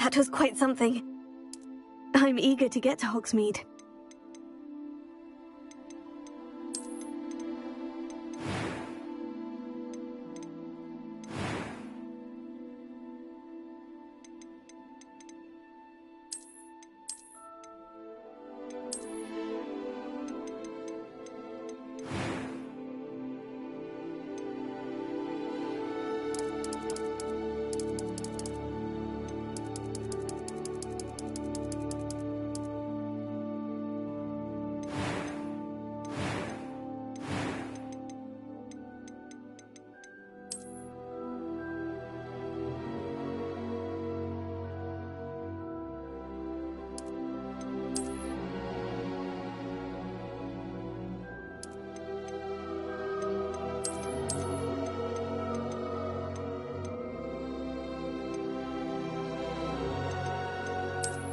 that was quite something. I'm eager to get to Hogsmeade.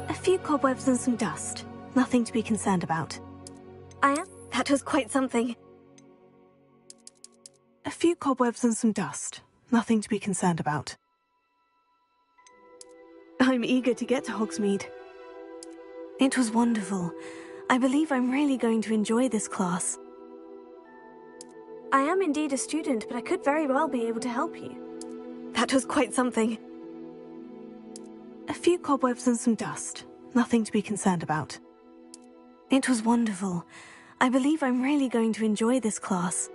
A few cobwebs and some dust. Nothing to be concerned about. That was quite something. A few cobwebs and some dust. Nothing to be concerned about. I'm eager to get to Hogsmeade. It was wonderful. I believe I'm really going to enjoy this class. I am indeed a student, but I could very well be able to help you. That was quite something. A few cobwebs and some dust. Nothing to be concerned about. It was wonderful. I believe I'm really going to enjoy this class.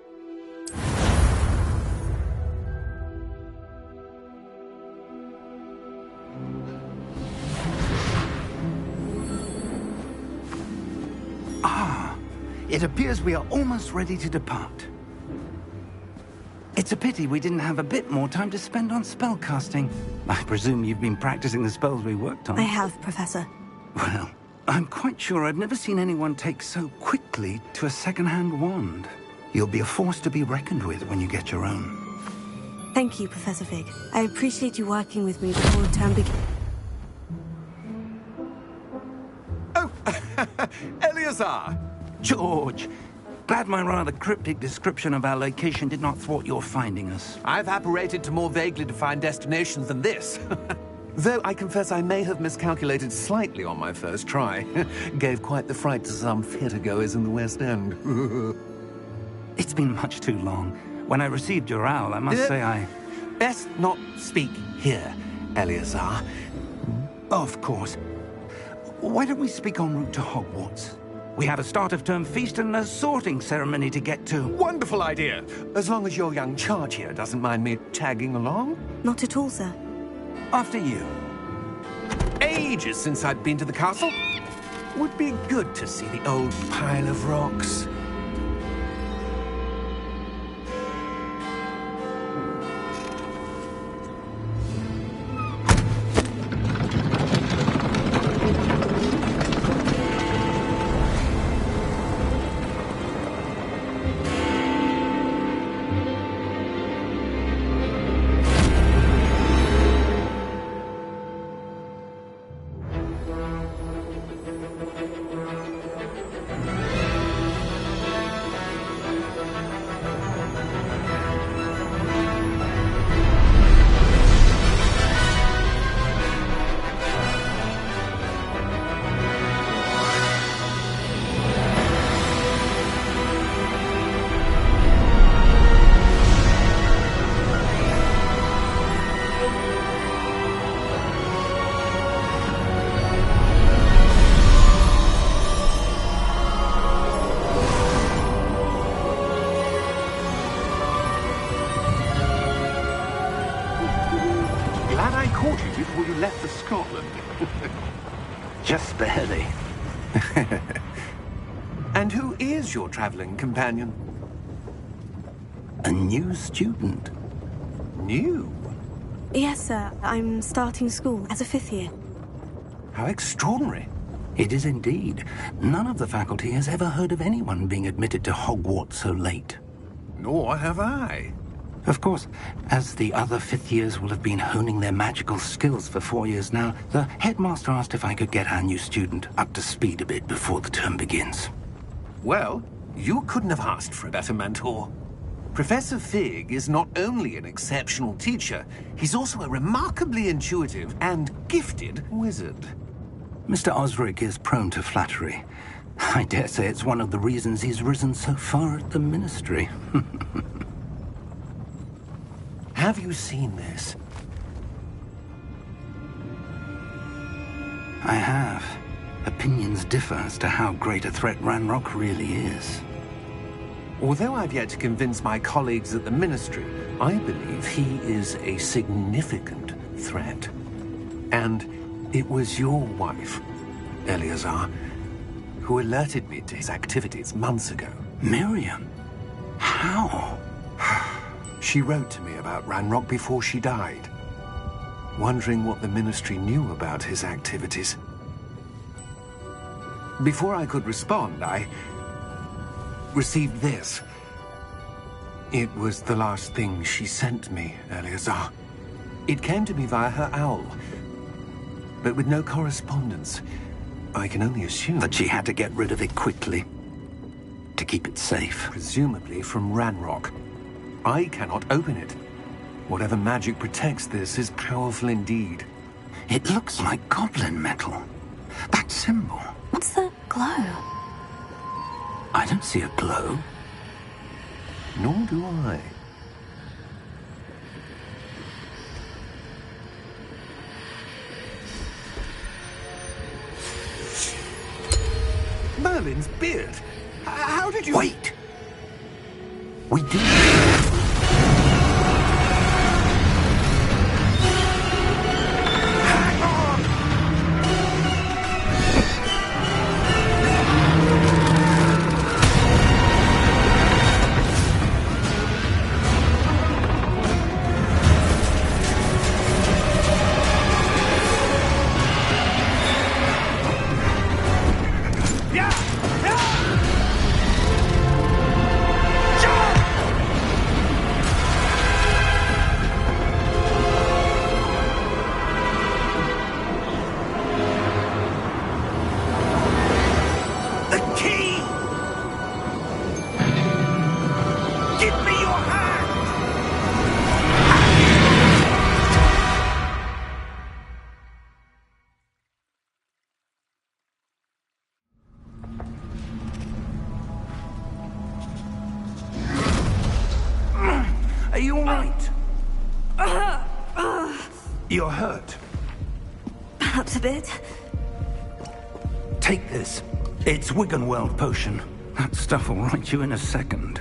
It appears we are almost ready to depart. It's a pity we didn't have a bit more time to spend on spellcasting. I presume you've been practicing the spells we worked on. I have, Professor. Well, I'm quite sure I've never seen anyone take so quickly to a second-hand wand. You'll be a force to be reckoned with when you get your own. Thank you, Professor Fig. I appreciate you working with me before the term begins. Oh, Eleazar! George, glad my rather cryptic description of our location did not thwart your finding us. I've apparated to more vaguely defined destinations than this. Though I confess I may have miscalculated slightly on my first try. Gave quite the fright to some theatre-goers in the West End. It's been much too long. When I received your owl, I must say I... Best not speak here, Eleazar. Of course. Why don't we speak en route to Hogwarts? We have a start-of-term feast and a sorting ceremony to get to. Wonderful idea! As long as your young charge here doesn't mind me tagging along. Not at all, sir. After you. Ages since I'd been to the castle. Would be good to see the old pile of rocks. Before you left for Scotland. Just barely. And who is your traveling companion? A new student. New? Yes, sir. I'm starting school as a 5th year. How extraordinary. It is indeed. None of the faculty has ever heard of anyone being admitted to Hogwarts so late. Nor have I. Of course, as the other 5th years will have been honing their magical skills for 4 years now, the headmaster asked if I could get our new student up to speed a bit before the term begins. Well, you couldn't have asked for a better mentor. Professor Fig is not only an exceptional teacher, he's also a remarkably intuitive and gifted wizard. Mr. Osric is prone to flattery. I dare say it's one of the reasons he's risen so far at the Ministry. Have you seen this? I have. Opinions differ as to how great a threat Ranrock really is. Although I've yet to convince my colleagues at the Ministry, I believe he is a significant threat. And it was your wife, Eleazar, who alerted me to his activities months ago. Miriam? How? She wrote to me about Ranrock before she died, wondering what the Ministry knew about his activities. Before I could respond, I received this. It was the last thing she sent me, Eleazar. It came to me via her owl, but with no correspondence. I can only assume that she had to get rid of it quickly, to keep it safe. Presumably from Ranrock. I cannot open it. Whatever magic protects this is powerful indeed. It looks like goblin metal. That symbol. What's that glow? I don't see a glow. Nor do I. Merlin's beard. How did you... Wait! We did... Are you all right? You're hurt. Perhaps a bit. Take this. It's Wiggenweld potion. That stuff will right you in a second.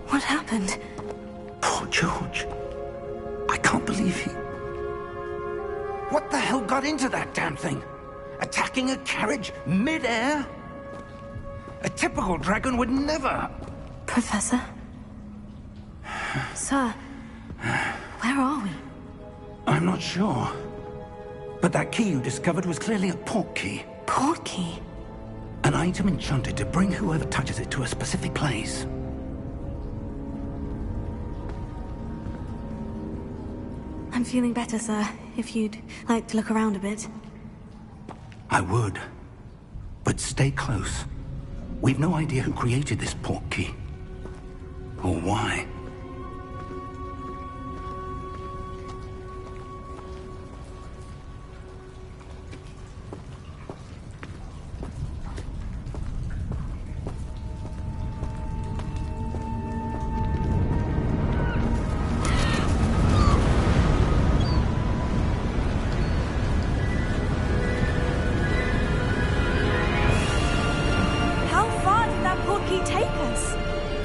What happened? Poor George. I can't believe he... What the hell got into that damn thing? Attacking a carriage mid-air? A typical dragon would never... Professor? Sir, where are we? I'm not sure. But that key you discovered was clearly a port key. Port key? An item enchanted to bring whoever touches it to a specific place. I'm feeling better, sir. If you'd like to look around a bit. I would. But stay close. We've no idea who created this port key. Or why. Take us.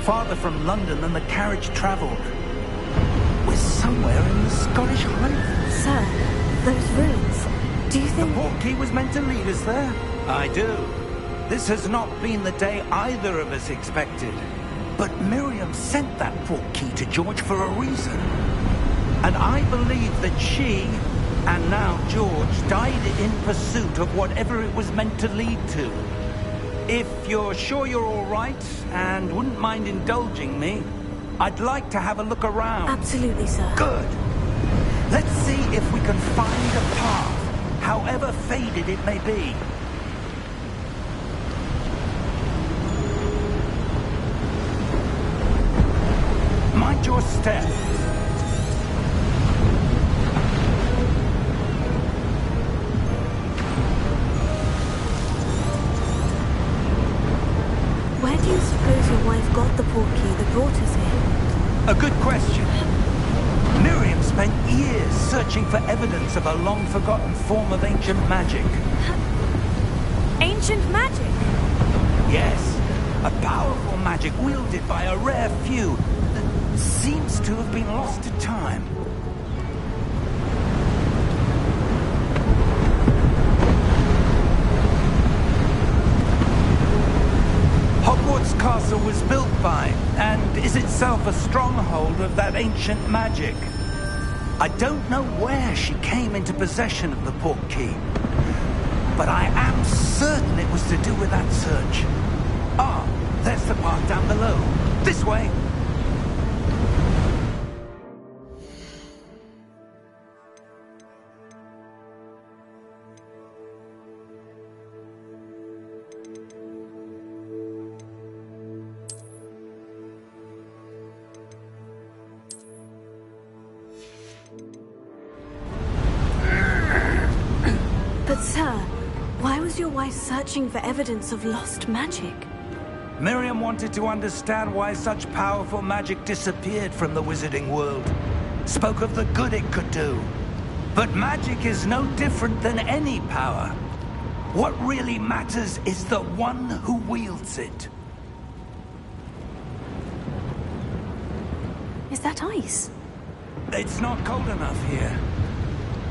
Farther from London than the carriage traveled. somewhere in the Scottish Highlands. Sir, those ruins. Do you The think... portkey was meant to lead us there? I do. This has not been the day either of us expected. But Miriam sent that portkey to George for a reason. And I believe that she, and now George, died in pursuit of whatever it was meant to lead to. If you're sure you're all right, and wouldn't mind indulging me, I'd like to have a look around. Absolutely, sir. Good. Let's see if we can find a path, however faded it may be. Mind your step. Where do you suppose your wife got the portkey that brought us here? A good question. Miriam spent years searching for evidence of a long-forgotten form of ancient magic. Ancient magic? Yes, a powerful magic wielded by a rare few that seems to have been lost to time. Hogwarts Castle was built by, and is itself a stronghold of that ancient magic. I don't know where she came into possession of the portkey, but I am certain it was to do with that search. Ah, there's the path down below. This way. But sir, why was your wife searching for evidence of lost magic? Miriam wanted to understand why such powerful magic disappeared from the wizarding world. Spoke of the good it could do. But magic is no different than any power. What really matters is the one who wields it. Is that ice? It's not cold enough here.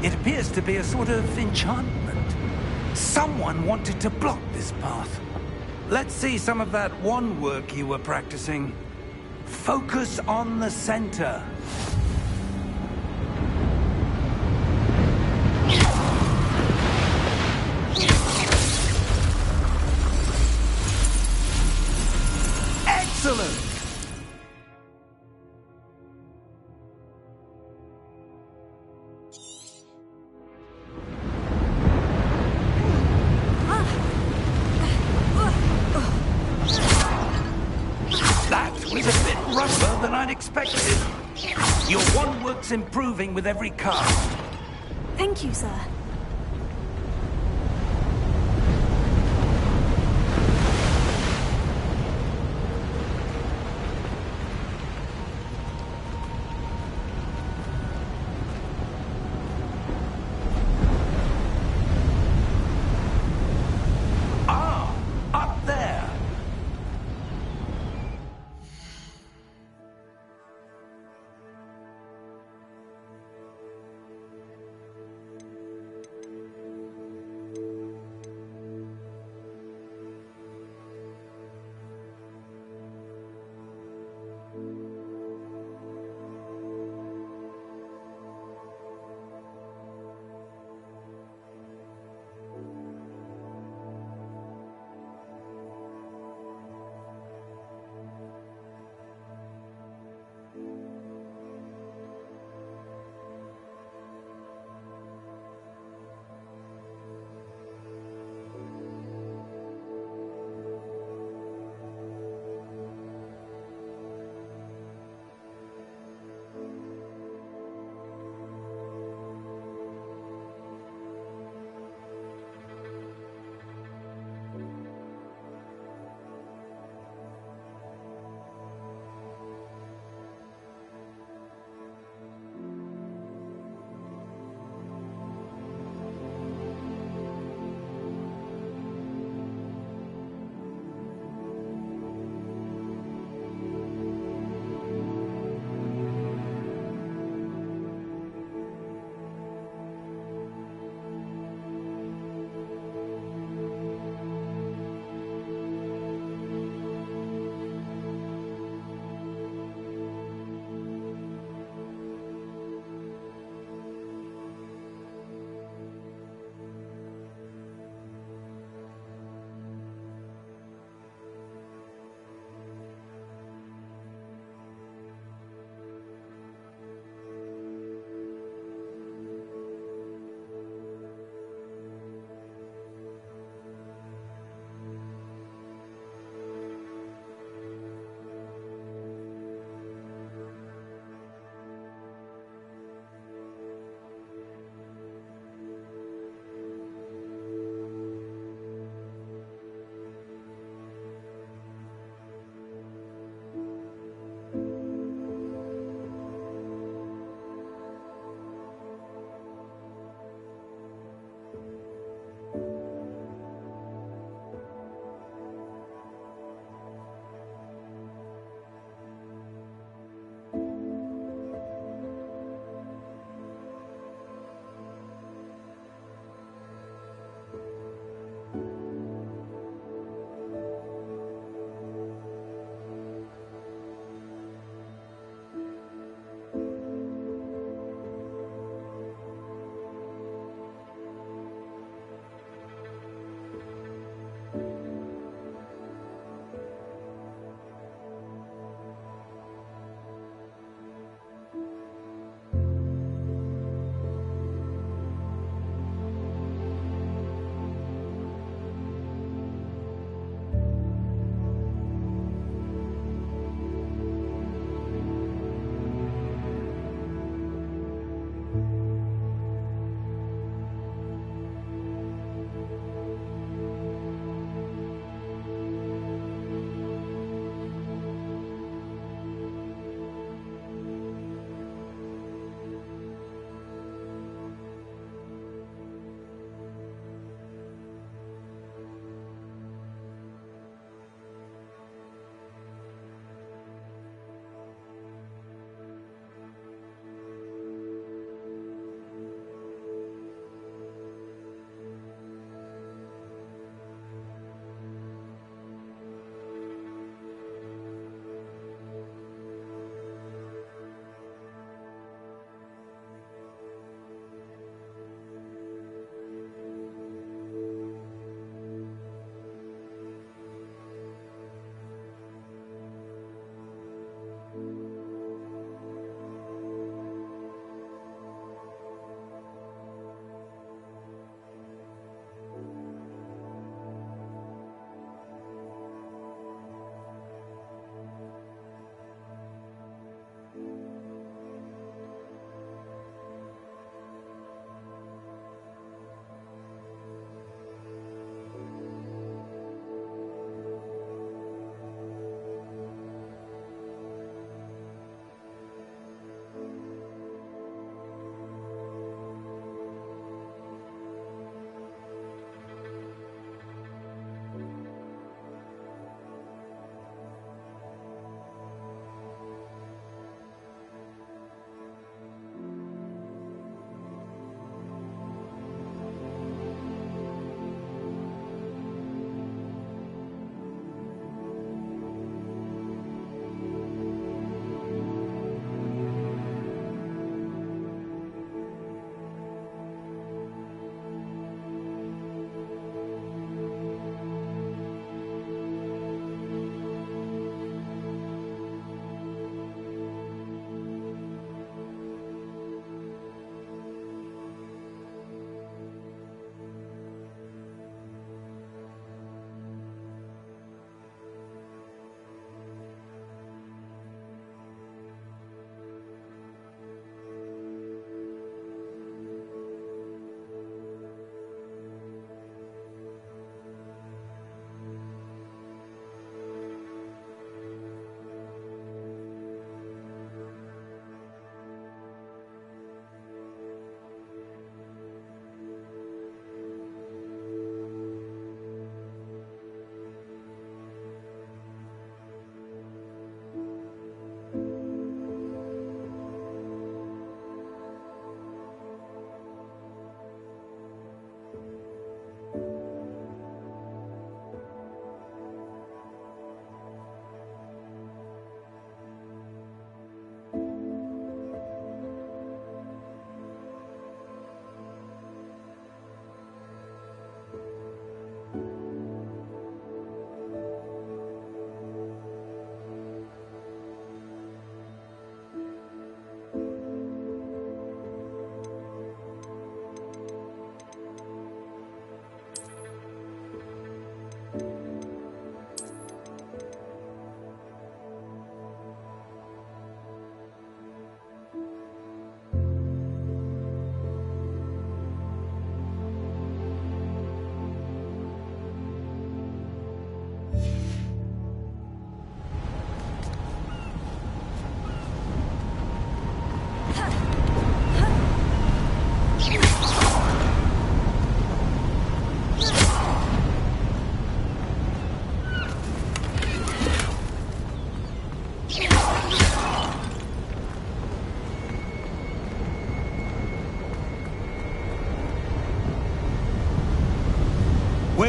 It appears to be a sort of enchantment. Someone wanted to block this path. Let's see some of that wand work you were practicing. Focus on the center. Excellent! That was a bit rougher than I'd expected. Your wand work's improving with every cast. Thank you, sir. Ah, up there.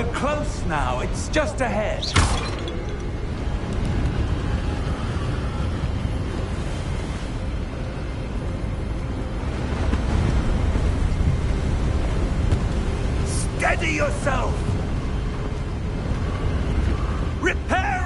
We're close now. It's just ahead. Steady yourself! Reparo!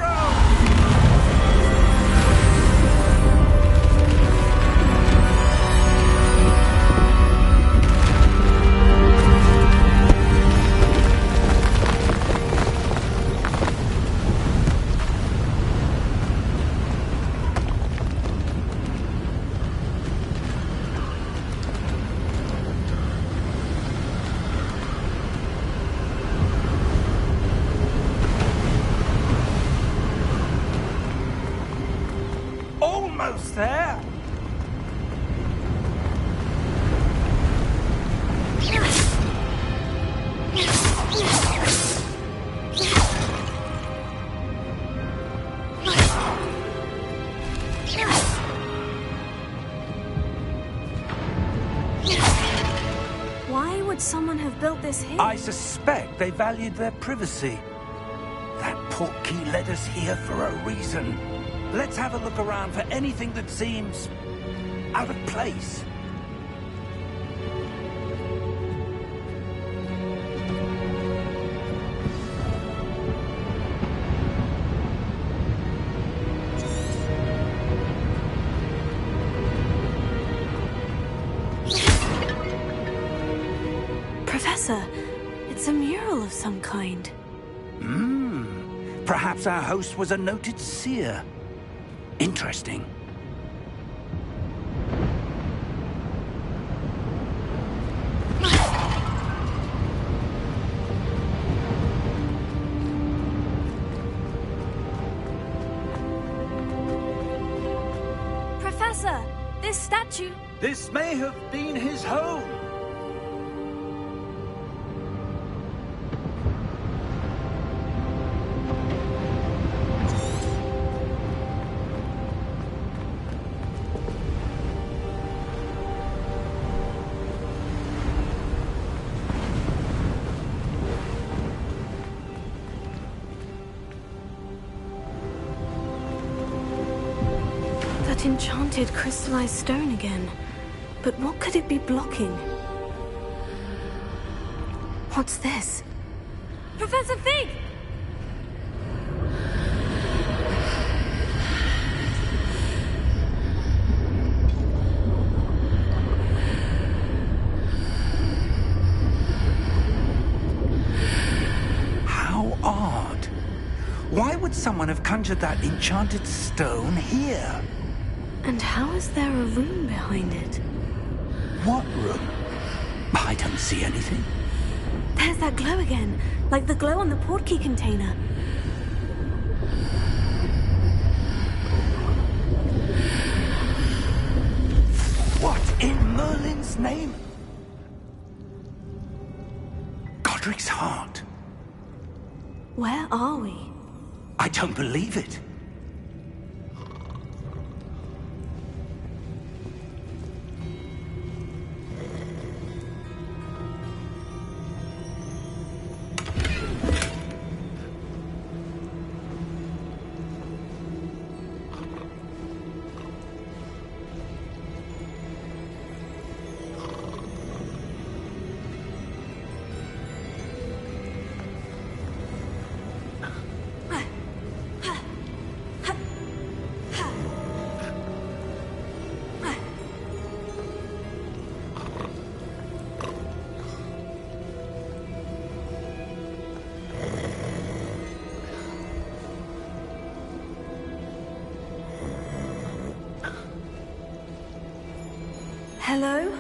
Almost there. Why would someone have built this here? I suspect they valued their privacy. That portkey led us here for a reason. Let's have a look around for anything that seems out of place. Professor, it's a mural of some kind. Perhaps our host was a noted seer. Interesting. Professor, this statue... This may have been his home. That enchanted crystallized stone again. But what could it be blocking? What's this? Professor Fig! How odd. Why would someone have conjured that enchanted stone here? And how is there a room behind it? What room? I don't see anything. There's that glow again, like the glow on the portkey container. What in Merlin's name? Godric's heart. Where are we? I don't believe it. Hello?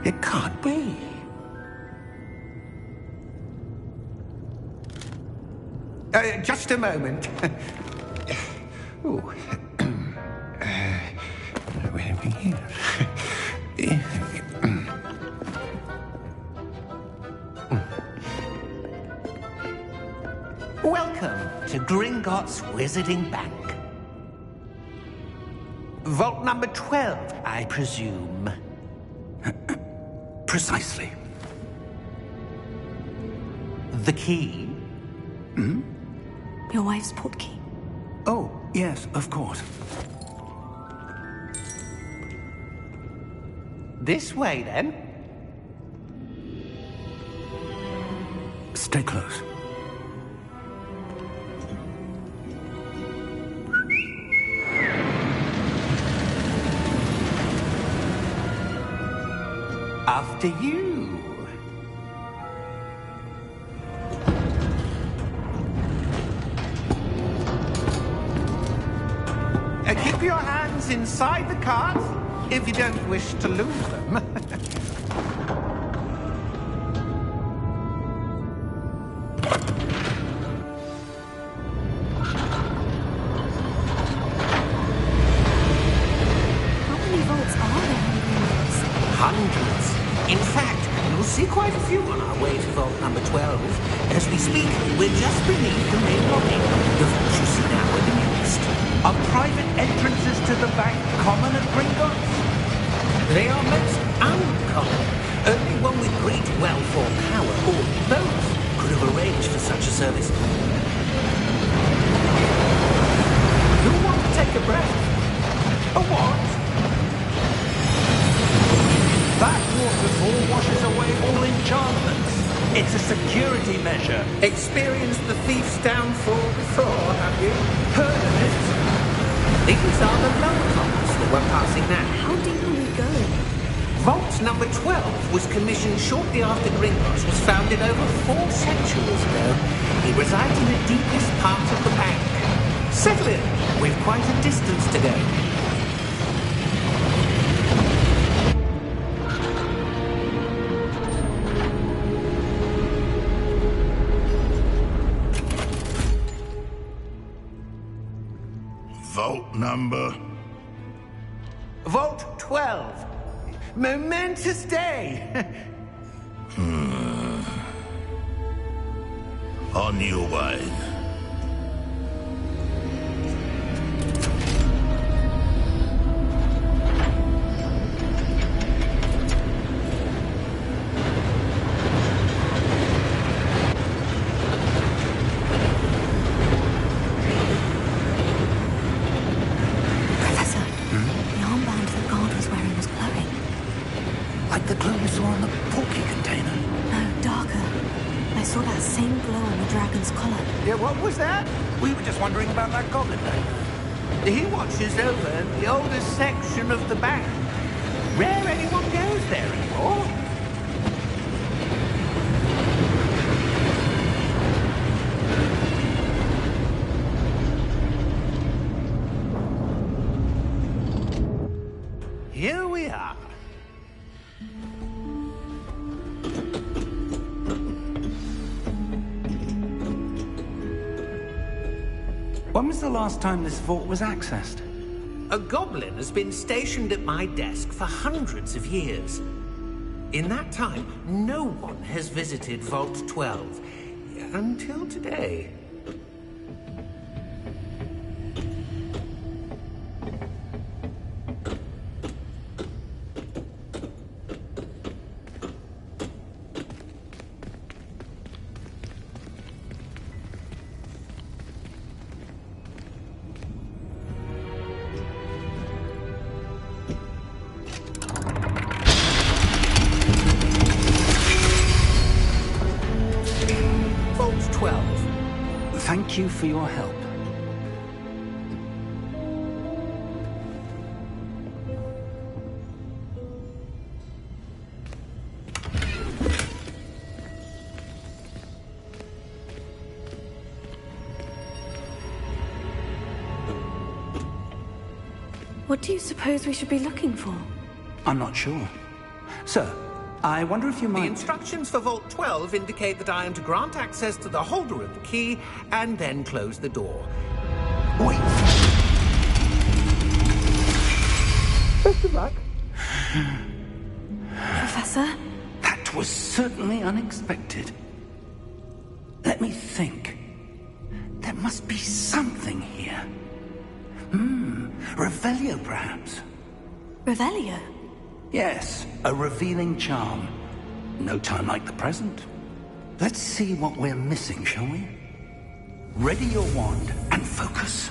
It can't be. Just a moment. Ooh. Welcome to Gringotts Wizarding Bank. Vault number 12, I presume. Precisely. The key? Your wife's portkey. Oh, yes, of course. This way, then. Stay close. After you. Keep your hands inside the cart if you don't wish to lose them. How many vaults are there in Gringotts? Hundreds. In fact, you'll see quite a few on our way to vault number 12. As we speak, we're just beneath the main lobby. The vaults you see now are the newest. Are private entrances to the bank common at Gringotts? They are most uncommon. Only one with great wealth or power, or both, could have arranged for such a service. You want to take a breath? A what? That waterfall washes away all enchantments. It's a security measure. Experienced the thief's downfall before, have you? Heard of it? These are the lower vaults that we're passing now. How deep are we going? Vault number 12 was commissioned shortly after Gringotts was founded over 4 centuries ago. It resides in the deepest part of the bank. Settle in. We've quite a distance to go. Vault number? Vault 12. Momentous day. On your way. Professor, the armband the guard was wearing was glowing. Like the glow we saw on the porky container. No, darker. I saw that same glow on the dragon's collar. Yeah, what was that? We were just wondering about that goblin thing. He watches over the oldest section of the bank. Rare anyone goes there anymore. Here we are. When was the last time this vault was accessed? A goblin has been stationed at my desk for hundreds of years. In that time, no one has visited Vault 12. Until today. Vault 12. Thank you for your help. What do you suppose we should be looking for? I'm not sure. Sir, I wonder if you The might... instructions for Vault 12 indicate that I am to grant access to the holder of the key and then close the door. Wait! Best of luck. Professor? That was certainly unexpected. Let me think. There must be something here. Revelio, perhaps. Revelio? Yes, a revealing charm. No time like the present. Let's see what we're missing, shall we? Ready your wand and focus.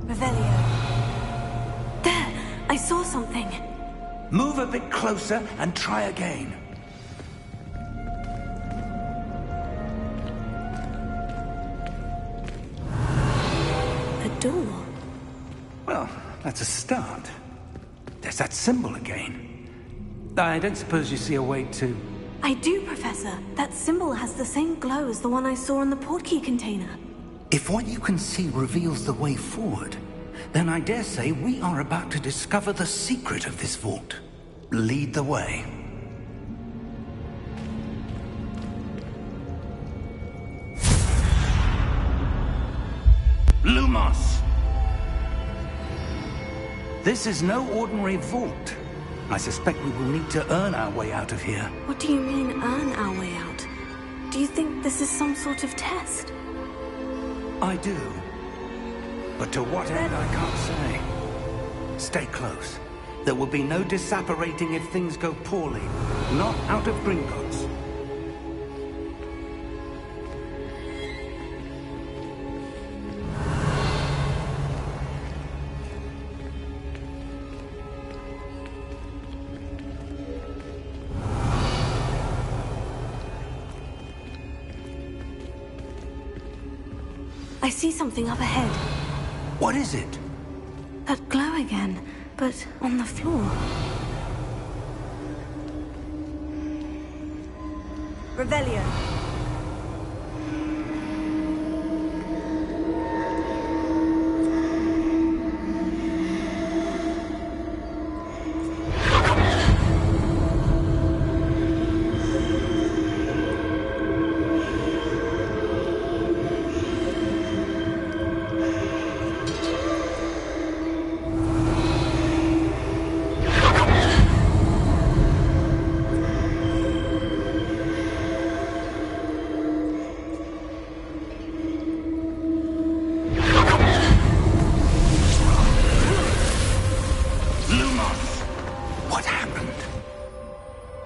Revelio. There! I saw something. Move a bit closer and try again. A door. Well, that's a start. There's that symbol again. I don't suppose you see a way to... I do, Professor. That symbol has the same glow as the one I saw in the portkey container. If what you can see reveals the way forward, then I dare say we are about to discover the secret of this vault. Lead the way. Lumos! This is no ordinary vault. I suspect we will need to earn our way out of here. What do you mean, earn our way out? Do you think this is some sort of test? I do. But to what end, I can't say. Stay close. There will be no disapparating if things go poorly. Not out of Gringotts. I see something up ahead. What is it? That glow again, but on the floor. Revelio.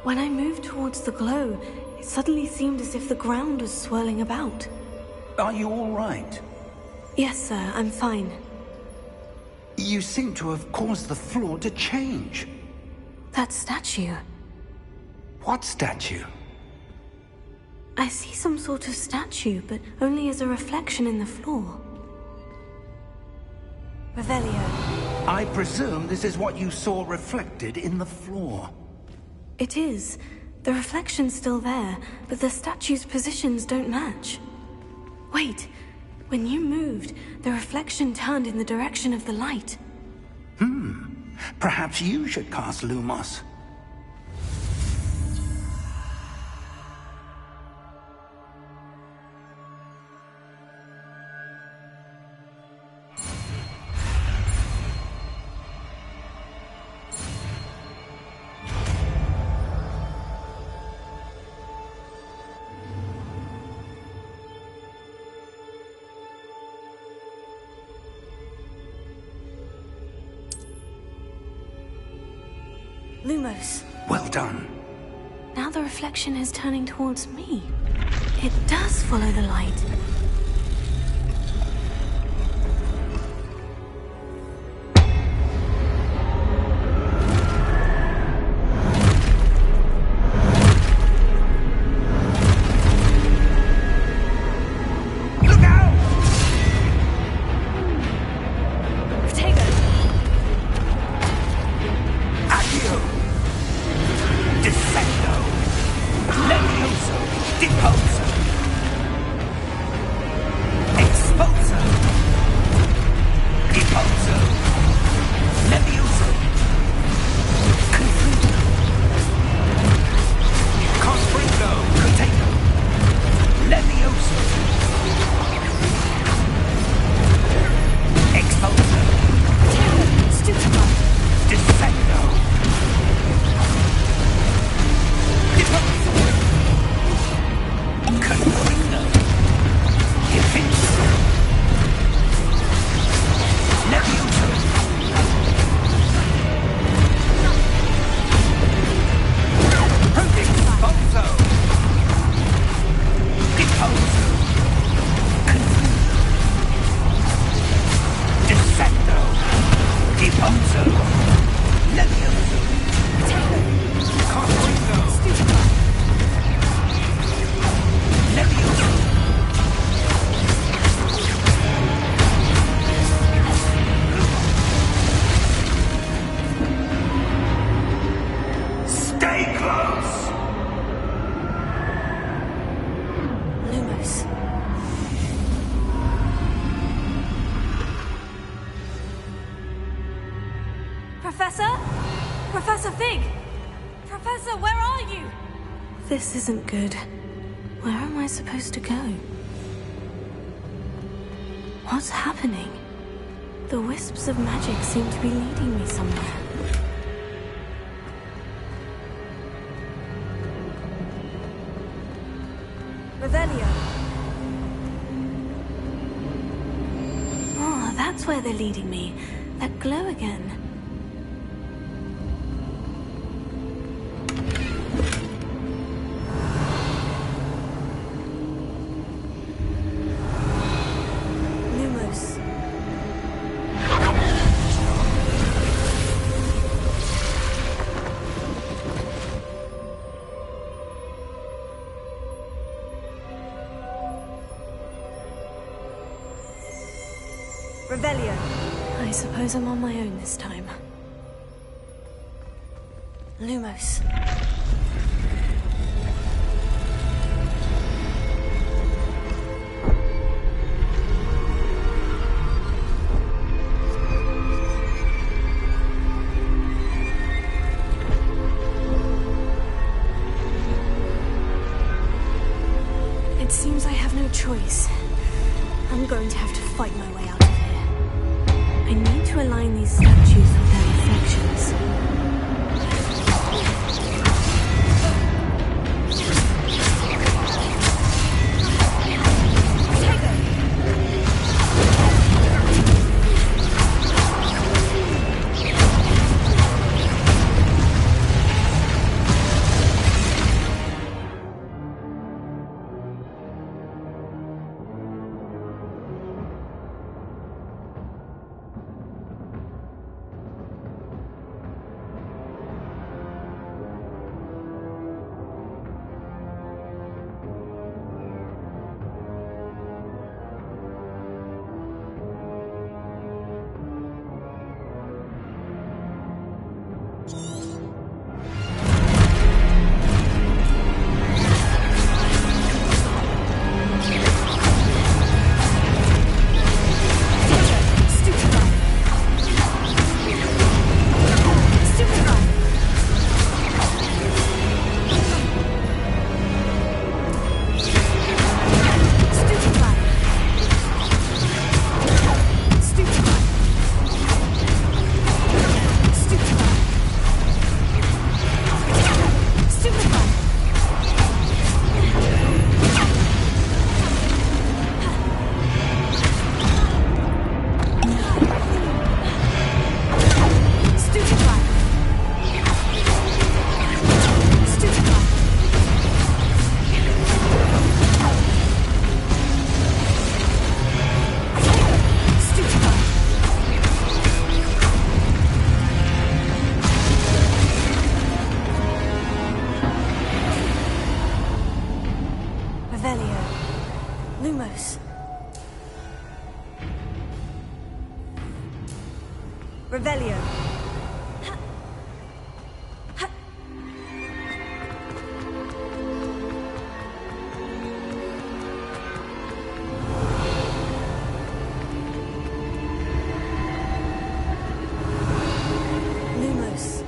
When I moved towards the glow, it suddenly seemed as if the ground was swirling about. Are you all right? Yes, sir, I'm fine. You seem to have caused the floor to change. That statue. What statue? I see some sort of statue, but only as a reflection in the floor. Revelio. I presume this is what you saw reflected in the floor. It is. The reflection's still there, but the statue's positions don't match. Wait. When you moved, the reflection turned in the direction of the light. Perhaps you should cast Lumos. Lumos. Well done. Now the reflection is turning towards me. It does follow the light. This isn't good. Where am I supposed to go? What's happening? The wisps of magic seem to be leading me somewhere. Revelio. Oh, that's where they're leading me. That glow again. Revelio. I suppose I'm on my own this time. Lumos. It seems I have no choice. I'm going to have to fight my way out of here. I need to align these statues with their reflections. Lumos. Revelio. Lumos.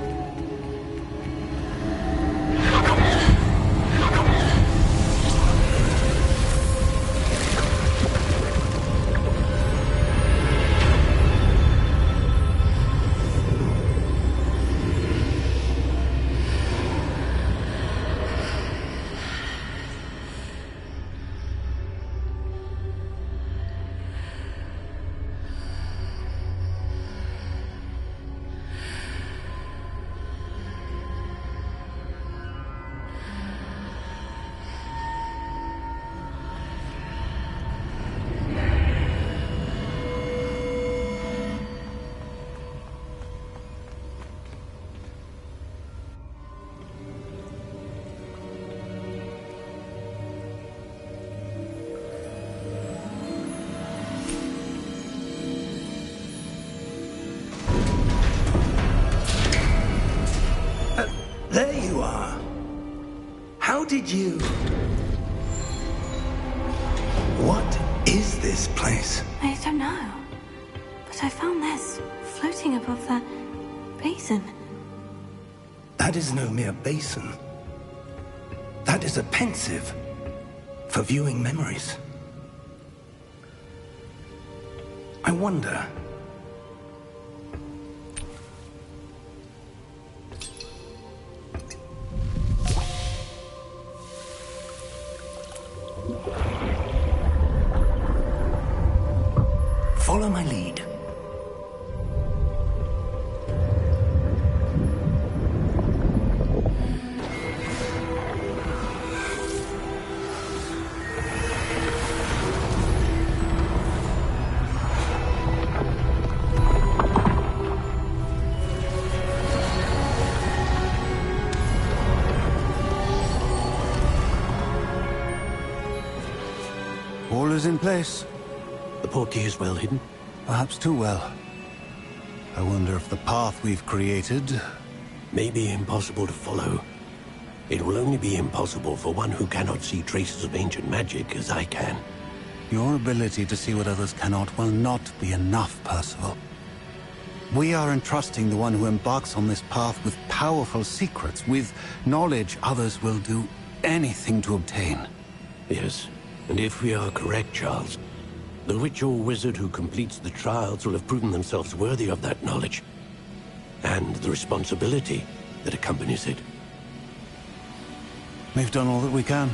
did you... What is this place? I don't know. But I found this floating above that basin. That is no mere basin. That is a pensive for viewing memories. I wonder... Follow my lead. All is in place. The portkey is well hidden? Perhaps too well. I wonder if the path we've created... May be impossible to follow. It will only be impossible for one who cannot see traces of ancient magic as I can. Your ability to see what others cannot will not be enough, Percival. We are entrusting the one who embarks on this path with powerful secrets, with knowledge others will do anything to obtain. Yes, and if we are correct, Charles, the witch or wizard who completes the trials will have proven themselves worthy of that knowledge, and the responsibility that accompanies it. We've done all that we can.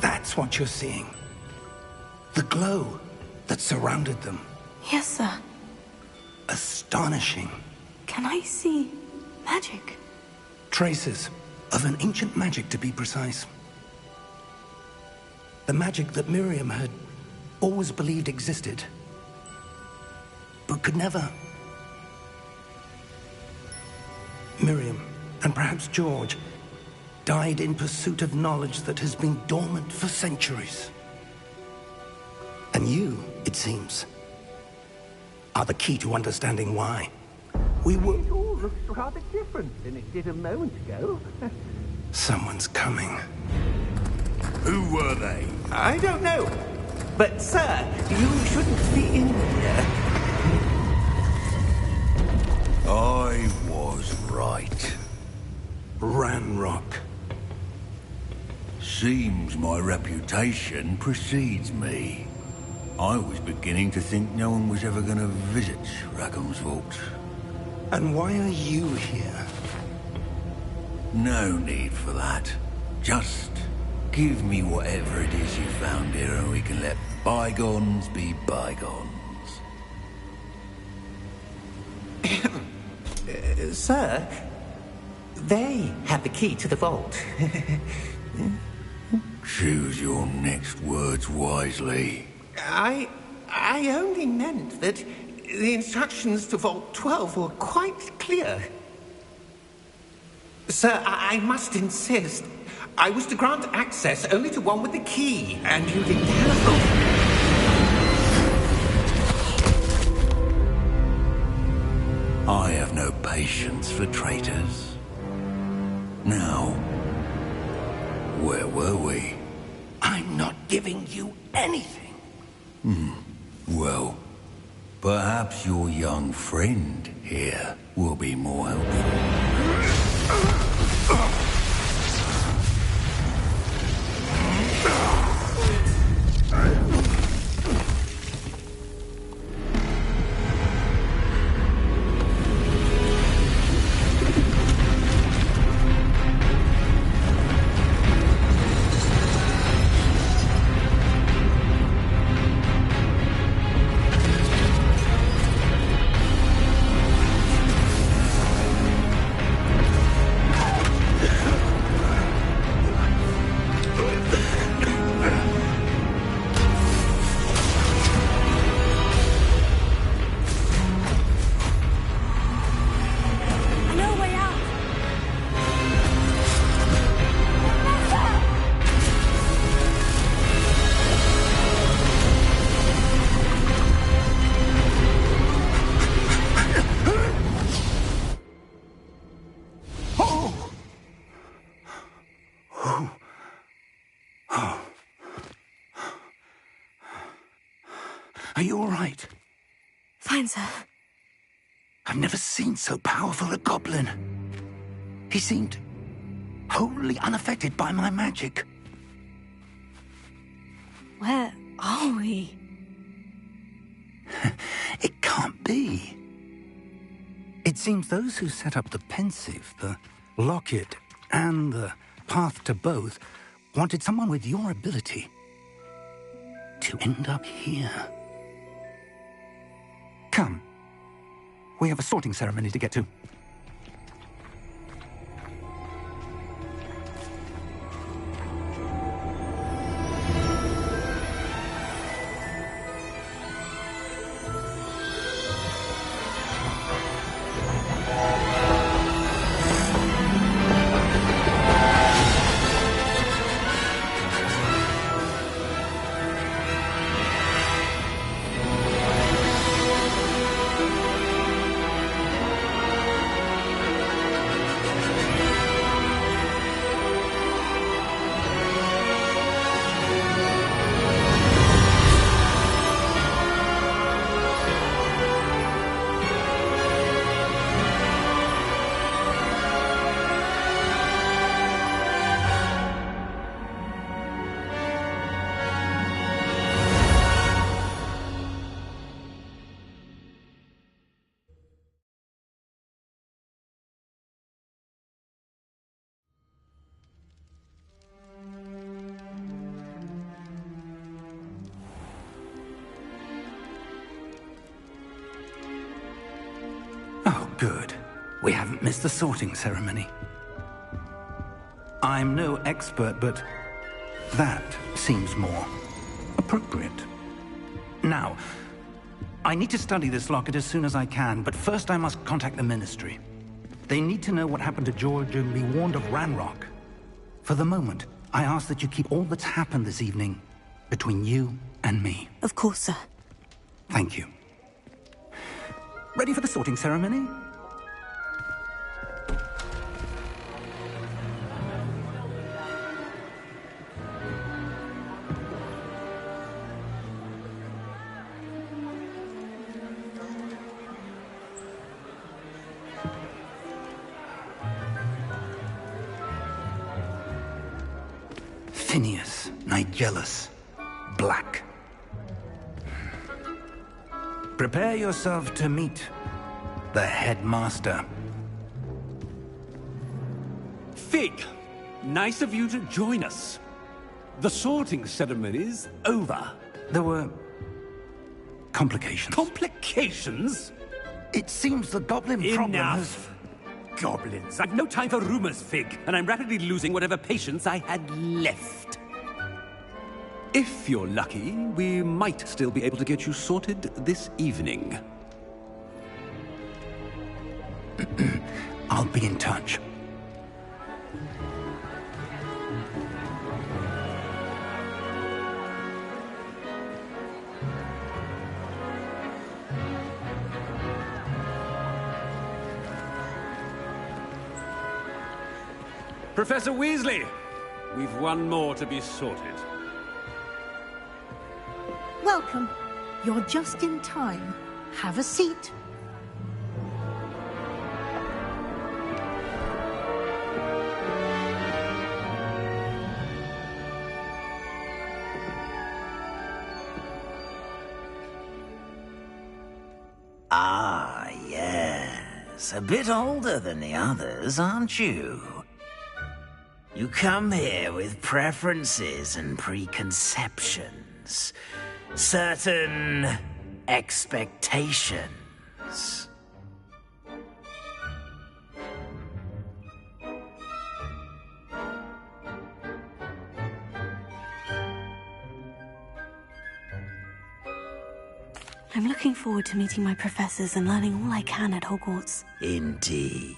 That's what you're seeing. The glow that surrounded them. Yes, sir. Astonishing. Can I see magic? Traces of an ancient magic, to be precise. The magic that Miriam had always believed existed, but could never. Miriam, and perhaps George, died in pursuit of knowledge that has been dormant for centuries. And you, it seems, are the key to understanding why. We were... It all looks rather different than it did a moment ago. Someone's coming. Who were they? I don't know. But, sir, you shouldn't be in here. I was right. Ranrock. Seems my reputation precedes me. I was beginning to think no one was ever going to visit Rackham's Vault. And why are you here? No need for that. Just give me whatever it is you found here and we can let bygones be bygones. Sir, they have the key to the vault. Choose your next words wisely. I only meant that the instructions to Vault 12 were quite clear. Sir, I must insist. I was to grant access only to one with the key, and you didn't telephone. I have no patience for traitors. Now, where were we? I'm not giving you anything. Well, perhaps your young friend here will be more helpful. Oh. Oh. Are you all right? Fine, sir. I've never seen so powerful a goblin. He seemed wholly unaffected by my magic. Where are we? It can't be. It seems those who set up the pensive, the locket, and the path to both wanted someone with your ability to end up here. Come. We have a sorting ceremony to get to. Oh, good. We haven't missed the sorting ceremony. I'm no expert, but that seems more appropriate. Now, I need to study this locket as soon as I can, but first I must contact the Ministry. They need to know what happened to George and be warned of Ranrock. For the moment, I ask that you keep all that's happened this evening between you and me. Of course, sir. Thank you. Ready for the sorting ceremony? Phineas, Nigellus, Black. Prepare yourself to meet the headmaster. Fig, nice of you to join us. The sorting ceremony's over. There were complications. Complications? It seems the goblin problem has... Enough! Goblins. I've no time for rumors, Fig, and I'm rapidly losing whatever patience I had left. If you're lucky, we might still be able to get you sorted this evening. I'll be in touch. Professor Weasley, we've one more to be sorted. Welcome. You're just in time. Have a seat. Ah, yes. A bit older than the others, aren't you? You come here with preferences and preconceptions. Certain expectations. I'm looking forward to meeting my professors and learning all I can at Hogwarts. Indeed.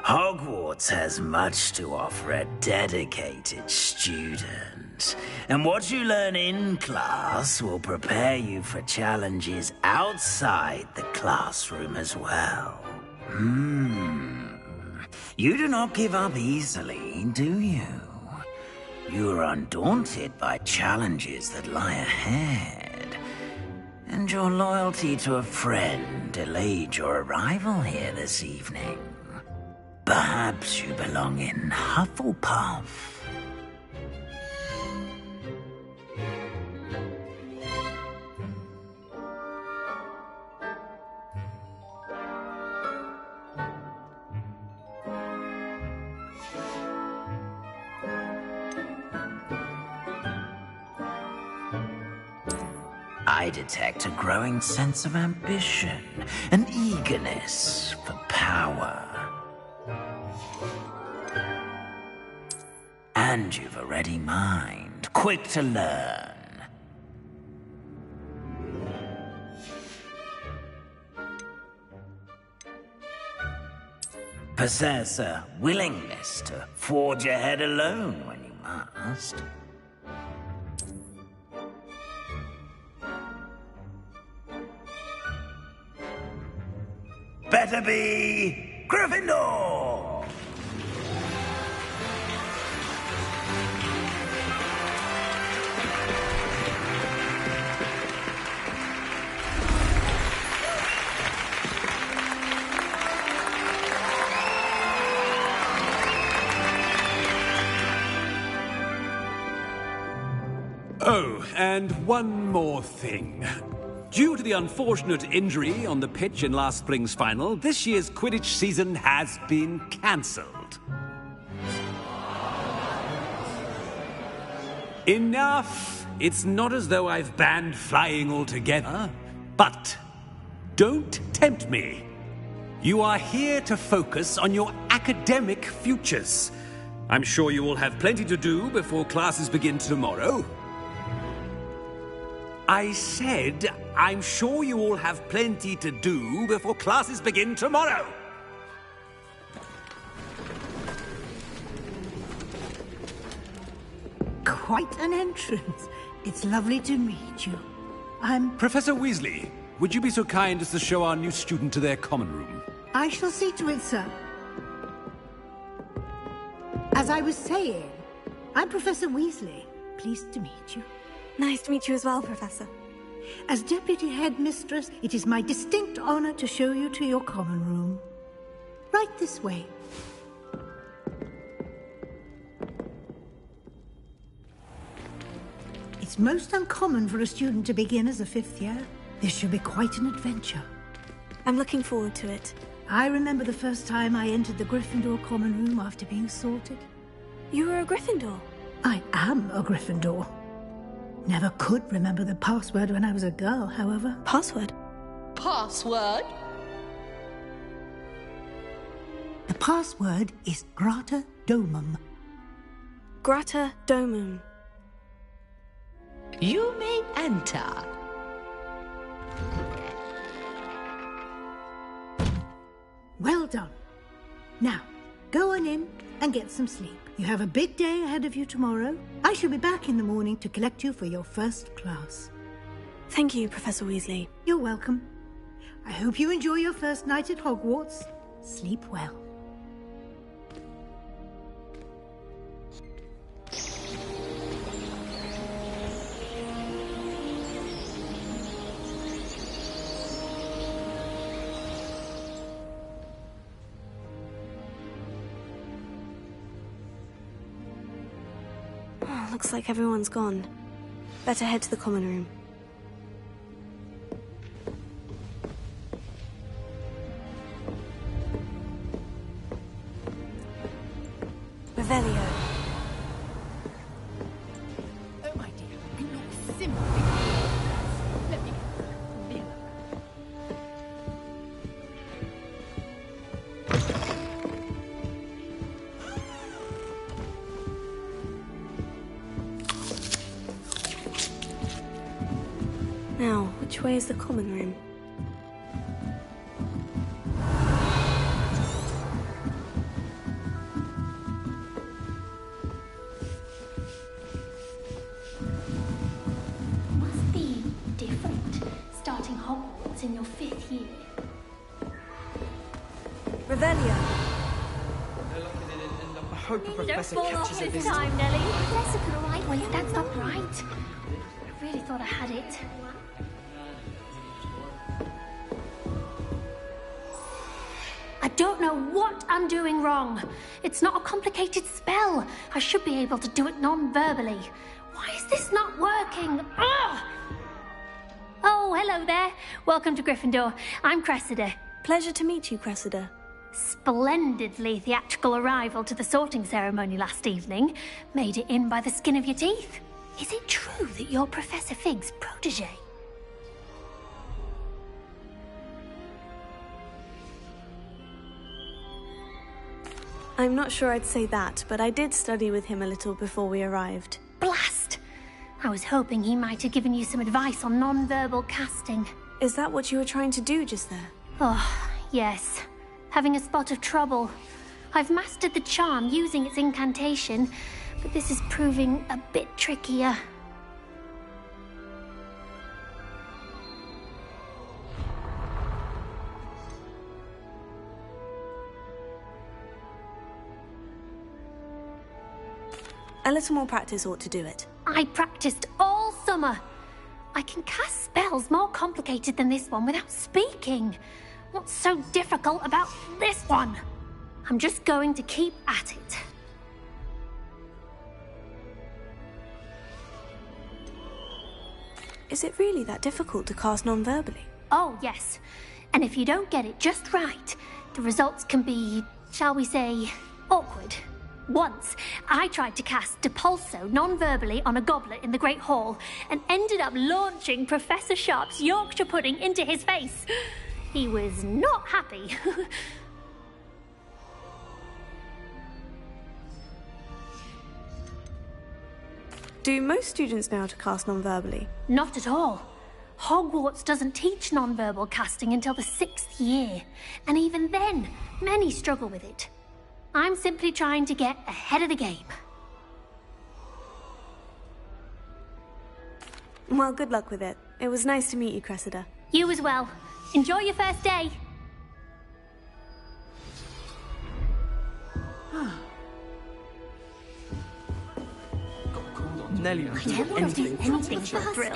Hogwarts has much to offer a dedicated student. And what you learn in class will prepare you for challenges outside the classroom as well. You do not give up easily, do you? You are undaunted by challenges that lie ahead. And your loyalty to a friend delayed your arrival here this evening. Perhaps you belong in Hufflepuff. I detect a growing sense of ambition, an eagerness for power. And you've a ready mind, quick to learn. Possess a willingness to forge ahead alone when you must. Better be Gryffindor! Oh, and one more thing. Due to the unfortunate injury on the pitch in last spring's final, this year's Quidditch season has been cancelled. Enough! It's not as though I've banned flying altogether, but don't tempt me. You are here to focus on your academic futures. I'm sure you will have plenty to do before classes begin tomorrow. I said, I'm sure you all have plenty to do before classes begin tomorrow. Quite an entrance. It's lovely to meet you. I'm... Professor Weasley, would you be so kind as to show our new student to their common room? I shall see to it, sir. As I was saying, I'm Professor Weasley. Pleased to meet you. Nice to meet you as well, Professor. As Deputy Headmistress, it is my distinct honor to show you to your common room. Right this way. It's most uncommon for a student to begin as a fifth year. This should be quite an adventure. I'm looking forward to it. I remember the first time I entered the Gryffindor common room after being sorted. You were a Gryffindor? I am a Gryffindor. Never could remember the password when I was a girl, however. Password? Password? The password is Grata Domum. Grata Domum. You may enter. Well done. Now, go on in and get some sleep. You have a big day ahead of you tomorrow. I shall be back in the morning to collect you for your first class. Thank you, Professor Weasley. You're welcome. I hope you enjoy your first night at Hogwarts. Sleep well. Looks like everyone's gone. Better head to the common room. Revelio. Oh, my dear, you look simply... Let me get Now, which way is the common room? Must be different, starting Hogwarts in your 5th year. Revelio. hope a professor Don't fall catches off it this this time, Nelly. Professor could arrive. Wait, that's not right. I really thought I had it. I don't know what I'm doing wrong. It's not a complicated spell. I should be able to do it non-verbally. Why is this not working? Ugh! Oh, hello there. Welcome to Gryffindor. I'm Cressida. Pleasure to meet you, Cressida. Splendidly theatrical arrival to the sorting ceremony last evening. Made it in by the skin of your teeth. Is it true that you're Professor Fig's protege? I'm not sure I'd say that, but I did study with him a little before we arrived. Blast! I was hoping he might have given you some advice on non-verbal casting. Is that what you were trying to do just there? Oh, yes. Having a spot of trouble. I've mastered the charm using its incantation, but this is proving a bit trickier. A little more practice ought to do it. I practiced all summer. I can cast spells more complicated than this one without speaking. What's so difficult about this one? I'm just going to keep at it. Is it really that difficult to cast non-verbally? Oh, yes. And if you don't get it just right, the results can be, shall we say, awkward. Once, I tried to cast Depulso non-verbally on a goblet in the Great Hall and ended up launching Professor Sharp's Yorkshire pudding into his face. He was not happy. Do most students know how to cast non-verbally? Not at all. Hogwarts doesn't teach non-verbal casting until the 6th year. And even then, many struggle with it. I'm simply trying to get ahead of the game. Well, good luck with it. It was nice to meet you, Cressida. You as well. Enjoy your first day. Nelly, I don't want to do anything for a thrill.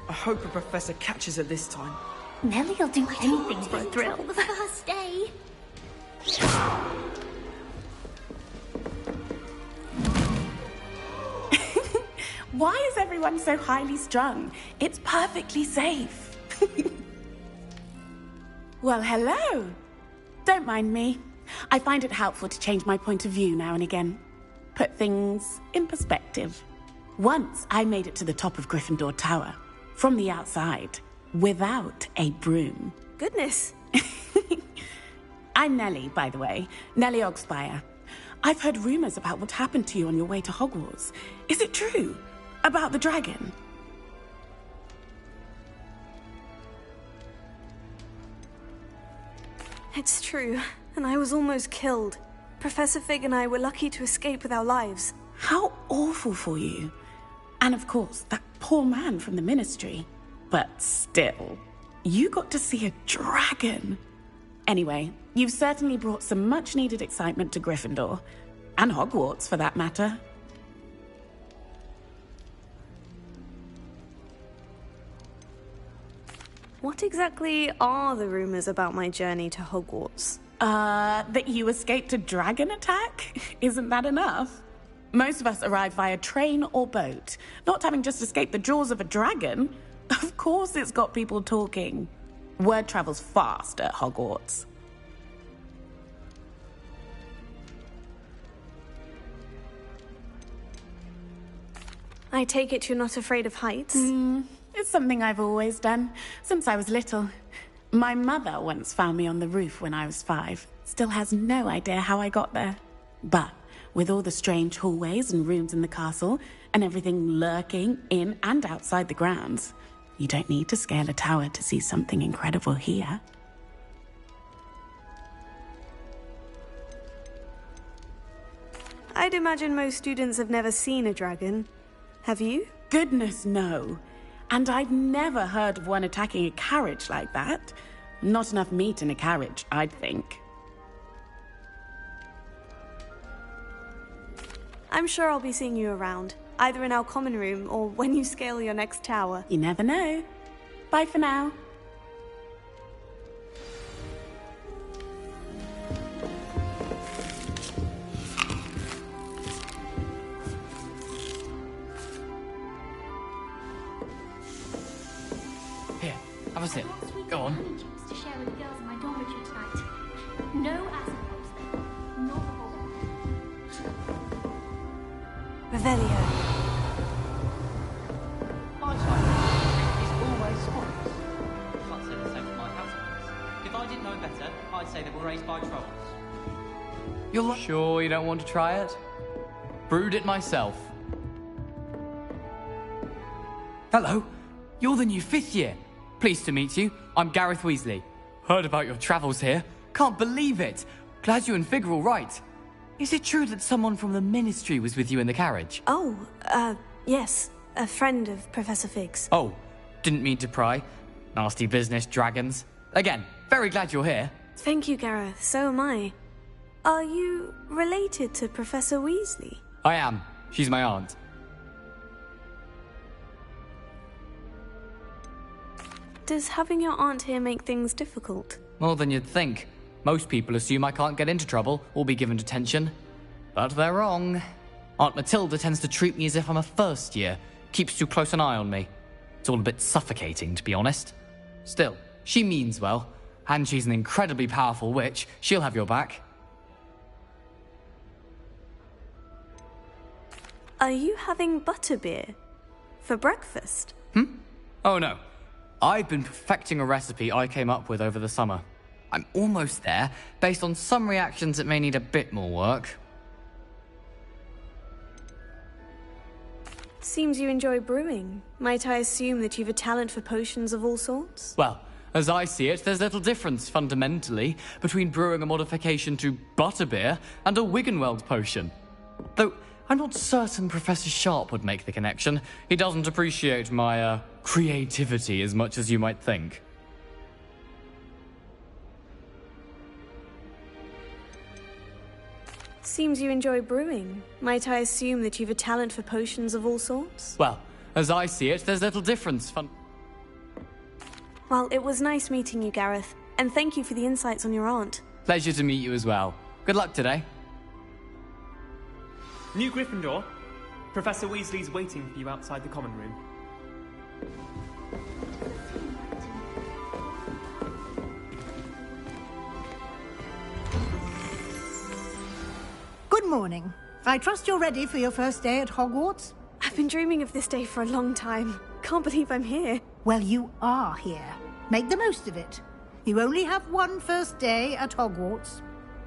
I hope a professor catches it this time. Nellie'll do anything for a thrill. The first day. Why is everyone so highly strung? It's perfectly safe. Well, hello. Don't mind me. I find it helpful to change my point of view now and again. Put things in perspective. Once I made it to the top of Gryffindor Tower, from the outside, without a broom. Goodness. I'm Nellie, by the way. Nellie Ogspire. I've heard rumors about what happened to you on your way to Hogwarts. Is it true? About the dragon? It's true, and I was almost killed. Professor Fig and I were lucky to escape with our lives. How awful for you. And of course, that poor man from the Ministry. But still, you got to see a dragon. Anyway, you've certainly brought some much-needed excitement to Gryffindor. And Hogwarts, for that matter. What exactly are the rumors about my journey to Hogwarts? That you escaped a dragon attack? Isn't that enough? Most of us arrive via train or boat, not having just escaped the jaws of a dragon. Of course it's got people talking. Word travels fast at Hogwarts. I take it you're not afraid of heights? It's something I've always done, since I was little. My mother once found me on the roof when I was 5. Still has no idea how I got there. But with all the strange hallways and rooms in the castle, and everything lurking in and outside the grounds, you don't need to scale a tower to see something incredible here. I'd imagine most students have never seen a dragon. Have you? Goodness, no. And I've never heard of one attacking a carriage like that. Not enough meat in a carriage, I'd think. I'm sure I'll be seeing you around, either in our common room or when you scale your next tower. You never know. Bye for now. Here, have a sip. Go on. To share with the girls in my dormitory tonight. No assholes, though. Not all. Revelio. My child is always spotless. Can't say the same for my housemates. If I didn't know better, I'd say they were raised by trolls. You're sure you don't want to try it? Brewed it myself. Hello, you're the new 5th year. Pleased to meet you. I'm Gareth Weasley. Heard about your travels here. Can't believe it. Glad you and Fig are all right. Is it true that someone from the Ministry was with you in the carriage? Oh, yes. A friend of Professor Fig's. Oh, didn't mean to pry. Nasty business, dragons. Again, very glad you're here. Thank you, Gareth. So am I. Are you related to Professor Weasley? I am. She's my aunt. Does having your aunt here make things difficult? More than you'd think. Most people assume I can't get into trouble or be given detention. But they're wrong. Aunt Matilda tends to treat me as if I'm a first year. Keeps too close an eye on me. It's all a bit suffocating, to be honest. Still, she means well. And she's an incredibly powerful witch. She'll have your back. Are you having butterbeer for breakfast? Oh no. I've been perfecting a recipe I came up with over the summer. I'm almost there. Based on some reactions, it may need a bit more work. Seems you enjoy brewing. Might I assume that you've a talent for potions of all sorts? Well, as I see it, there's little difference, fundamentally, between brewing a modification to butterbeer and a Wiggenweld potion. Though, I'm not certain Professor Sharp would make the connection. He doesn't appreciate my, creativity as much as you might think. Seems you enjoy brewing. Might I assume that you've a talent for potions of all sorts? Well, as I see it, there's little difference, Well, it was nice meeting you, Gareth. And thank you for the insights on your aunt. Pleasure to meet you as well. Good luck today. New Gryffindor. Professor Weasley's waiting for you outside the common room. Good morning. I trust you're ready for your first day at Hogwarts? I've been dreaming of this day for a long time. Can't believe I'm here. Well, you are here. Make the most of it. You only have one first day at Hogwarts.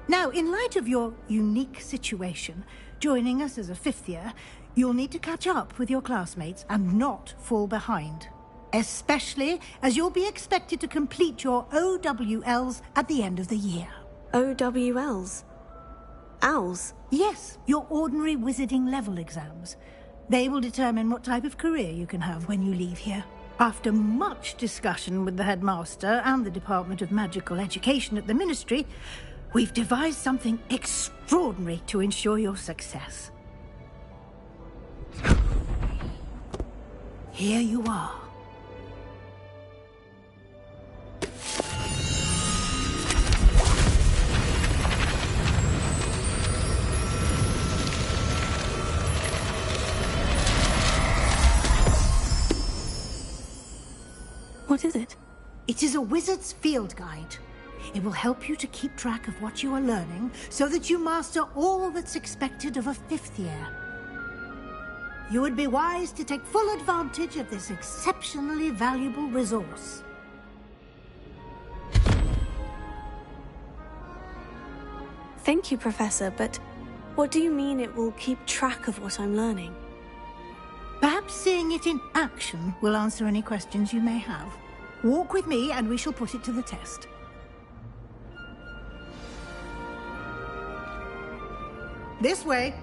Now, in light of your unique situation, joining us as a 5th year, you'll need to catch up with your classmates and not fall behind. Especially as you'll be expected to complete your OWLs at the end of the year. OWLs? Owls? Yes, your ordinary wizarding level exams. They will determine what type of career you can have when you leave here. After much discussion with the headmaster and the Department of Magical Education at the Ministry, we've devised something extraordinary to ensure your success. Here you are. What is it? It is a wizard's field guide. It will help you to keep track of what you are learning so that you master all that's expected of a 5th year. You would be wise to take full advantage of this exceptionally valuable resource. Thank you, Professor, but what do you mean it will keep track of what I'm learning? Perhaps seeing it in action will answer any questions you may have. Walk with me and we shall put it to the test. This way.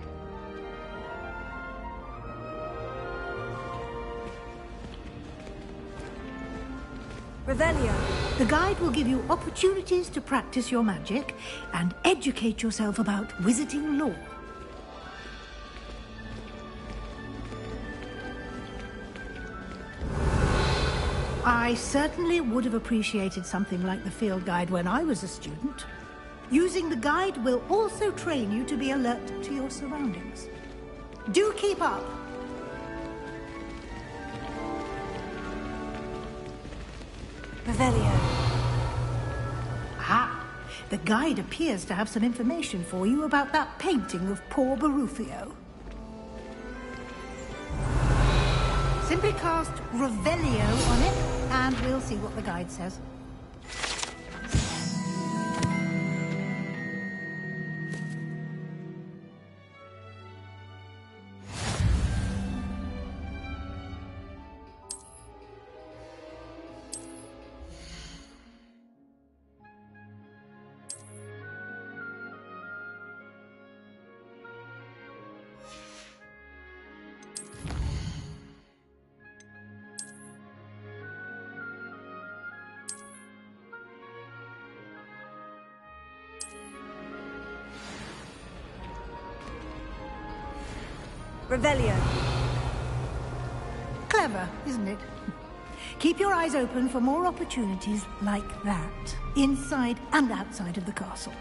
Revelio. The guide will give you opportunities to practice your magic and educate yourself about wizarding lore. I certainly would have appreciated something like the field guide when I was a student. Using the guide will also train you to be alert to your surroundings. Do keep up! Revelio. Ah, the guide appears to have some information for you about that painting of poor Barufio. Simply cast Revelio on it, and we'll see what the guide says. Revelio. Clever, isn't it? Keep your eyes open for more opportunities like that, inside and outside of the castle.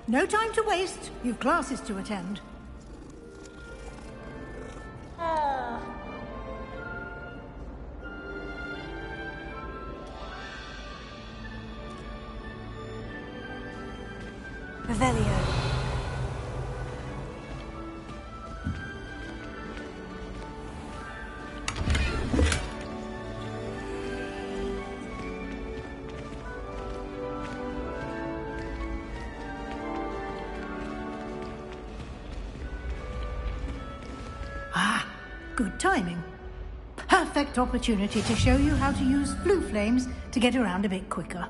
No time to waste. You've classes to attend. Revelio. Ah, good timing. Perfect opportunity to show you how to use blue flames to get around a bit quicker.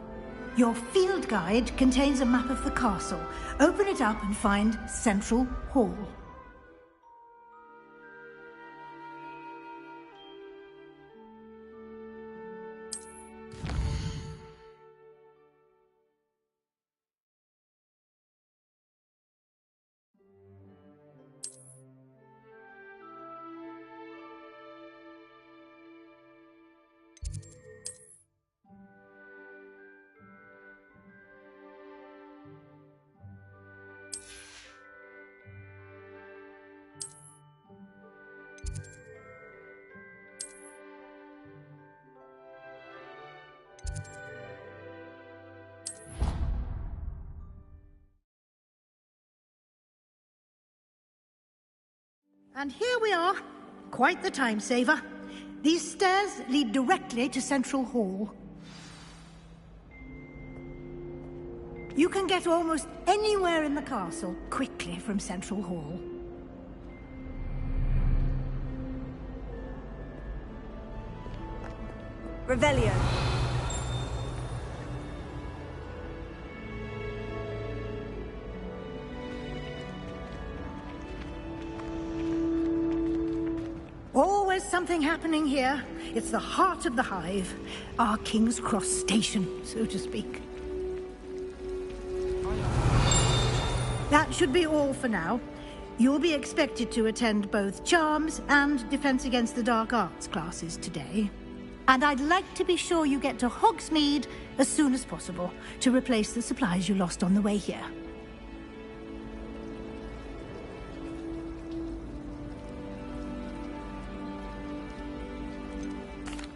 Your field guide contains a map of the castle. Open it up and find Central Hall. And here we are. Quite the time saver. These stairs lead directly to Central Hall. You can get almost anywhere in the castle quickly from Central Hall. Revelio. Always something happening here. It's the heart of the hive. Our King's Cross station, so to speak. That should be all for now. You'll be expected to attend both Charms and Defense Against the Dark Arts classes today. And I'd like to be sure you get to Hogsmeade as soon as possible to replace the supplies you lost on the way here.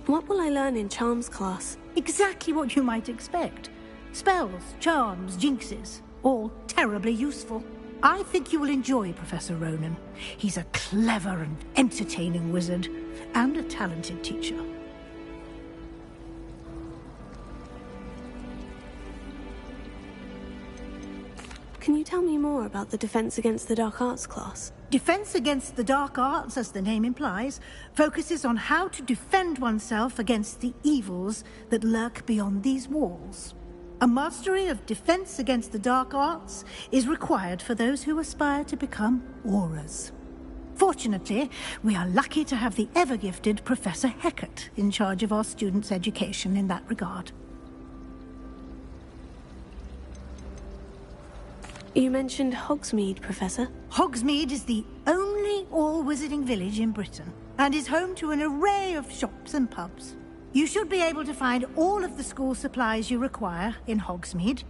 What will I learn in Charms class? Exactly what you might expect. Spells, charms, jinxes, all terribly useful. I think you will enjoy Professor Ronan. He's a clever and entertaining wizard, and a talented teacher. Can you tell me more about the Defense Against the Dark Arts class? Defense Against the Dark Arts, as the name implies, focuses on how to defend oneself against the evils that lurk beyond these walls. A mastery of defense against the dark arts is required for those who aspire to become Aurors. Fortunately, we are lucky to have the ever-gifted Professor Hecat in charge of our students' education in that regard. You mentioned Hogsmeade, Professor. Hogsmeade is the only all-wizarding village in Britain, and is home to an array of shops and pubs. You should be able to find all of the school supplies you require in Hogsmeade.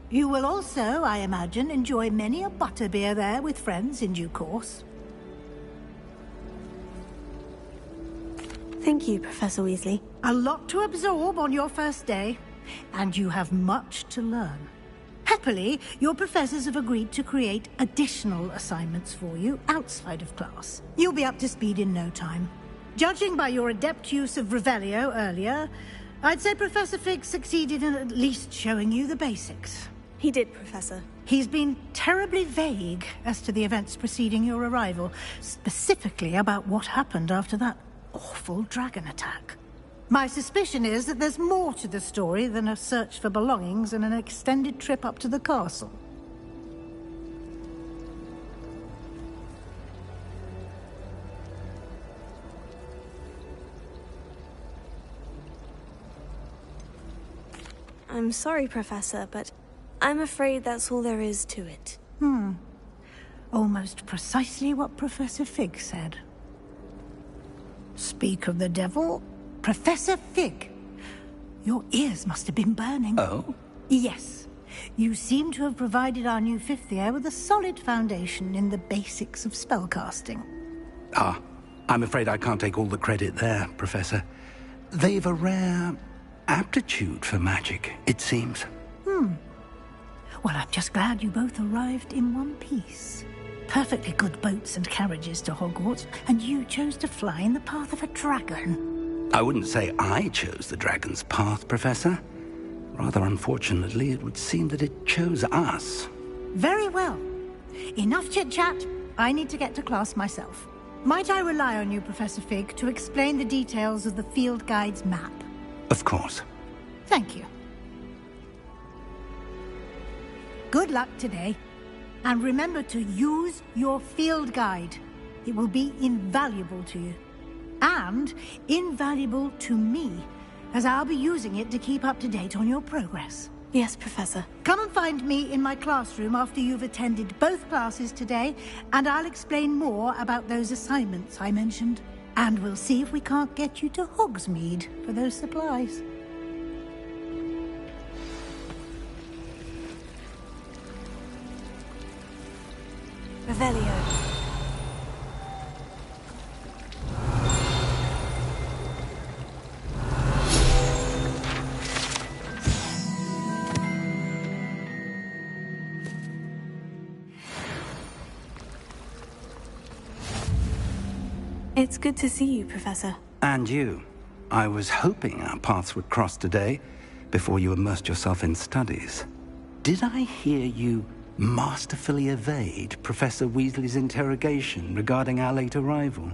You will also, I imagine, enjoy many a butterbeer there with friends in due course. Thank you, Professor Weasley. A lot to absorb on your first day, and you have much to learn. Happily, your professors have agreed to create additional assignments for you outside of class. You'll be up to speed in no time. Judging by your adept use of Revelio earlier, I'd say Professor Fig succeeded in at least showing you the basics. He did, Professor. He's been terribly vague as to the events preceding your arrival, specifically about what happened after that awful dragon attack. My suspicion is that there's more to the story than a search for belongings and an extended trip up to the castle. I'm sorry, Professor, but I'm afraid that's all there is to it. Almost precisely what Professor Fig said. Speak of the devil, Professor Fig. Your ears must have been burning. Oh? Yes. You seem to have provided our new fifth year with a solid foundation in the basics of spellcasting. I'm afraid I can't take all the credit there, Professor. They've a rare aptitude for magic, it seems. Well, I'm just glad you both arrived in one piece. Perfectly good boats and carriages to Hogwarts, and you chose to fly in the path of a dragon. I wouldn't say I chose the dragon's path, Professor. Rather unfortunately, it would seem that it chose us. Very well. Enough chit-chat. I need to get to class myself. Might I rely on you, Professor Fig, to explain the details of the field guide's map? Of course. Thank you. Good luck today. And remember to use your field guide. It will be invaluable to you. And invaluable to me, as I'll be using it to keep up to date on your progress. Yes, Professor. Come and find me in my classroom after you've attended both classes today, and I'll explain more about those assignments I mentioned. And we'll see if we can't get you to Hogsmeade for those supplies. Revelio. It's good to see you, Professor. And you. I was hoping our paths would cross today, before you immersed yourself in studies. Did I hear you masterfully evade Professor Weasley's interrogation regarding our late arrival?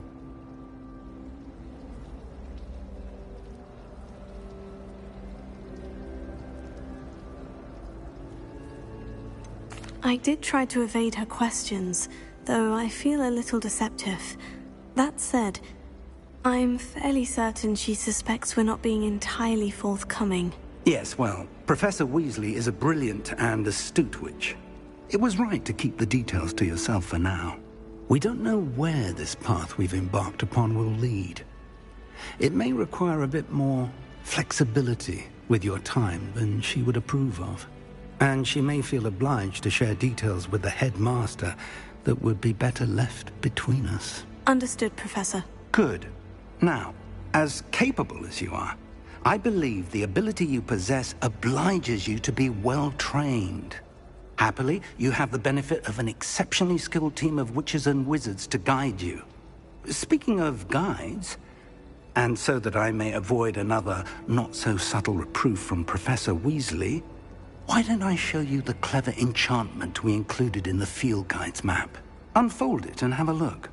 I did try to evade her questions, though I feel a little deceptive. That said, I'm fairly certain she suspects we're not being entirely forthcoming. Yes, well, Professor Weasley is a brilliant and astute witch. It was right to keep the details to yourself for now. We don't know where this path we've embarked upon will lead. It may require a bit more flexibility with your time than she would approve of. And she may feel obliged to share details with the headmaster that would be better left between us. Understood, Professor. Good. Now, as capable as you are, I believe the ability you possess obliges you to be well trained. Happily, you have the benefit of an exceptionally skilled team of witches and wizards to guide you. Speaking of guides, and so that I may avoid another not-so-subtle reproof from Professor Weasley, why don't I show you the clever enchantment we included in the field guide's map? Unfold it and have a look.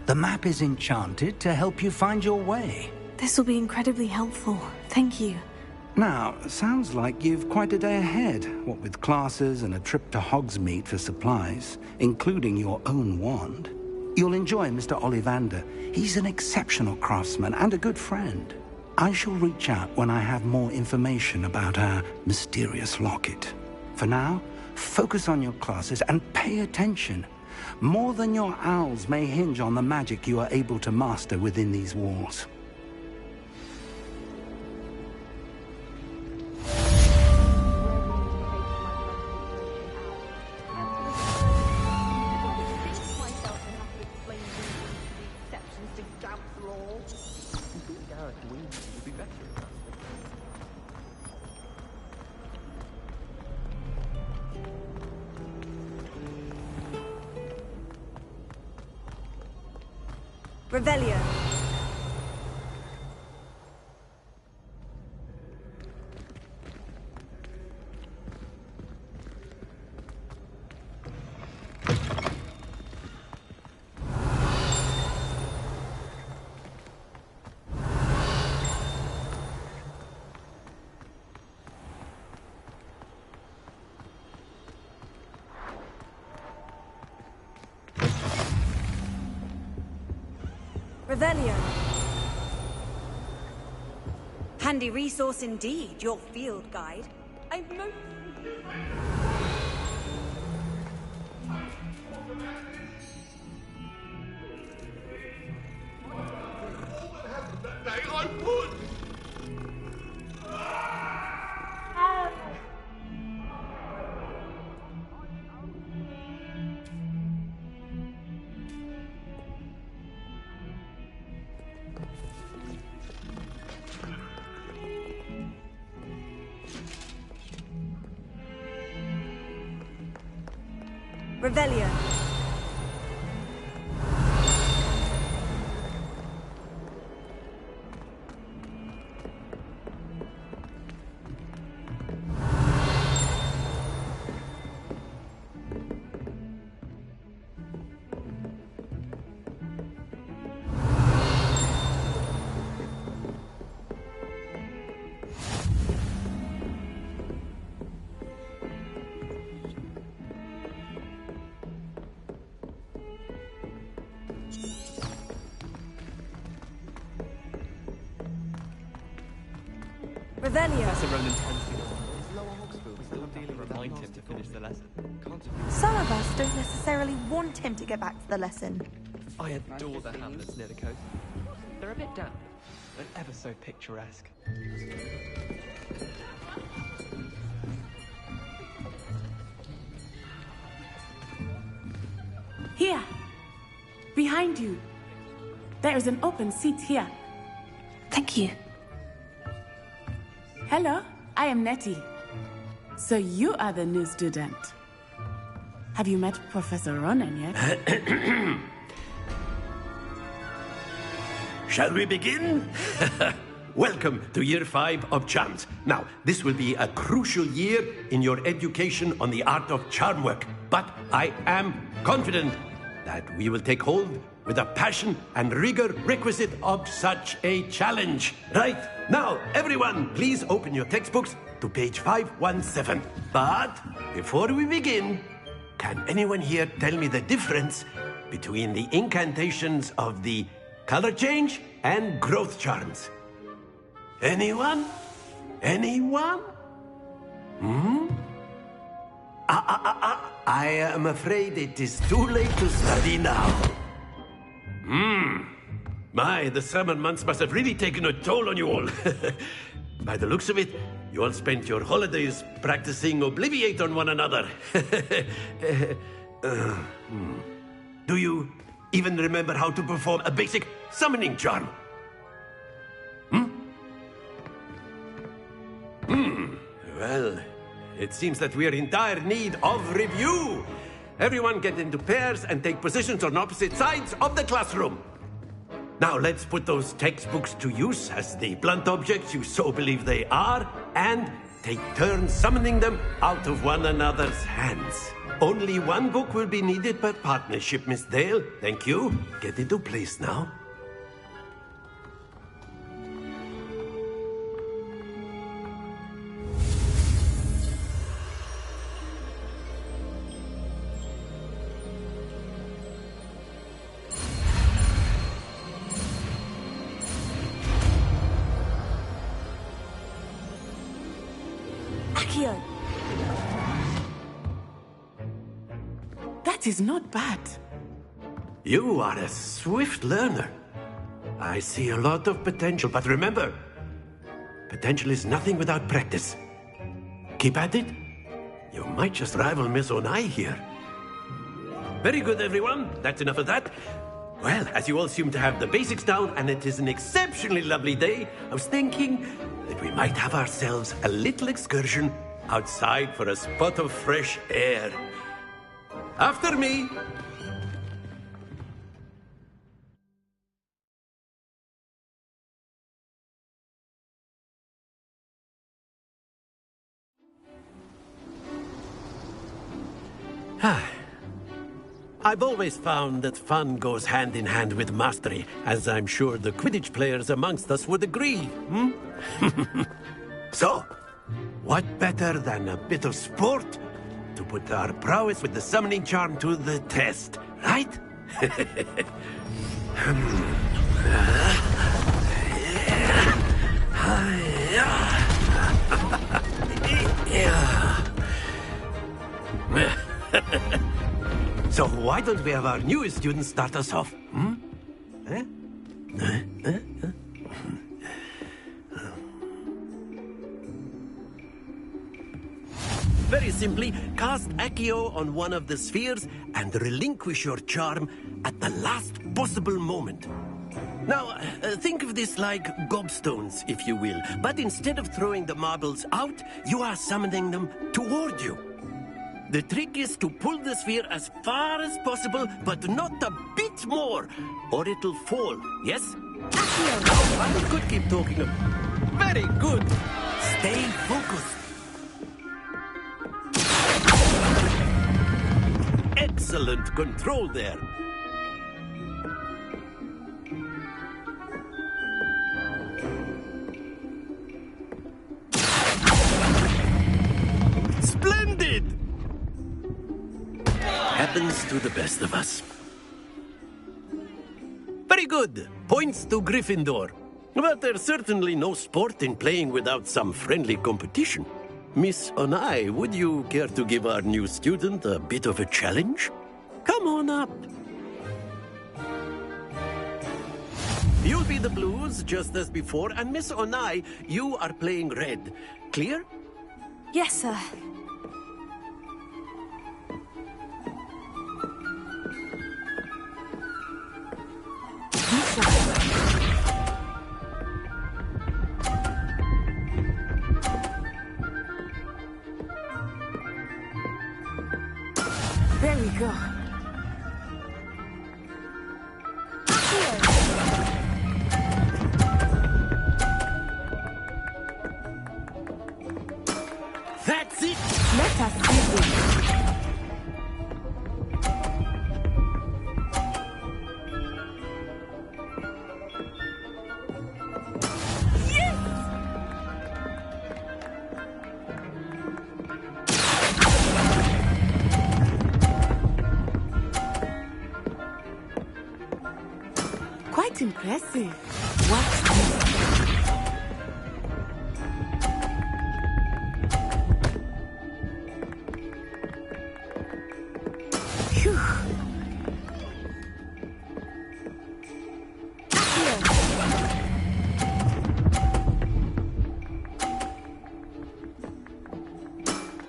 The map is enchanted to help you find your way. This will be incredibly helpful. Thank you. Now, sounds like you've quite a day ahead, what with classes and a trip to Hogsmeade for supplies, including your own wand. You'll enjoy Mr. Ollivander. He's an exceptional craftsman and a good friend. I shall reach out when I have more information about our mysterious locket. For now, focus on your classes and pay attention. More than your owls may hinge on the magic you are able to master within these walls. Revelio. Revelio. Handy resource indeed, your field guide. I'm most... Revelio. Revelio. That's a Roland intensity. Lower Hogsfield still dealing remind him to finish the lesson. Some of us don't necessarily want him to get back to the lesson. I adore the hamlets near the coast. They're a bit damp, but ever so picturesque. Here. Behind you. There is an open seat here. Thank you. Hello, I am Nettie. So you are the new student. Have you met Professor Ronan yet? Shall we begin? Welcome to Year 5 of Charms. Now, this will be a crucial year in your education on the art of charm work. But I am confident that we will take hold with the passion and rigor requisite of such a challenge. Right, now, everyone, please open your textbooks to page 517. But before we begin, can anyone here tell me the difference between the incantations of the color change and growth charms? Anyone? Anyone? I am afraid it is too late to study now. My, the summer months must have really taken a toll on you all. By the looks of it, you all spent your holidays practicing Obliviate on one another. Do you even remember how to perform a basic summoning charm? Well, it seems that we are in dire need of review. Everyone get into pairs and take positions on opposite sides of the classroom. Now let's put those textbooks to use as the blunt objects you so believe they are, and take turns summoning them out of one another's hands. Only one book will be needed per partnership, Miss Dale. Thank you. Get into place now. Accio! That is not bad. You are a swift learner. I see a lot of potential, but remember, potential is nothing without practice. Keep at it. You might just rival Miss Onai here. Very good, everyone. That's enough of that. Well, as you all seem to have the basics down, and it is an exceptionally lovely day, I was thinking that we might have ourselves a little excursion outside for a spot of fresh air. After me. I've always found that fun goes hand in hand with mastery, as I'm sure the Quidditch players amongst us would agree. So, what better than a bit of sport to put our prowess with the summoning charm to the test, right? So why don't we have our newest student start us off? Very simply, cast Accio on one of the spheres and relinquish your charm at the last possible moment. Now, think of this like gobstones, if you will, but instead of throwing the marbles out, you are summoning them toward you. The trick is to pull the sphere as far as possible, but not a bit more, or it'll fall, yes? Accio! I could keep talking. Very good! Stay focused. Excellent control there. Splendid! Happens to the best of us. Very good. Points to Gryffindor. But there's certainly no sport in playing without some friendly competition. Miss Onai, would you care to give our new student a bit of a challenge? Come on up. You'll be the blues, just as before, and Miss Onai, you are playing red. Clear? Yes, sir. There we go. That's it! Let us do this. Quite impressive. Watch this. Phew.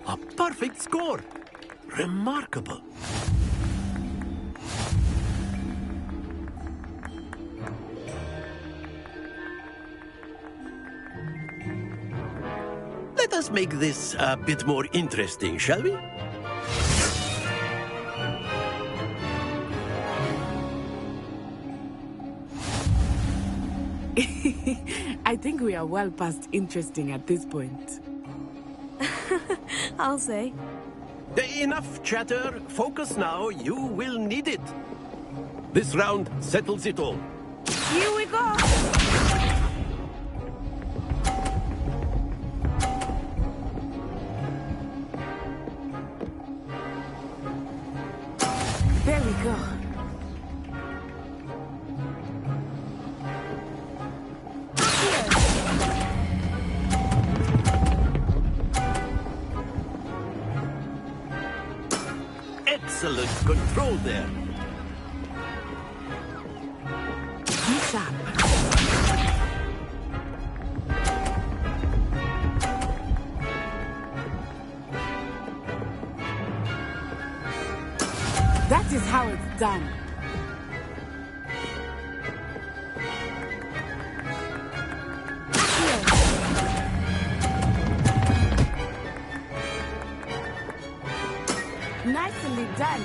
A perfect score. Remarkable. Let us make this a bit more interesting, shall we? I think we are well past interesting at this point. I'll say. Enough chatter. Focus now. You will need it. This round settles it all. Here we go! There we go. Excellent control there. Be sharp. That is how it's done. Nicely done.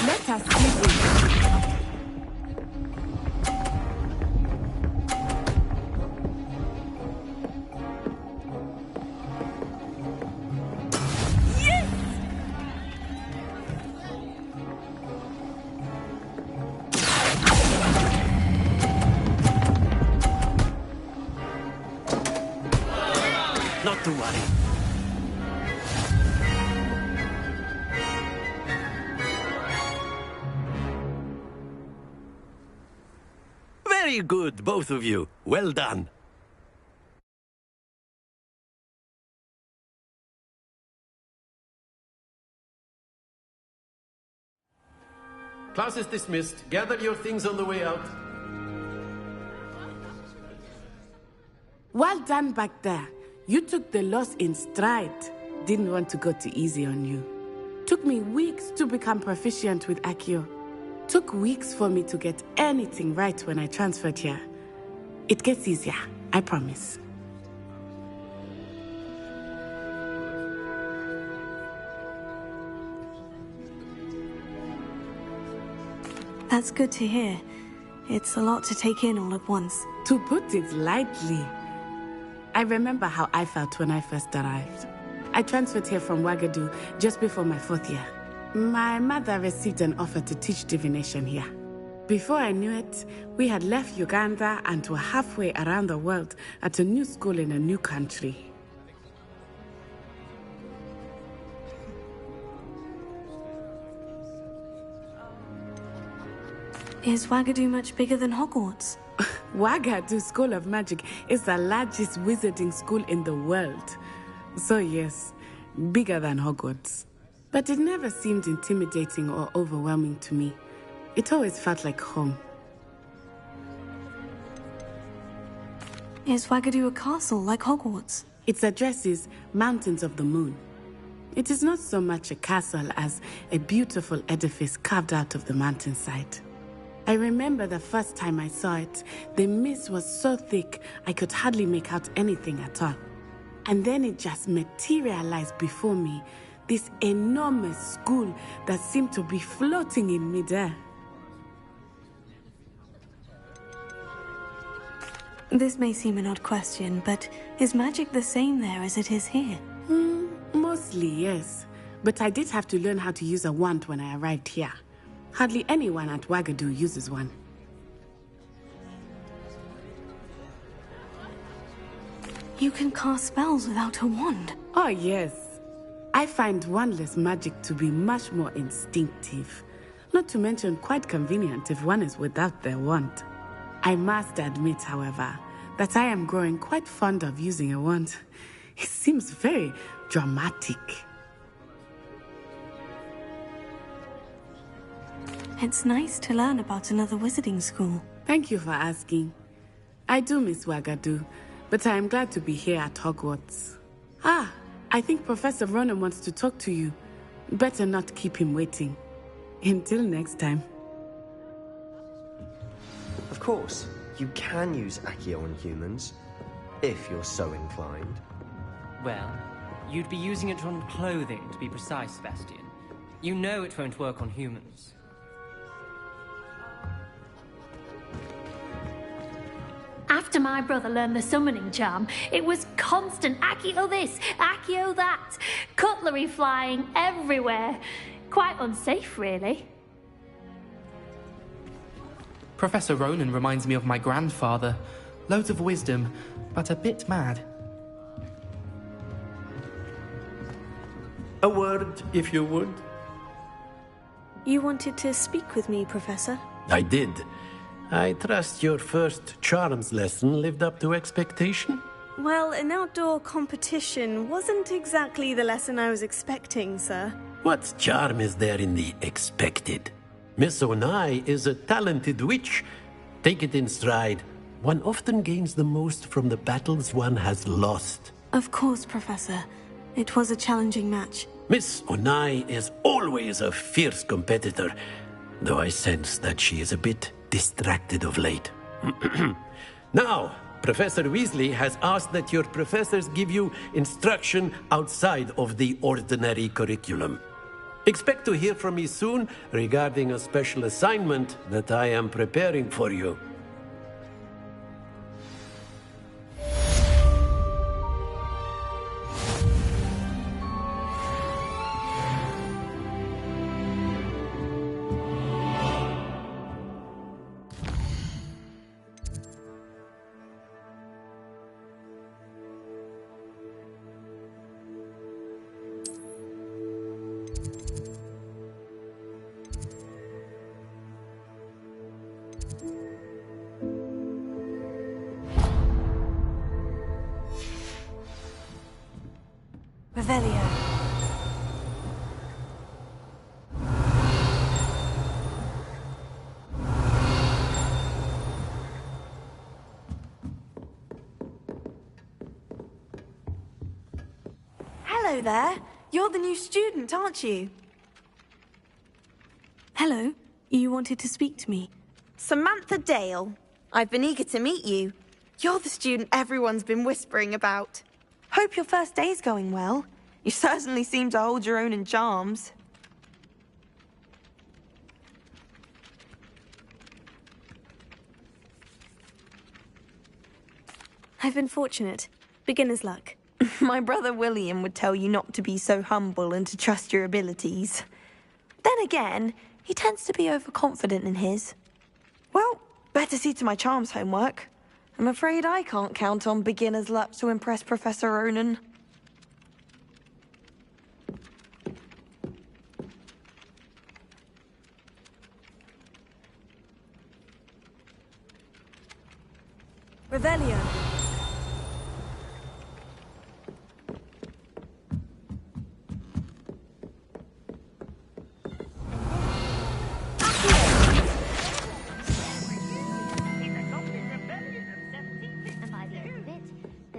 Let us see this. Not to worry. Very good, both of you. Well done. Class is dismissed. Gather your things on the way out. Well done back there. You took the loss in stride. Didn't want to go too easy on you. Took me weeks to become proficient with Accio. Took weeks for me to get anything right when I transferred here. It gets easier, I promise. That's good to hear. It's a lot to take in all at once. To put it lightly. I remember how I felt when I first arrived. I transferred here from Wagadu just before my 4th year. My mother received an offer to teach divination here. Before I knew it, we had left Uganda and were halfway around the world at a new school in a new country. Is Wagadu much bigger than Hogwarts? Wagadu School of Magic is the largest wizarding school in the world. So yes, bigger than Hogwarts. But it never seemed intimidating or overwhelming to me. It always felt like home. Is Wagadu a castle like Hogwarts? Its address is Mountains of the Moon. It is not so much a castle as a beautiful edifice carved out of the mountainside. I remember the first time I saw it, the mist was so thick I could hardly make out anything at all. And then it just materialized before me, this enormous school that seemed to be floating in midair. This may seem an odd question, but is magic the same there as it is here? Mostly, yes. But I did have to learn how to use a wand when I arrived here. Hardly anyone at Wagadu uses one. You can cast spells without a wand? Oh, yes. I find wandless magic to be much more instinctive. Not to mention quite convenient if one is without their wand. I must admit, however, that I am growing quite fond of using a wand. It seems very dramatic. It's nice to learn about another wizarding school. Thank you for asking. I do miss Wagadu, but I am glad to be here at Hogwarts. I think Professor Ronan wants to talk to you. Better not keep him waiting. Until next time. Of course, you can use Accio on humans, if you're so inclined. Well, you'd be using it on clothing, to be precise, Sebastian. You know it won't work on humans. After after my brother learned the summoning charm, it was constant Accio this, Accio that, cutlery flying everywhere. Quite unsafe, really. Professor Ronan reminds me of my grandfather. Loads of wisdom, but a bit mad. A word, if you would. You wanted to speak with me, Professor? I did. I trust your first charms lesson lived up to expectation? Well, an outdoor competition wasn't exactly the lesson I was expecting, sir. What charm is there in the expected? Miss Onai is a talented witch. Take it in stride. One often gains the most from the battles one has lost. Of course, Professor. It was a challenging match. Miss Onai is always a fierce competitor, though I sense that she is a bit distracted of late. Now, Professor Weasley has asked that your professors give you instruction outside of the ordinary curriculum. Expect to hear from me soon regarding a special assignment that I am preparing for you. Revelio. Hello there. You're the new student, aren't you? Hello. You wanted to speak to me. Samantha Dale. I've been eager to meet you. You're the student everyone's been whispering about. Hope your first day's going well. You certainly seem to hold your own in charms. I've been fortunate. Beginner's luck. My brother William would tell you not to be so humble and to trust your abilities. Then again, he tends to be overconfident in his. Well, better see to my charms homework. I'm afraid I can't count on beginner's luck to impress Professor Ronan. Revelio.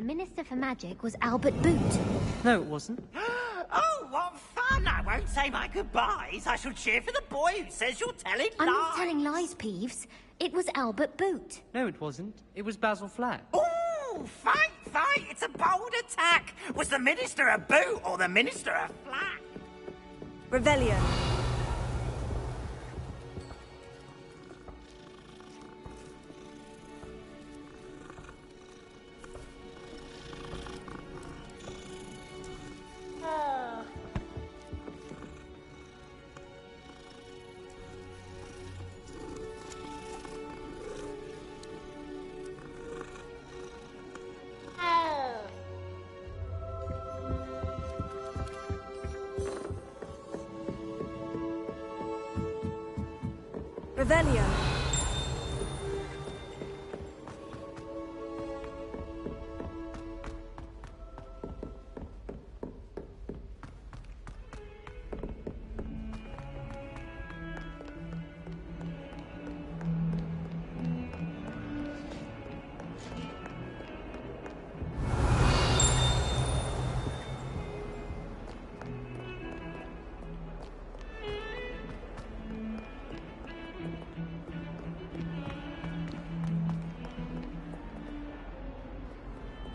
Minister for Magic was Albert Boot. No, it wasn't. Oh, what fun! I won't say my goodbyes. I shall cheer for the boy who says you're telling lies. I'm not telling lies, Peeves. It was Albert Boot. No, it wasn't. It was Basil Flack. Oh, fight, fight! It's a bold attack. Was the Minister a boot or the Minister a flack? Revelio. Revelio.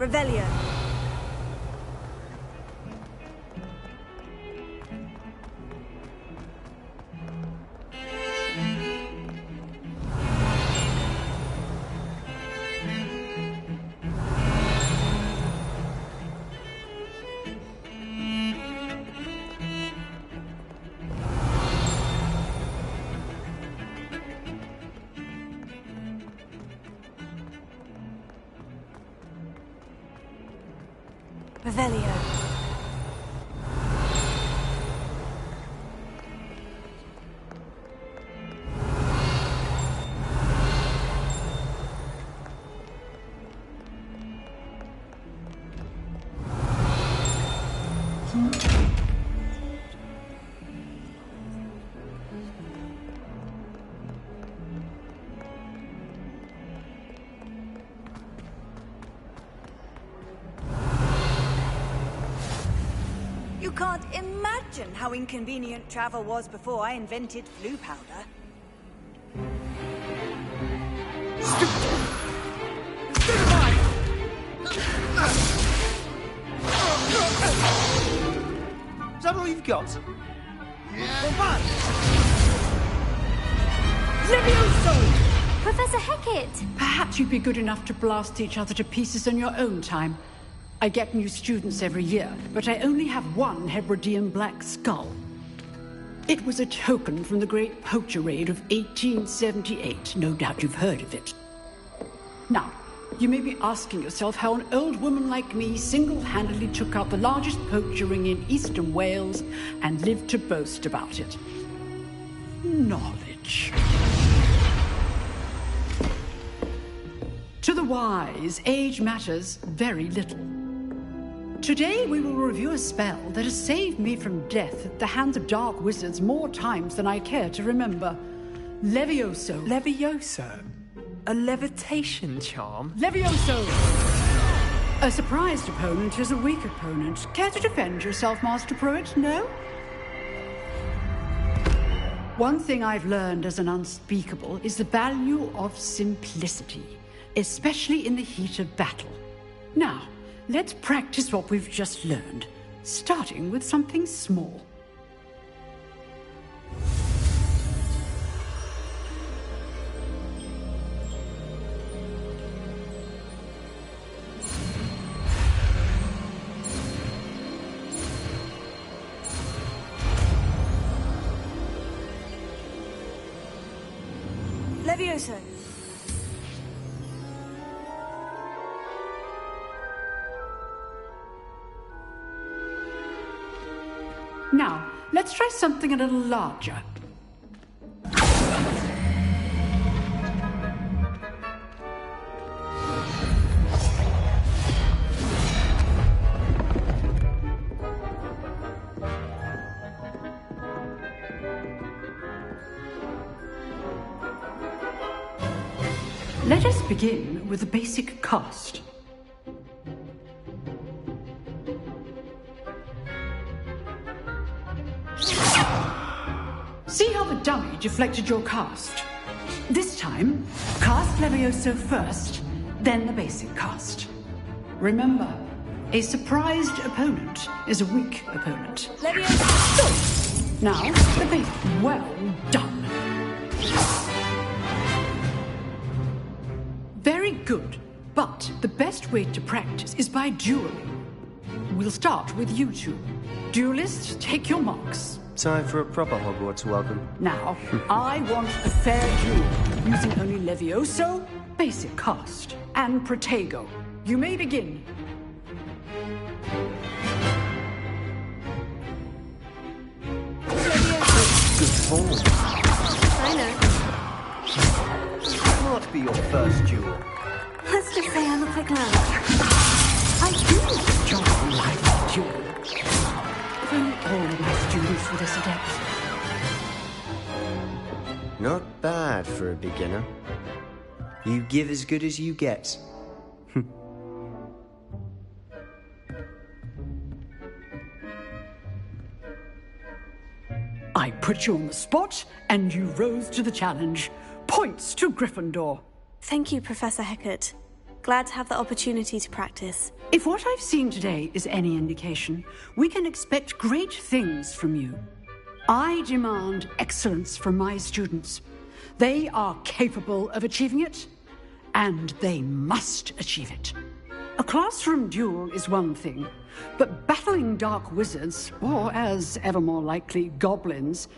Revelio. Revelio. You can't imagine how inconvenient travel was before I invented flu powder. Is that all you've got? Levioso! Professor Hecat! Perhaps you'd be good enough to blast each other to pieces in your own time. I get new students every year, but I only have one Hebridean black skull. It was a token from the Great Poacher Raid of 1878. No doubt you've heard of it. Now, you may be asking yourself how an old woman like me single-handedly took out the largest poacher ring in eastern Wales and lived to boast about it. Knowledge. To the wise, age matters very little. Today we will review a spell that has saved me from death at the hands of dark wizards more times than I care to remember. Levioso. Levioso? A levitation charm? Levioso! A surprised opponent is a weak opponent. Care to defend yourself, Master Pruitt? No? One thing I've learned as an unspeakable is the value of simplicity, especially in the heat of battle. Now, let's practice what we've just learned, starting with something small. Levioso. Now, let's try something a little larger. Let us begin with the basic cast. See how the dummy deflected your cast? This time, cast Levioso first, then the basic cast. Remember, a surprised opponent is a weak opponent. Levioso! Now, the basic. Well done. Very good, but the best way to practice is by dueling. We'll start with you two. Duelists, take your marks. Time for a proper Hogwarts welcome. Now, I want a fair duel, using only Levioso, basic cast, and Protego. You may begin. Good form. I know. Can't be your first duel. Let's just say I look like Lamb. I do enjoy live duel. If only all my students were this adept. Not bad for a beginner. You give as good as you get. I put you on the spot, and you rose to the challenge. Points to Gryffindor. Thank you, Professor Hecat. Glad to have the opportunity to practice. If what I've seen today is any indication, we can expect great things from you. I demand excellence from my students. They are capable of achieving it, and they must achieve it. A classroom duel is one thing, but battling dark wizards, or as ever more likely, goblins,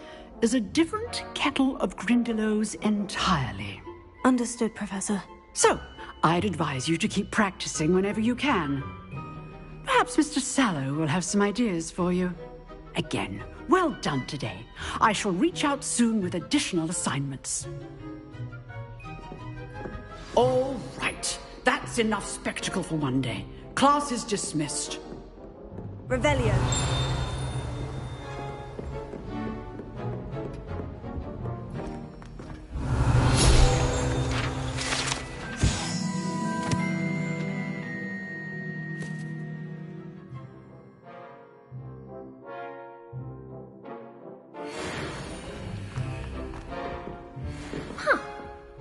is a different kettle of Grindylows entirely. Understood, Professor. So, I'd advise you to keep practicing whenever you can. Perhaps Mr. Sallow will have some ideas for you. Again, well done today. I shall reach out soon with additional assignments. All right. That's enough spectacle for one day. Class is dismissed. Revelio.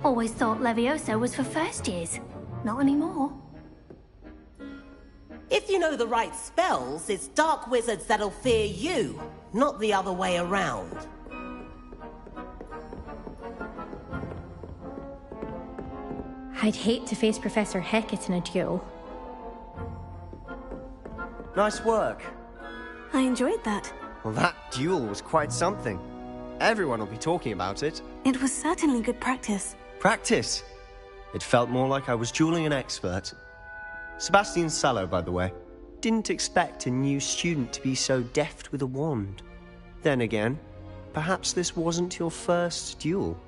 Always thought Levioso was for first years. Not anymore. If you know the right spells, it's dark wizards that'll fear you, not the other way around. I'd hate to face Professor Hecat in a duel. Nice work. I enjoyed that. Well, that duel was quite something. Everyone will be talking about it. It was certainly good practice. Practice? It felt more like I was dueling an expert. Sebastian Sallow, by the way. Didn't expect a new student to be so deft with a wand. Then again, perhaps this wasn't your first duel.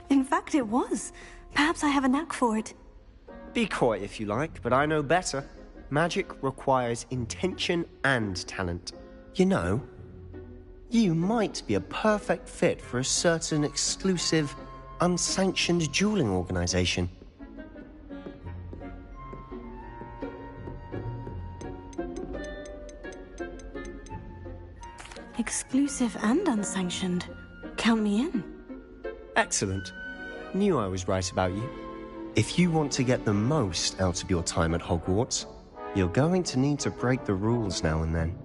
In fact, it was. Perhaps I have a knack for it. Be coy if you like, but I know better. Magic requires intention and talent. You know, you might be a perfect fit for a certain exclusive, unsanctioned dueling organization. Exclusive and unsanctioned. Count me in. Excellent. Knew I was right about you. If you want to get the most out of your time at Hogwarts, you're going to need to break the rules now and then.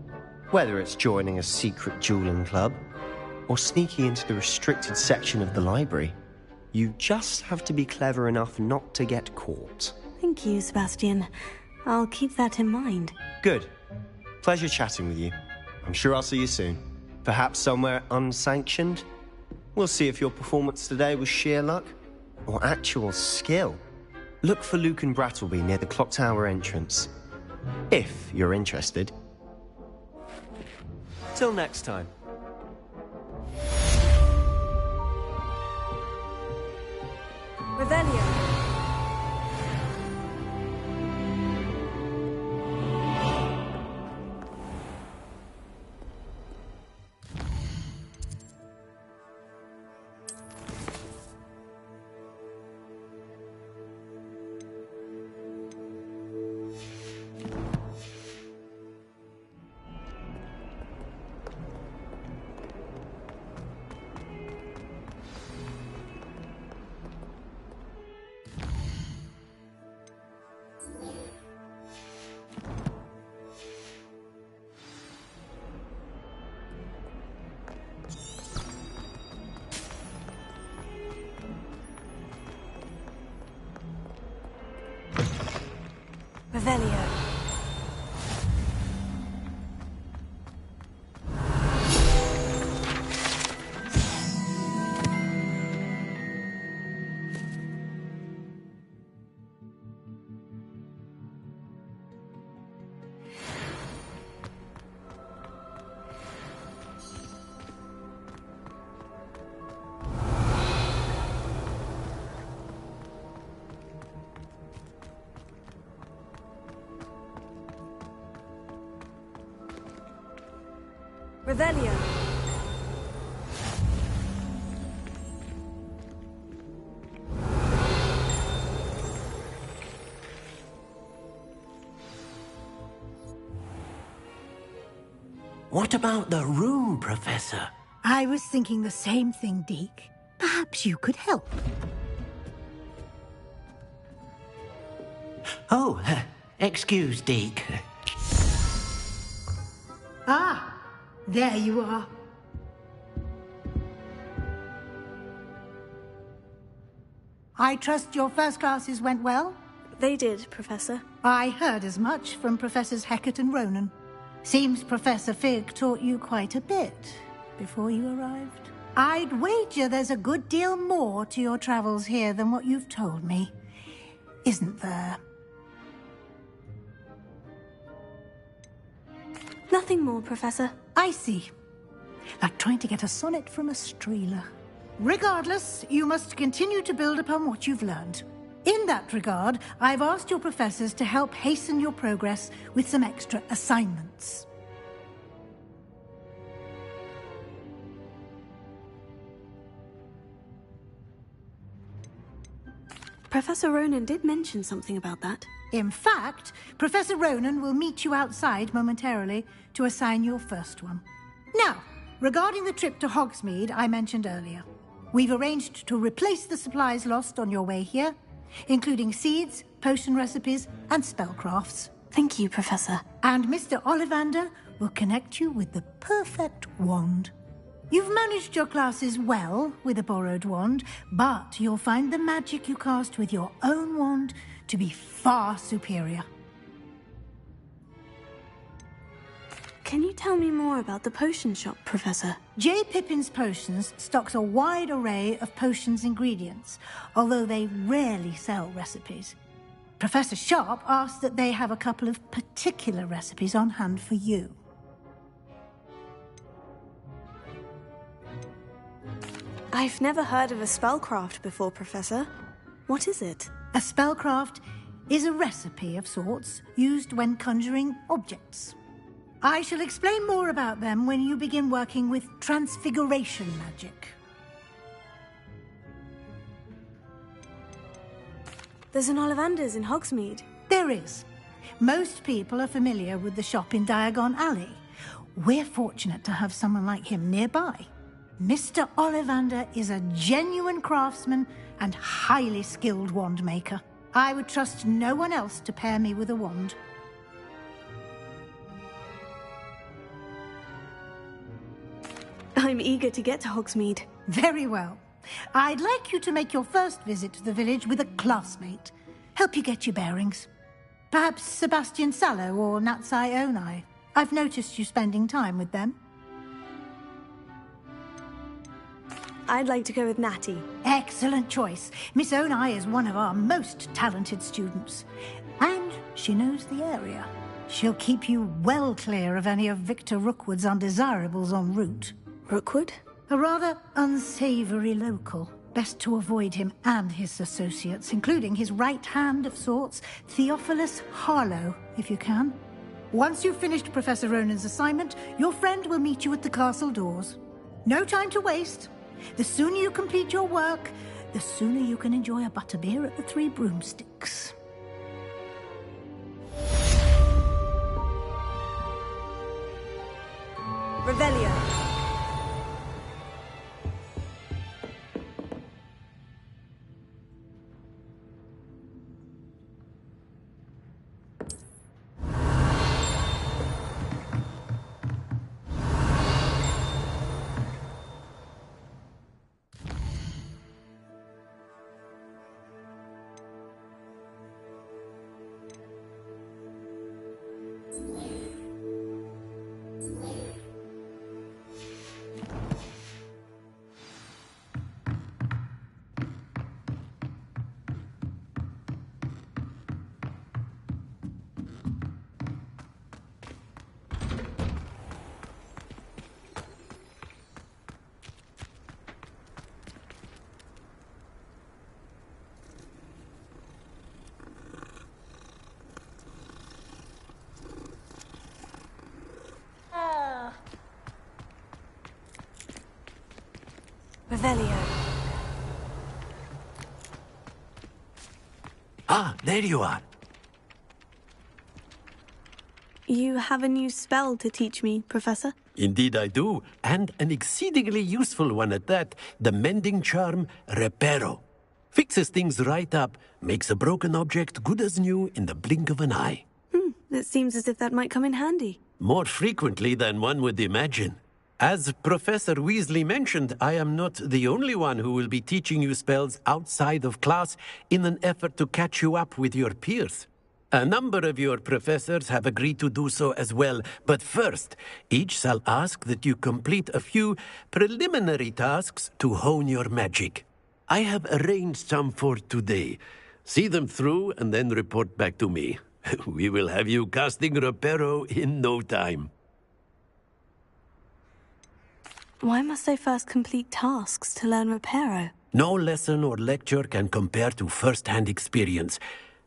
Whether it's joining a secret dueling club, or sneaking into the restricted section of the library, you just have to be clever enough not to get caught. Thank you, Sebastian. I'll keep that in mind. Good. Pleasure chatting with you. I'm sure I'll see you soon. Perhaps somewhere unsanctioned? We'll see if your performance today was sheer luck, or actual skill. Look for Luke and Brattleby near the clock tower entrance. If you're interested. Till next time. Revelio. Revelio. Revelio. What about the room, Professor? I was thinking the same thing, Deke. Perhaps you could help. Oh, excuse, Deke. Ah, there you are. I trust your first classes went well? They did, Professor. I heard as much from Professors Hecat and Ronan. Seems Professor Fig taught you quite a bit before you arrived. I'd wager there's a good deal more to your travels here than what you've told me, isn't there? Nothing more, Professor. I see. Like trying to get a sonnet from a streeler. Regardless, you must continue to build upon what you've learned. In that regard, I've asked your professors to help hasten your progress with some extra assignments. Professor Ronan did mention something about that. In fact, Professor Ronan will meet you outside momentarily to assign your first one. Now, regarding the trip to Hogsmeade I mentioned earlier, we've arranged to replace the supplies lost on your way here, including seeds, potion recipes, and spellcrafts. Thank you, Professor. And Mr. Ollivander will connect you with the perfect wand. You've managed your classes well with a borrowed wand, but you'll find the magic you cast with your own wand to be far superior. Can you tell me more about the potion shop, Professor? J. Pippin's Potions stocks a wide array of potions ingredients, although they rarely sell recipes. Professor Sharp asked that they have a couple of particular recipes on hand for you. I've never heard of a spellcraft before, Professor. What is it? A spellcraft is a recipe of sorts used when conjuring objects. I shall explain more about them when you begin working with transfiguration magic. There's an Ollivander's in Hogsmeade. There is. Most people are familiar with the shop in Diagon Alley. We're fortunate to have someone like him nearby. Mr. Ollivander is a genuine craftsman and highly skilled wand maker. I would trust no one else to pair me with a wand. I'm eager to get to Hogsmeade. Very well. I'd like you to make your first visit to the village with a classmate. Help you get your bearings. Perhaps Sebastian Sallow or Natsai Onai. I've noticed you spending time with them. I'd like to go with Natty. Excellent choice. Miss Onai is one of our most talented students. And she knows the area. She'll keep you well clear of any of Victor Rookwood's undesirables en route. Rookwood? A rather unsavory local. Best to avoid him and his associates, including his right hand of sorts, Theophilus Harlow, if you can. Once you've finished Professor Ronan's assignment, your friend will meet you at the castle doors. No time to waste. The sooner you complete your work, the sooner you can enjoy a butterbeer at the Three Broomsticks. Revelio. Revelio. Ah, there you are. You have a new spell to teach me, Professor? Indeed I do, and an exceedingly useful one at that. The mending charm, Reparo. Fixes things right up, makes a broken object good as new in the blink of an eye. It seems as if that might come in handy. More frequently than one would imagine. As Professor Weasley mentioned, I am not the only one who will be teaching you spells outside of class in an effort to catch you up with your peers. A number of your professors have agreed to do so as well, but first, each shall ask that you complete a few preliminary tasks to hone your magic. I have arranged some for today. See them through and then report back to me. We will have you casting Reparo in no time. Why must I first complete tasks to learn Reparo? No lesson or lecture can compare to first-hand experience,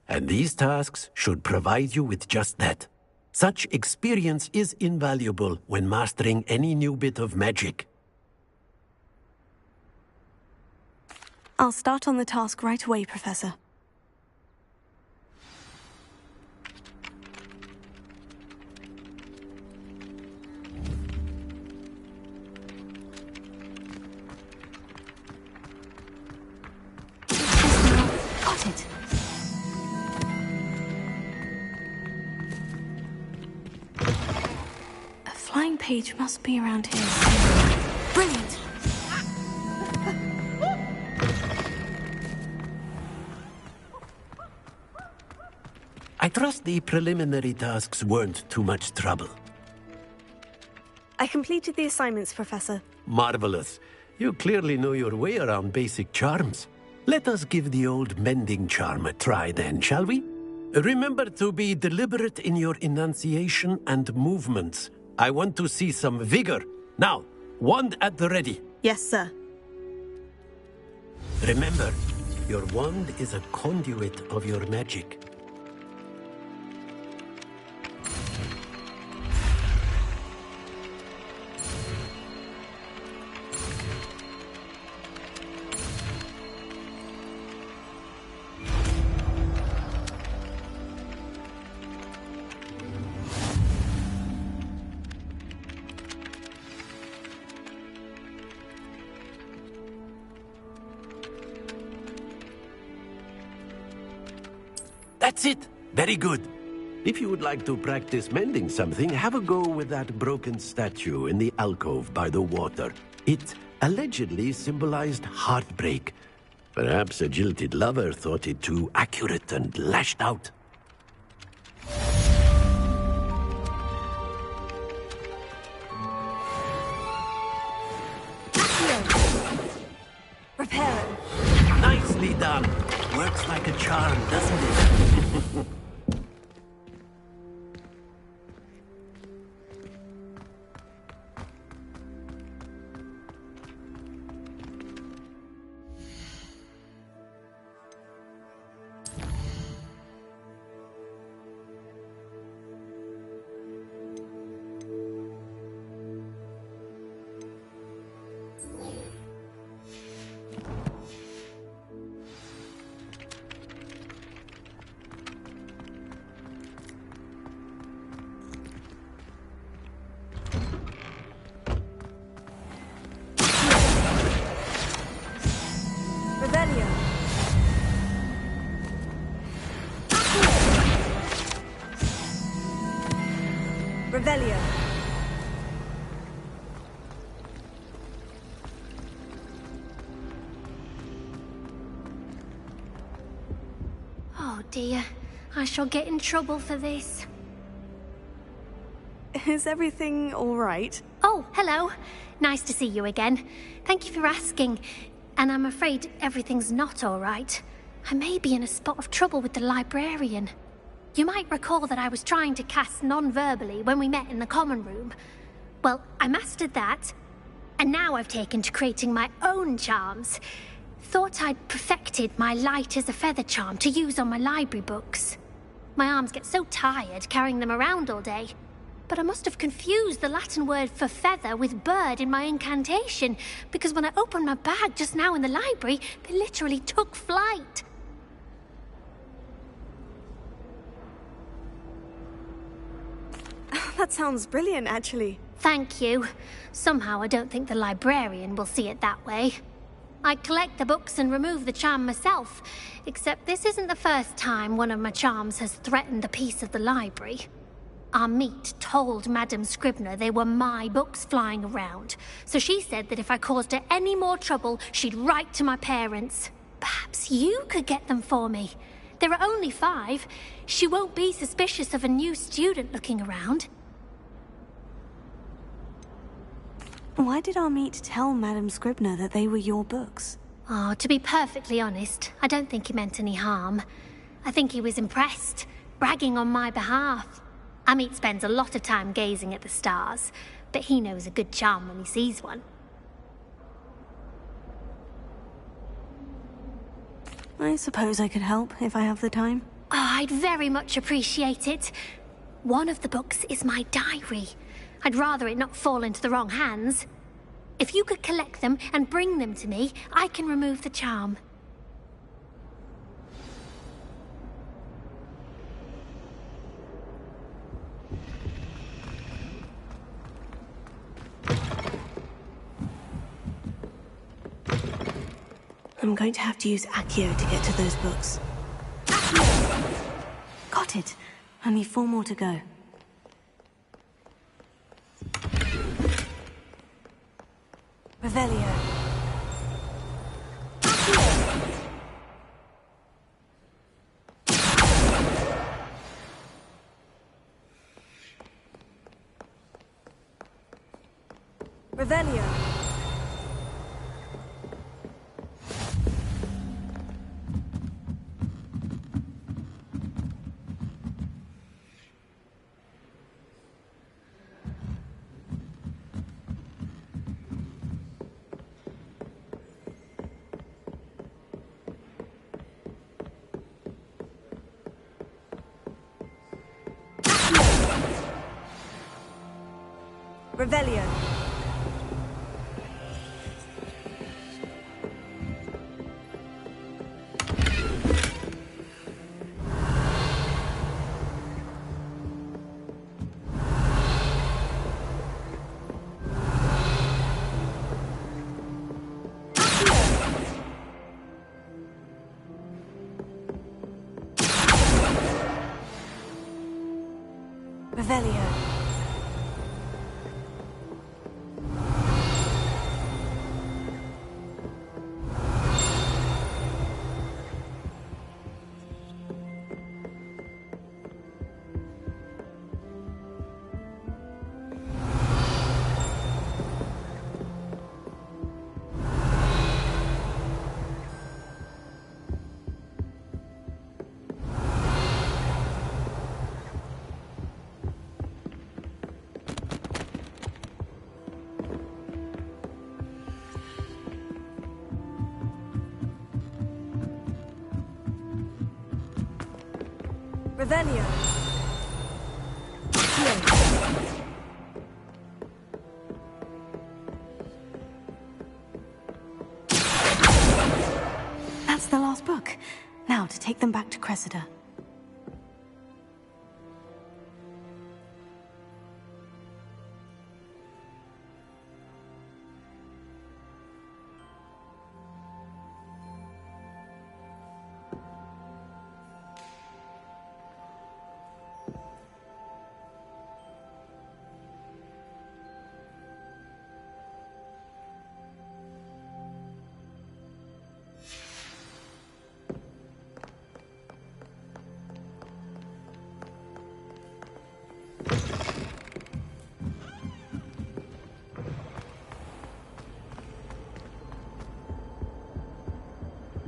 and these tasks should provide you with just that. Such experience is invaluable when mastering any new bit of magic. I'll start on the task right away, Professor. Got it. A flying page must be around here. Brilliant! I trust the preliminary tasks weren't too much trouble. I completed the assignments, Professor. Marvelous. You clearly know your way around basic charms. Let us give the old mending charm a try then, shall we? Remember to be deliberate in your enunciation and movements. I want to see some vigor. Now, wand at the ready. Yes, sir. Remember, your wand is a conduit of your magic. That's it. Very good. If you would like to practice mending something, have a go with that broken statue in the alcove by the water. It allegedly symbolized heartbreak. Perhaps a jilted lover thought it too accurate and lashed out. Reparo. Nicely done. Works like a charm, doesn't it? Revelio. Oh dear, I shall get in trouble for this. Is everything all right? Oh, hello. Nice to see you again. Thank you for asking. And I'm afraid everything's not all right. I may be in a spot of trouble with the librarian. You might recall that I was trying to cast non-verbally when we met in the common room. Well, I mastered that, and now I've taken to creating my own charms. Thought I'd perfected my light as a feather charm to use on my library books. My arms get so tired carrying them around all day. But I must have confused the Latin word for feather with bird in my incantation, because when I opened my bag just now in the library, they literally took flight. That sounds brilliant, actually. Thank you. Somehow I don't think the librarian will see it that way. I collect the books and remove the charm myself, except this isn't the first time one of my charms has threatened the peace of the library. Our meet told Madame Scribner they were my books flying around, so she said that if I caused her any more trouble, she'd write to my parents. Perhaps you could get them for me. There are only 5. She won't be suspicious of a new student looking around. Why did our meet tell Madame Scribner that they were your books? Oh, to be perfectly honest, I don't think he meant any harm. I think he was impressed, bragging on my behalf. Amit spends a lot of time gazing at the stars, but he knows a good charm when he sees one. I suppose I could help if I have the time. Oh, I'd very much appreciate it. One of the books is my diary. I'd rather it not fall into the wrong hands. If you could collect them and bring them to me, I can remove the charm. I'm going to have to use Accio to get to those books. Accio! Got it. Only 4 more to go. Revelio. Revelio. Revelio. Revelio. Revelio. That's the last book. Now to take them back to Cressida.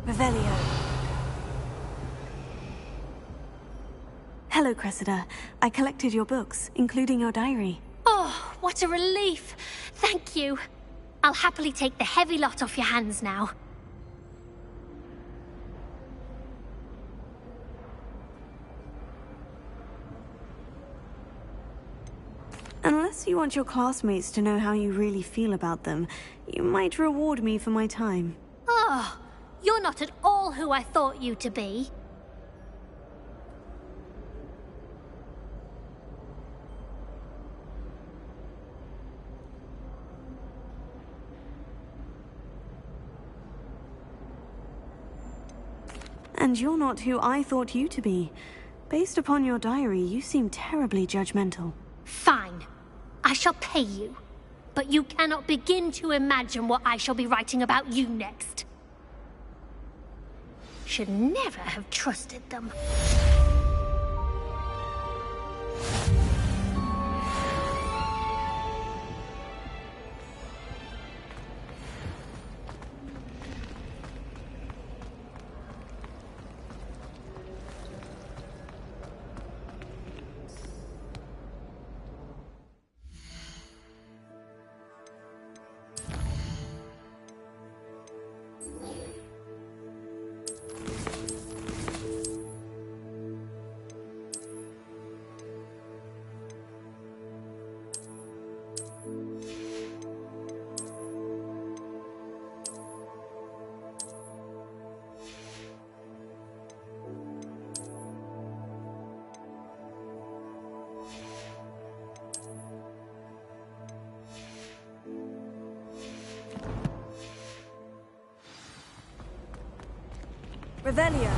Revelio. Hello, Cressida. I collected your books, including your diary. Oh, what a relief. Thank you. I'll happily take the heavy lot off your hands now. Unless you want your classmates to know how you really feel about them, you might reward me for my time. Oh, you're not at all who I thought you to be. And you're not who I thought you to be. Based upon your diary, you seem terribly judgmental. Fine. I shall pay you. But you cannot begin to imagine what I shall be writing about you next. should never have trusted them. Revelio.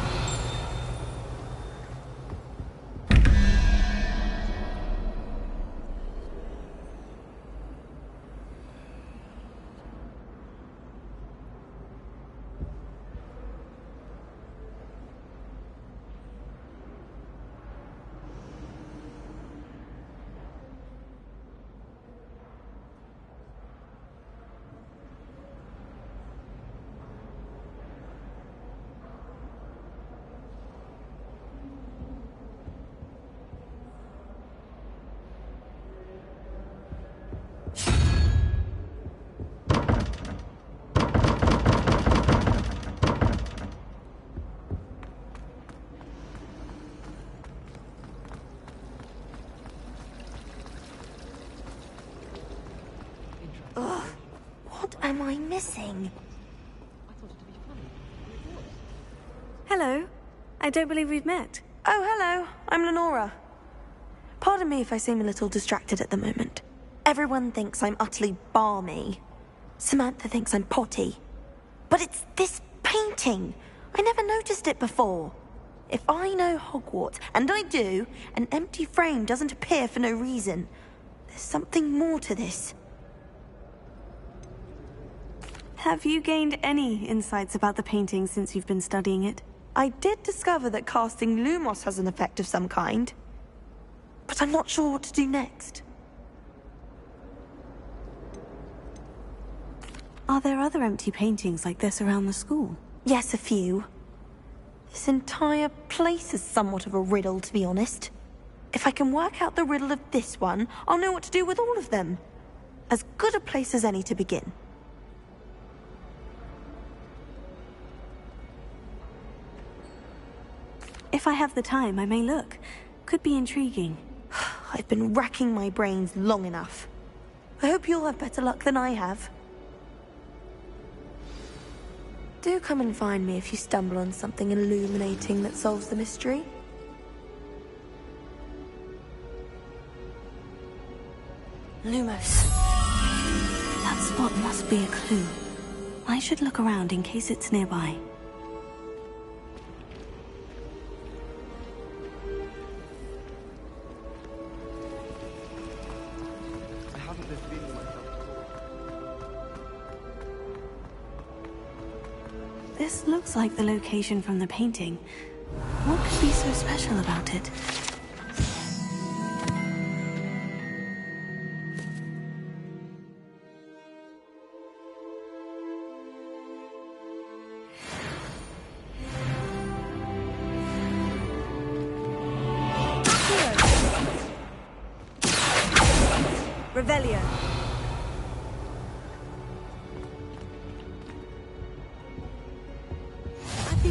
Ugh, what am I missing? Hello. I don't believe we've met. Oh, hello. I'm Lenora. Pardon me if I seem a little distracted at the moment. Everyone thinks I'm utterly balmy. Samantha thinks I'm potty. But it's this painting. I never noticed it before. If I know Hogwarts, and I do, an empty frame doesn't appear for no reason. There's something more to this. Have you gained any insights about the painting since you've been studying it? I did discover that casting Lumos has an effect of some kind. But I'm not sure what to do next. Are there other empty paintings like this around the school? Yes, a few. This entire place is somewhat of a riddle, to be honest. If I can work out the riddle of this one, I'll know what to do with all of them. As good a place as any to begin. If I have the time, I may look. Could be intriguing. I've been racking my brains long enough. I hope you'll have better luck than I have. Do come and find me if you stumble on something illuminating that solves the mystery. Lumos. That spot must be a clue. I should look around in case it's nearby. This looks like the location from the painting. What could be so special about it? Revelio.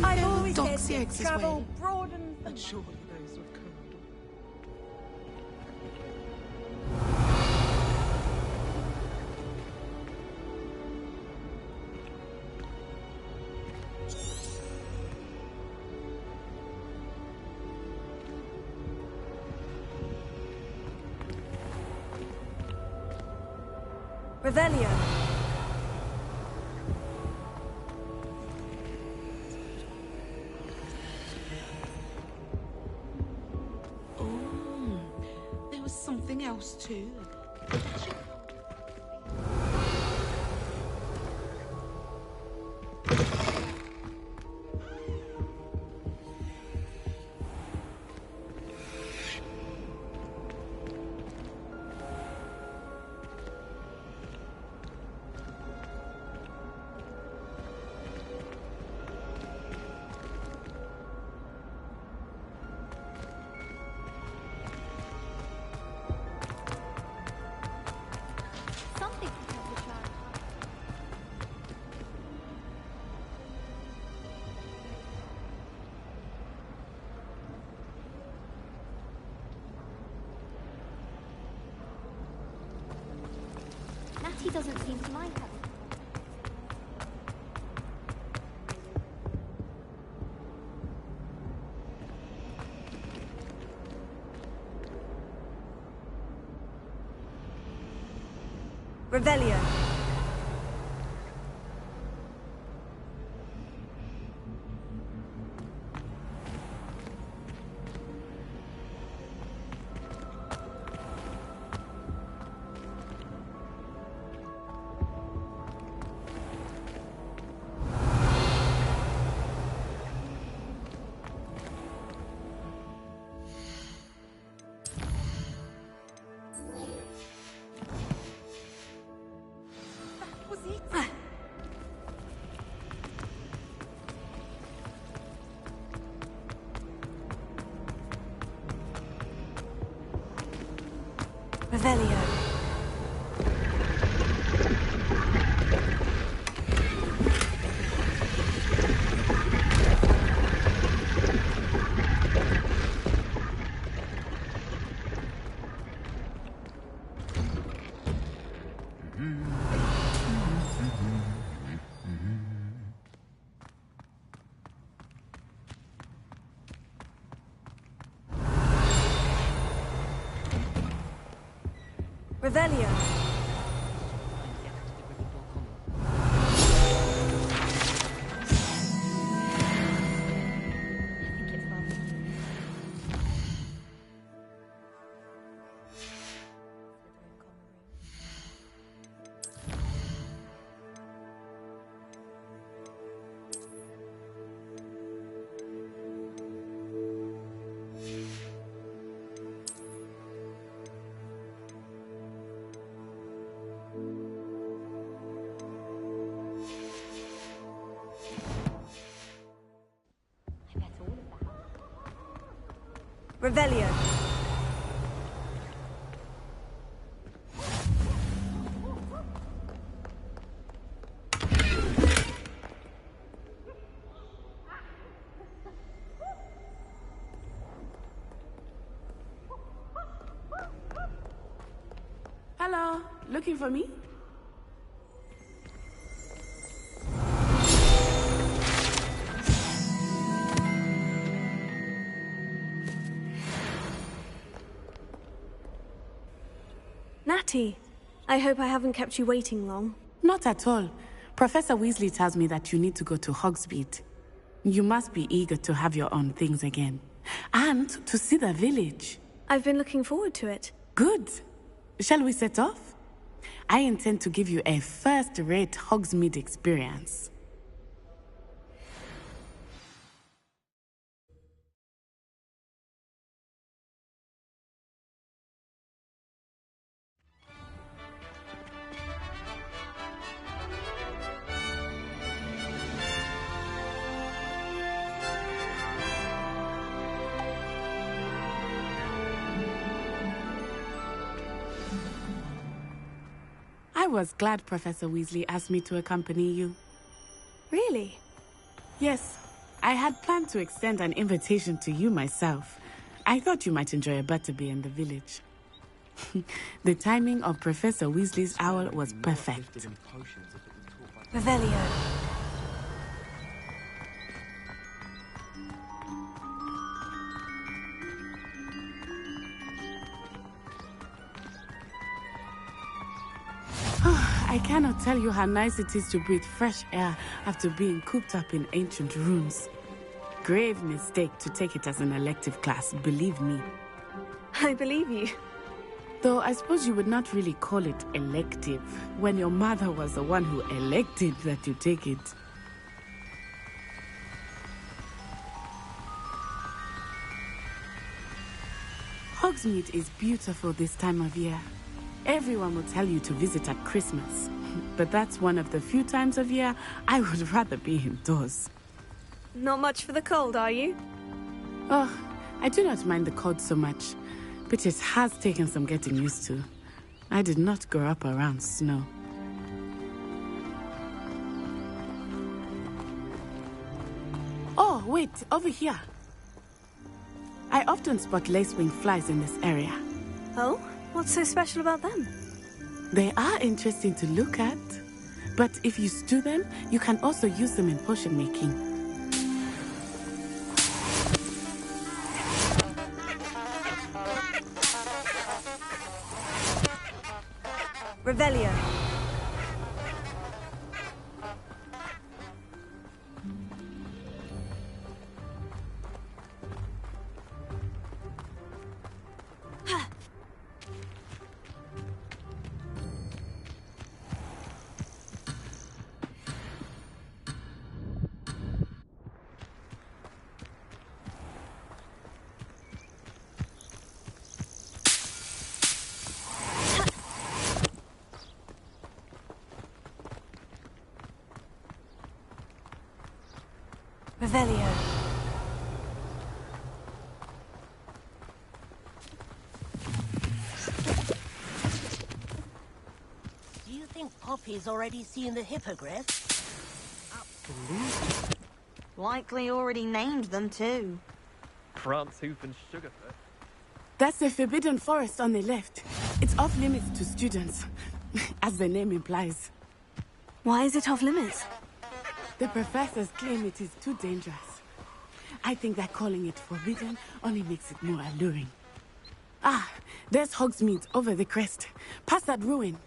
I've always said that travel broadens the... Surely those with code. Revelio. There was something else too. doesn't seem to mind having. Revelio. Revelio. Revelio. Revelio. Hello, looking for me? Natty, I hope I haven't kept you waiting long. Not at all. Professor Weasley tells me that you need to go to Hogsmeade. You must be eager to have your own things again. And to see the village. I've been looking forward to it. Good. Shall we set off? I intend to give you a first-rate Hogsmeade experience. I was glad Professor Weasley asked me to accompany you. Really? Yes. I had planned to extend an invitation to you myself. I thought you might enjoy a butterbeer in the village. The timing of Professor Weasley's owl was perfect. Revelio. I cannot tell you how nice it is to breathe fresh air after being cooped up in ancient rooms. Grave mistake to take it as an elective class, believe me. I believe you. Though I suppose you would not really call it elective when your mother was the one who elected that you take it. Hogsmeade is beautiful this time of year. Everyone will tell you to visit at Christmas, but that's one of the few times of year I would rather be indoors. Not much for the cold, are you? Oh, I do not mind the cold so much, but it has taken some getting used to. I did not grow up around snow. Oh, wait, over here. I often spot lacewing flies in this area. Oh? What's so special about them? They are interesting to look at. But if you stew them, you can also use them in potion making. Revelio. Revelio. Do you think Poppy's already seen the hippogriff? Absolutely. Likely already named them too. Prancehoof and Sugarfoot. That's the Forbidden Forest on the left. It's off limits to students, as the name implies. Why is it off limits? The professors claim it is too dangerous. I think that calling it forbidden only makes it more alluring. Ah, there's Hogsmeade over the crest. Past that ruin.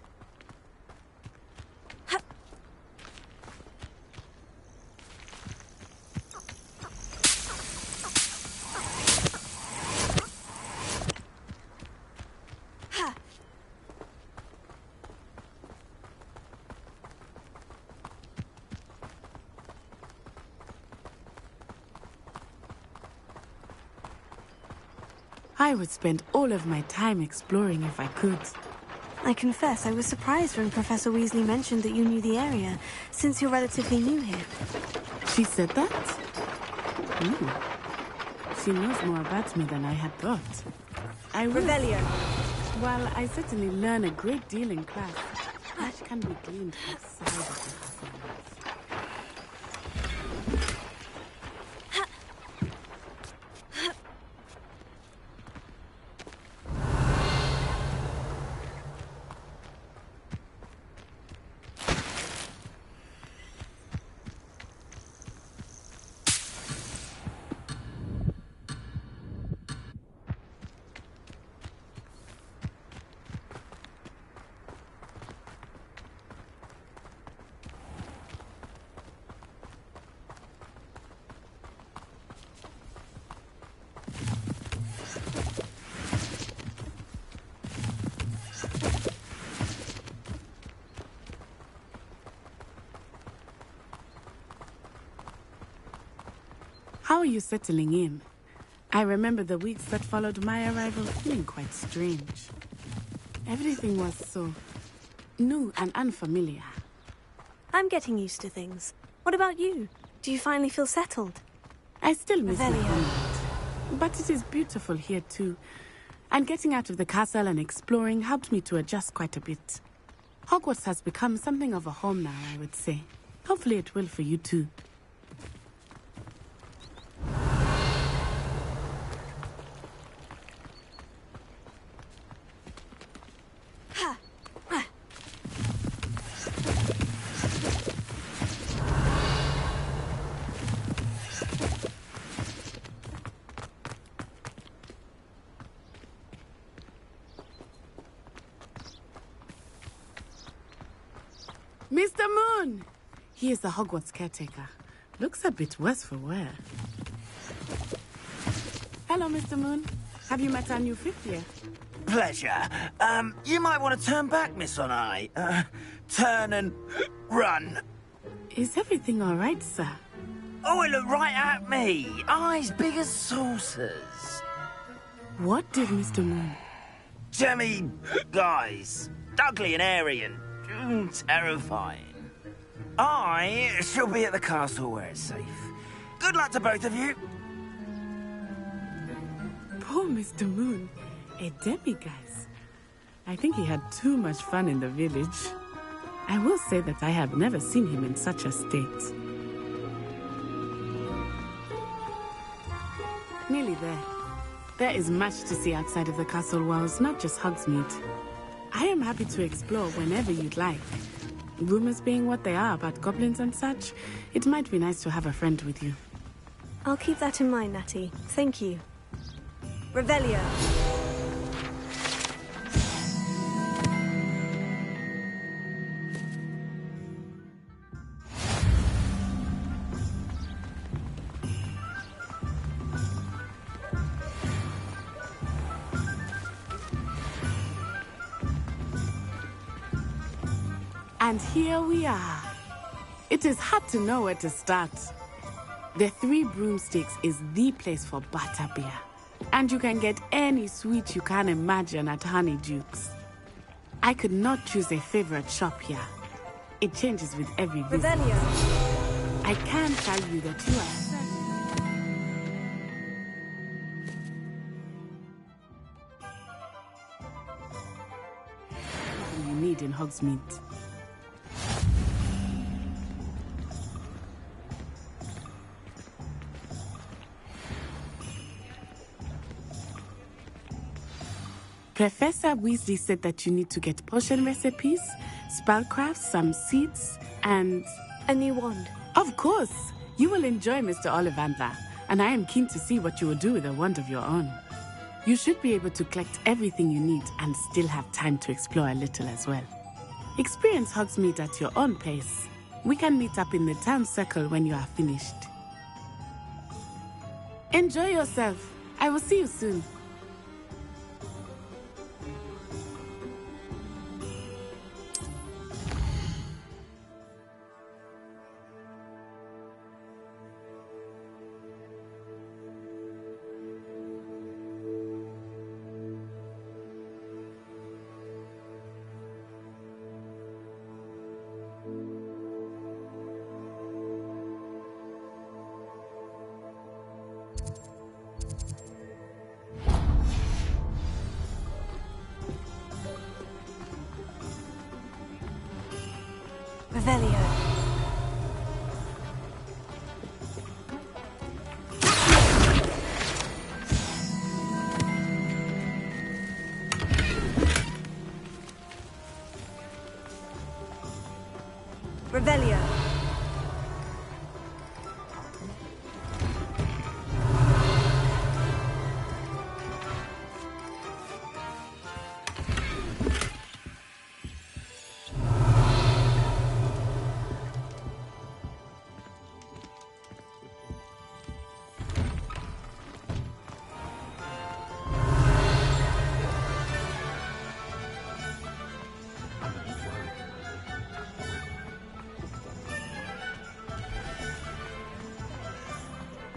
I would spend all of my time exploring if I could. I confess I was surprised when Professor Weasley mentioned that you knew the area, since you're relatively new here. She said that? Ooh. She knows more about me than I had thought. I will. Revelio. While I certainly learn a great deal in class, much can be gleaned outside of the castle. How are you settling in? I remember the weeks that followed my arrival feeling quite strange. Everything was so new and unfamiliar. I'm getting used to things. What about you? Do you finally feel settled? I still miss my Revelio. homeland, but it is beautiful here too. And getting out of the castle and exploring helped me to adjust quite a bit. Hogwarts has become something of a home now, I would say. Hopefully it will for you too. Mr. Moon! He is the Hogwarts caretaker. Looks a bit worse for wear. Hello, Mr. Moon. Have you met our new fifth year? Pleasure. You might want to turn back, Miss Onai. Turn and run. Is everything all right, sir? Oh, it looked right at me. Eyes big as saucers. What did Mr. Moon? Jemmy guys. Ugly and airy and terrifying. I shall be at the castle where it's safe. Good luck to both of you. Poor Mr. Moon. A demiguise. I think he had too much fun in the village. I will say that I have never seen him in such a state. Nearly there. There is much to see outside of the castle walls, not just Hogsmeade. I am happy to explore whenever you'd like. Rumors being what they are about goblins and such, it might be nice to have a friend with you. I'll keep that in mind, Natty. Thank you. Revelio. And here we are. It is hard to know where to start. The Three Broomsticks is the place for butterbeer. And you can get any sweet you can imagine at Honeyduke's. I could not choose a favorite shop here. It changes with every visit. Revelio. I can tell you that you are everything you need in Hogsmeade. Professor Weasley said that you need to get potion recipes, spellcraft, some seeds, and... a new wand. Of course! You will enjoy Mr. Ollivander, and I am keen to see what you will do with a wand of your own. You should be able to collect everything you need and still have time to explore a little as well. Experience Hogsmeade at your own pace. We can meet up in the town circle when you are finished. Enjoy yourself. I will see you soon. Revelio. Revelio.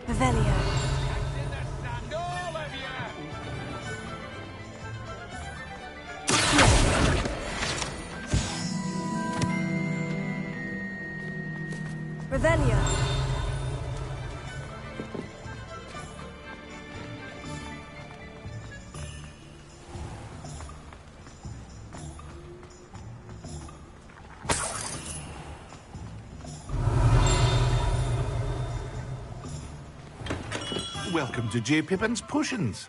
Revelio. Revelio. Welcome to J. Pippin's Potions.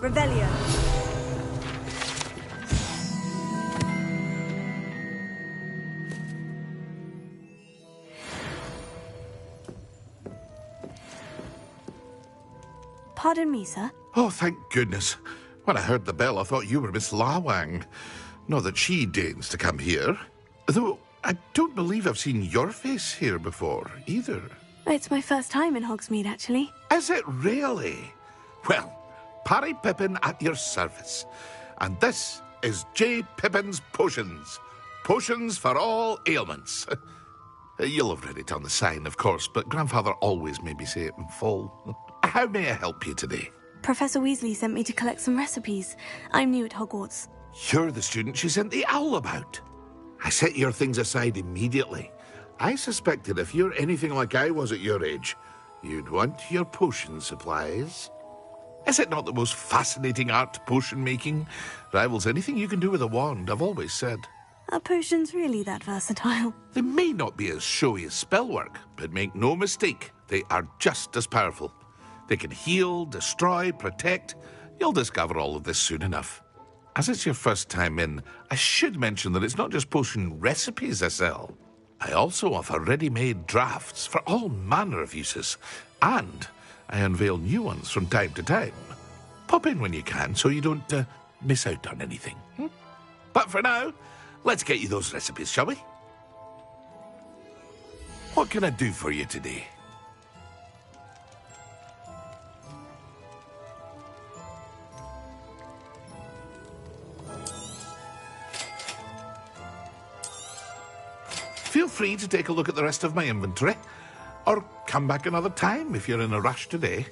Revelio. Pardon me, sir. Oh, thank goodness. When I heard the bell, I thought you were Miss Lawang. Not that she deigns to come here. Though I don't believe I've seen your face here before, either. It's my first time in Hogsmeade, actually. Is it really? Well, Parry Pippin at your service. And this is J. Pippin's Potions. Potions for all ailments. You'll have read it on the sign, of course, but Grandfather always made me say it in full. How may I help you today? Professor Weasley sent me to collect some recipes. I'm new at Hogwarts. You're the student she sent the owl about. I set your things aside immediately. I suspected if you're anything like I was at your age, you'd want your potion supplies. Is it not the most fascinating art, potion making? Rivals anything you can do with a wand, I've always said. Are potions really that versatile? They may not be as showy as spellwork, but make no mistake, they are just as powerful. They can heal, destroy, protect. You'll discover all of this soon enough. As it's your first time in, I should mention that it's not just potion recipes I sell. I also offer ready-made drafts for all manner of uses, and I unveil new ones from time to time. Pop in when you can so you don't miss out on anything. But for now, let's get you those recipes, shall we? What can I do for you today? Feel free to take a look at the rest of my inventory, or come back another time if you're in a rush today.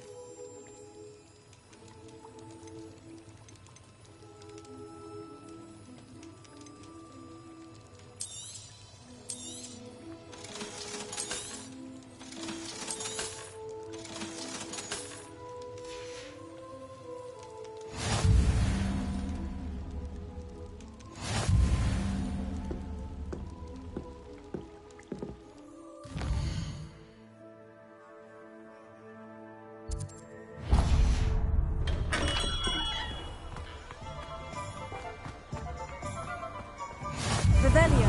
Revelio.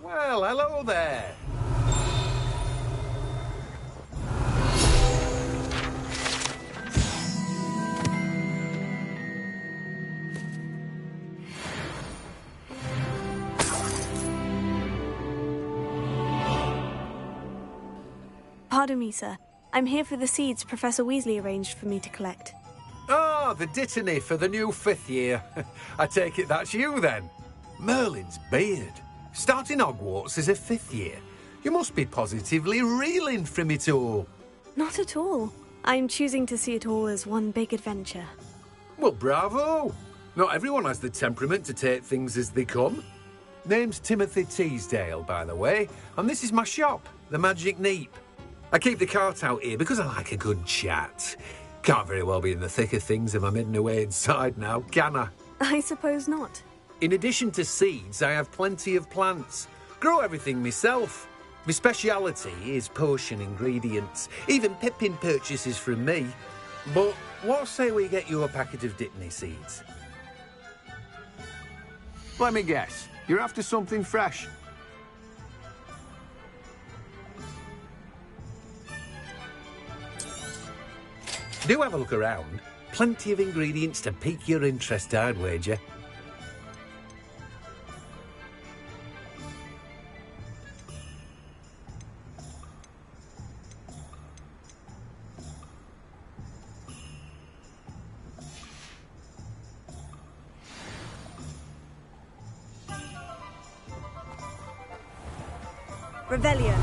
Well, hello there. Pardon me, sir. I'm here for the seeds Professor Weasley arranged for me to collect. Ah, the dittany for the new 5th year. I take it that's you, then. Merlin's beard. Starting Hogwarts as a 5th year. You must be positively reeling from it all. Not at all. I'm choosing to see it all as one big adventure. Well, bravo. Not everyone has the temperament to take things as they come. Name's Timothy Teasdale, by the way, and this is my shop, the Magic Neep. I keep the cart out here because I like a good chat. Can't very well be in the thick of things if I'm hidden away inside now, can I? I suppose not. In addition to seeds, I have plenty of plants. Grow everything myself. My speciality is potion ingredients. Even Pippin purchases from me. But what say we get you a packet of Dittany seeds? Let me guess. You're after something fresh. Do have a look around. Plenty of ingredients to pique your interest, I'd wager. Revelio.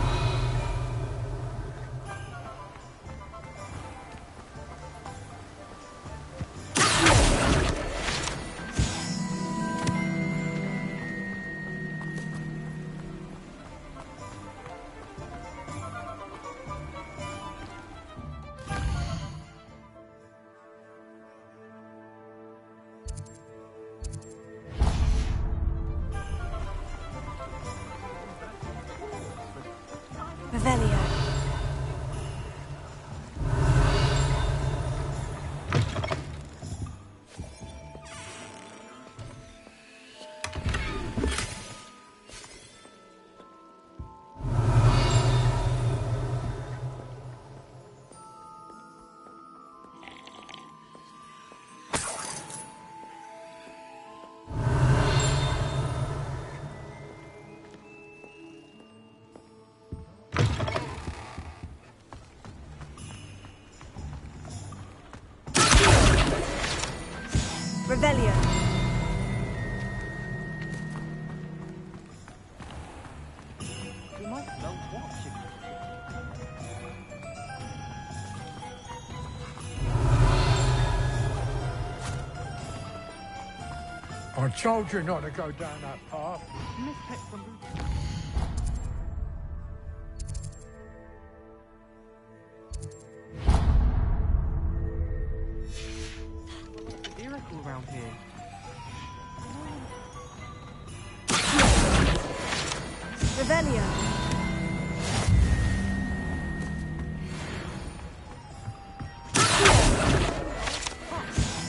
Revelio. Revelio. I told you not to go down that path. Miracle around here. Revelio.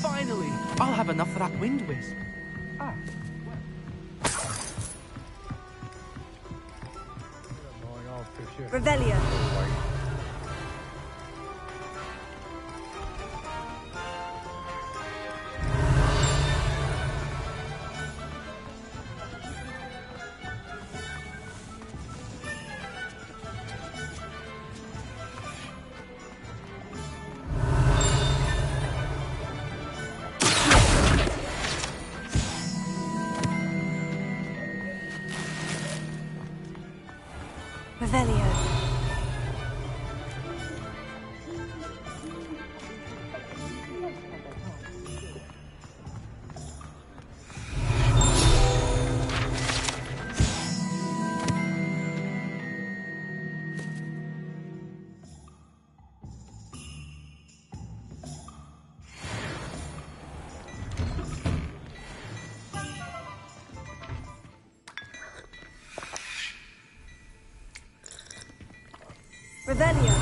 Finally! I'll have enough of that wind wisp. Revelio. Revelio. Revelio.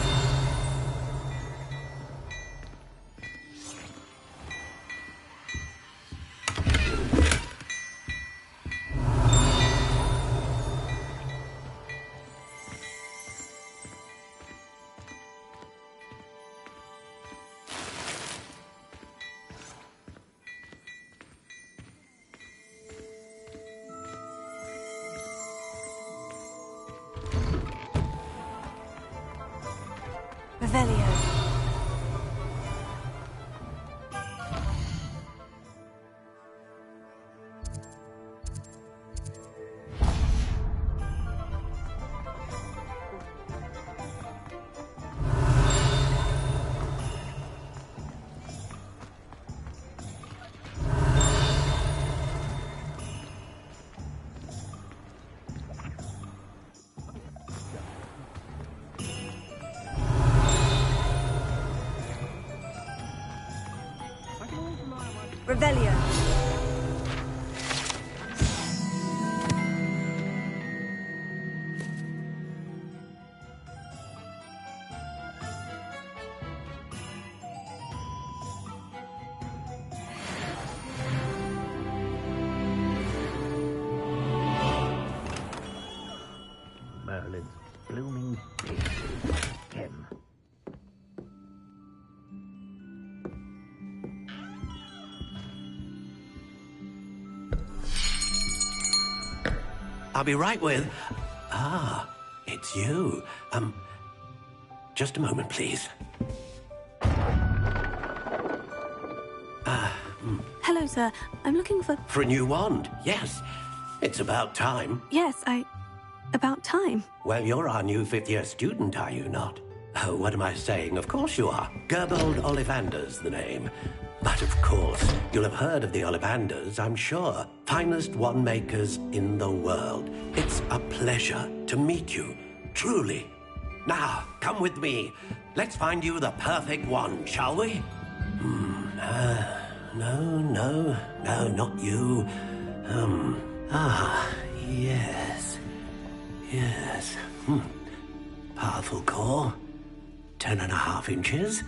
Revelio. Revelio. Merlin's blooming bitches again. I'll be right with... Ah, it's you. Just a moment, please. Hello, sir. I'm looking for... For a new wand, yes. It's about time. Yes, about time. Well, you're our new fifth-year student, are you not? Oh, what am I saying? Of course you are. Gerbold Ollivander's the name. But of course, you'll have heard of the Ollivanders, I'm sure. Finest wand makers in the world. It's a pleasure to meet you, truly. Now, come with me. Let's find you the perfect wand, shall we? No, not you. Yes. Powerful core. 10.5 inches.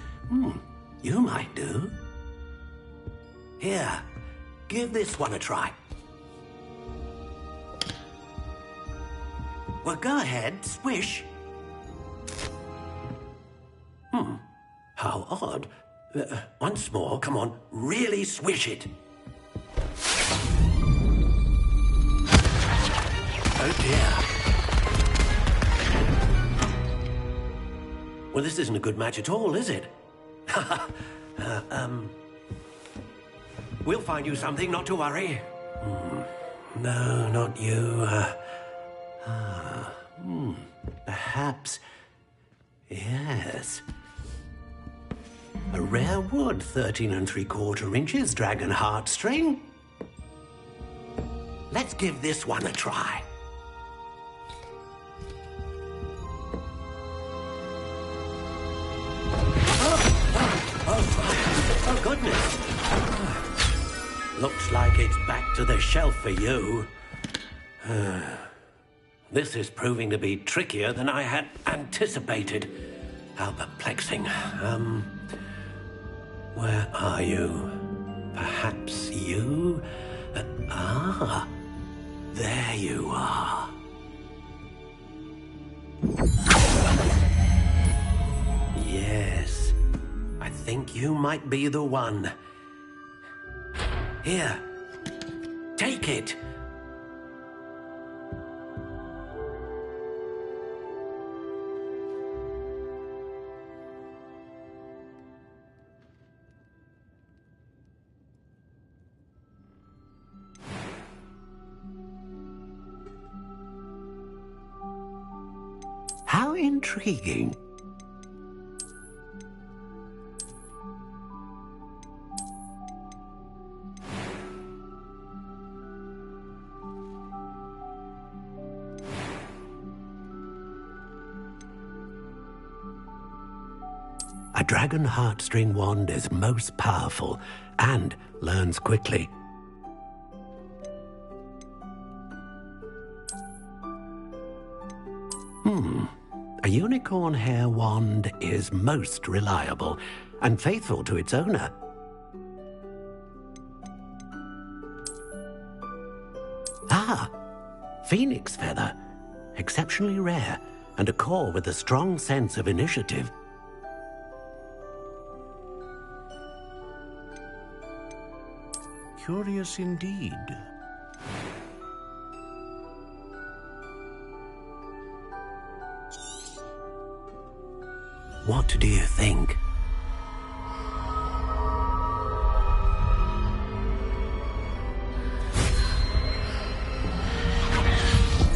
You might do. Here, give this one a try. Well, go ahead, swish. How odd. Once more, come on, really swish it. Oh dear. Well, this isn't a good match at all, is it? We'll find you something, not to worry. No, not you. Perhaps... Yes. A rare wood, 13 3/4 inches, dragon heartstring. Let's give this one a try. Oh, goodness. Looks like it's back to the shelf for you. This is proving to be trickier than I had anticipated. How perplexing. Where are you? Perhaps you? There you are. Yes, I think you might be the one. Here, take it. How intriguing. A dragon heartstring wand is most powerful and learns quickly. A unicorn hair wand is most reliable and faithful to its owner. Phoenix feather. Exceptionally rare, and a core with a strong sense of initiative. Curious indeed. What do you think?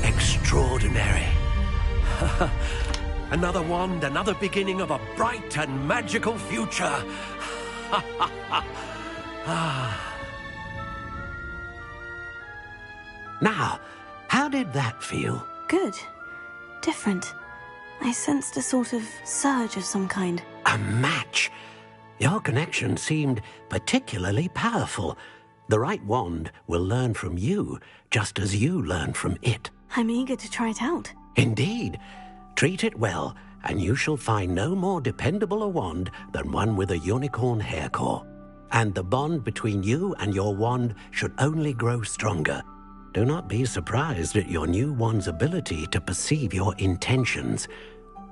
Extraordinary. Another wand, another beginning of a bright and magical future. Now, how did that feel? Good. Different. I sensed a sort of surge of some kind. A match. Your connection seemed particularly powerful. The right wand will learn from you, just as you learn from it. I'm eager to try it out. Indeed. Treat it well, and you shall find no more dependable a wand than one with a unicorn hair core. And the bond between you and your wand should only grow stronger. Do not be surprised at your new wand's ability to perceive your intentions,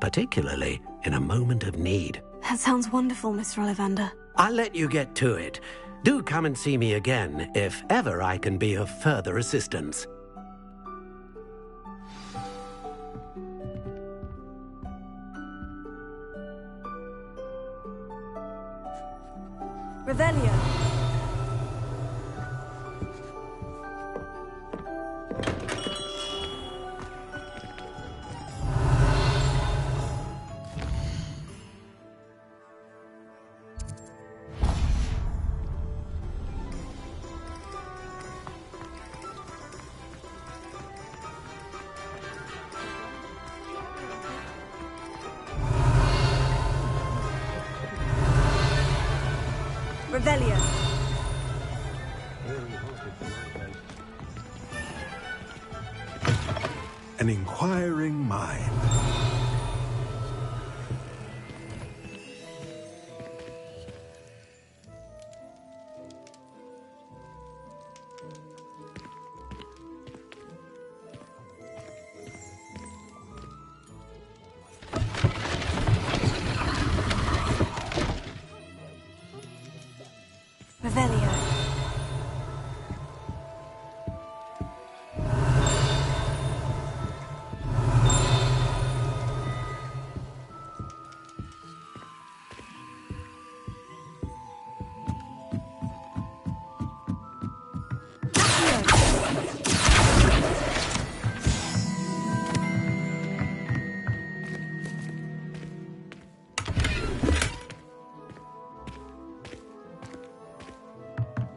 particularly in a moment of need. That sounds wonderful, Mr. Ollivander. I'll let you get to it. Do come and see me again if ever I can be of further assistance. Revelio. Revelio. An inquiring mind. Revelio.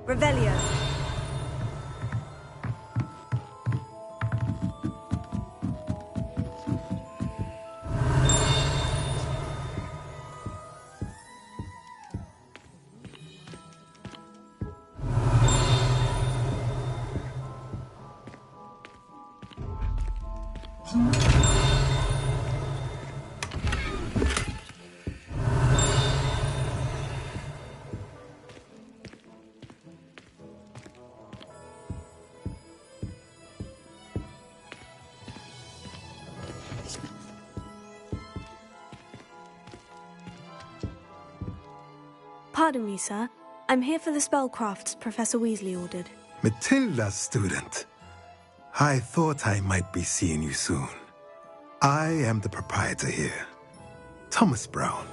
Revelio. Pardon me, sir. I'm here for the spellcrafts Professor Weasley ordered. Matilda's student. I thought I might be seeing you soon. I am the proprietor here. Thomas Brown.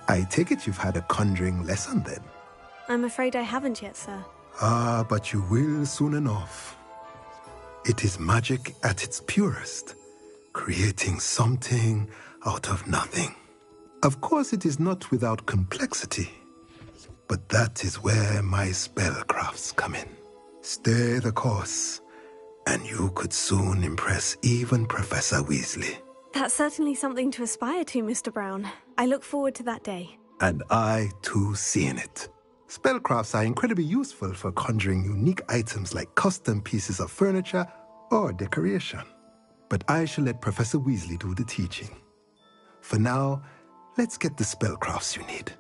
I take it you've had a conjuring lesson then? I'm afraid I haven't yet, sir. Ah, but you will soon enough. It is magic at its purest, creating something out of nothing. Of course, it is not without complexity, but that is where my spellcrafts come in. Stay the course, and you could soon impress even Professor Weasley. That's certainly something to aspire to, Mr. Brown. I look forward to that day. And I, too, seeing it. Spellcrafts are incredibly useful for conjuring unique items like custom pieces of furniture or decoration. But I shall let Professor Weasley do the teaching. For now, let's get the spellcrafts you need.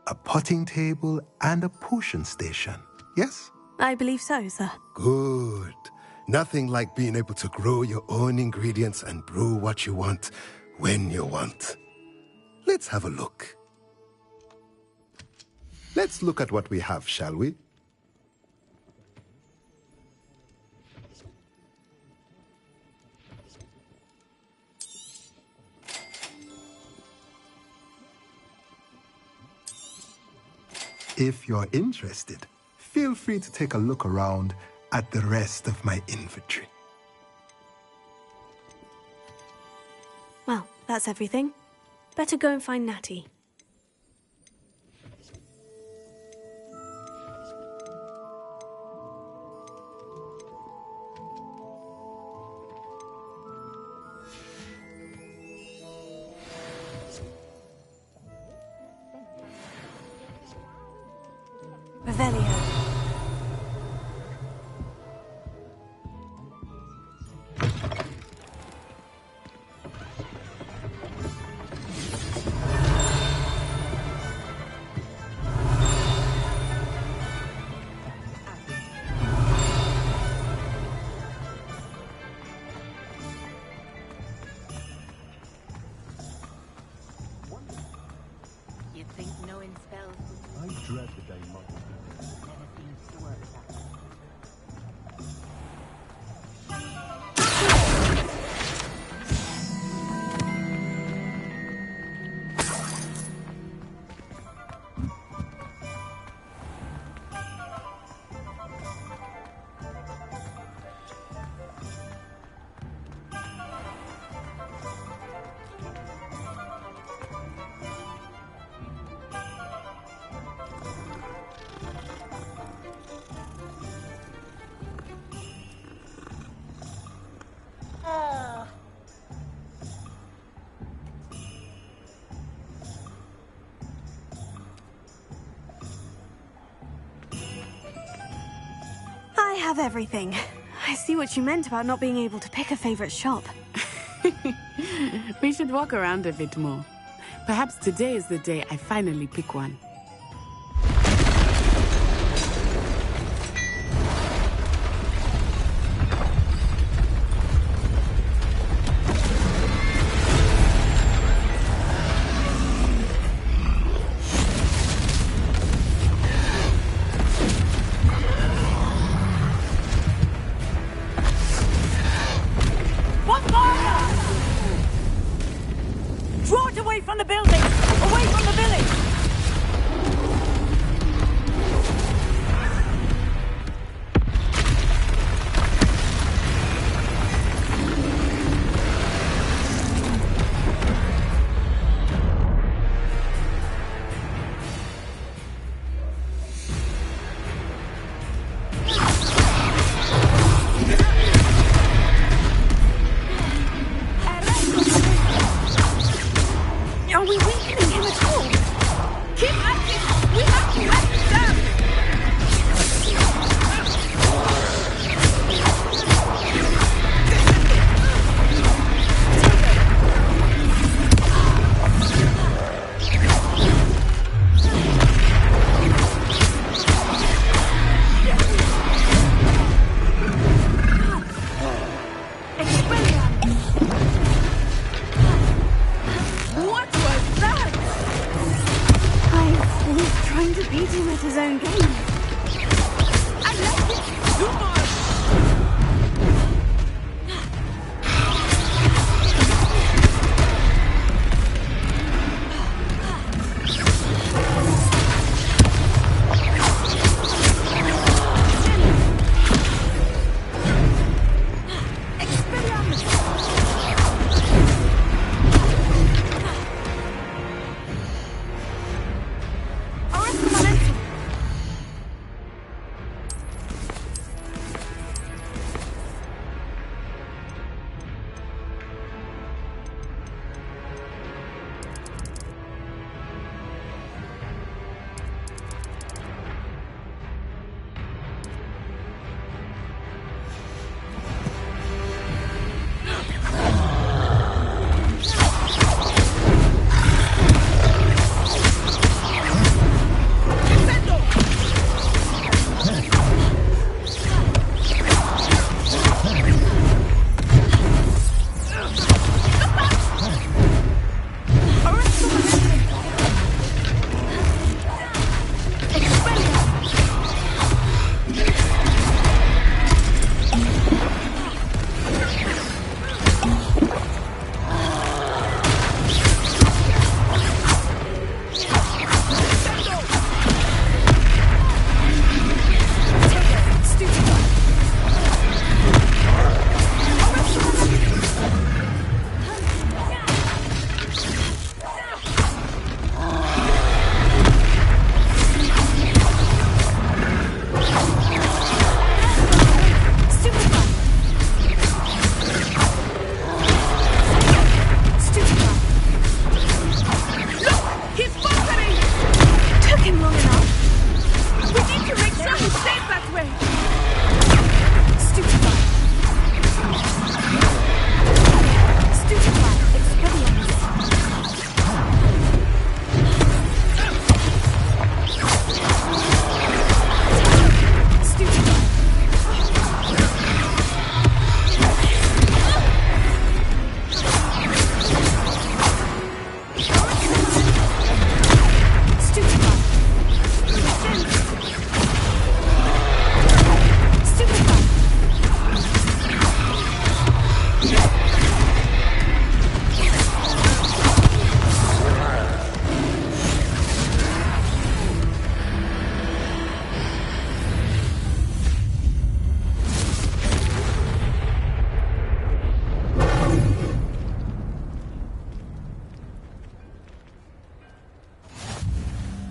A potting table and a potion station, yes? I believe so, sir. Good. Nothing like being able to grow your own ingredients and brew what you want when you want. Let's have a look. Let's look at what we have, shall we? If you're interested, feel free to take a look around at the rest of my inventory. Well, that's everything. Better go and find Natty. Revelio. You'd think knowing spells I dread the day my never seems to work that way. I have everything. I see what you meant about not being able to pick a favorite shop. We should walk around a bit more. Perhaps today is the day I finally pick one. Draw it away from the building! Away from the village! Are we beat him at his own game. I like it too much!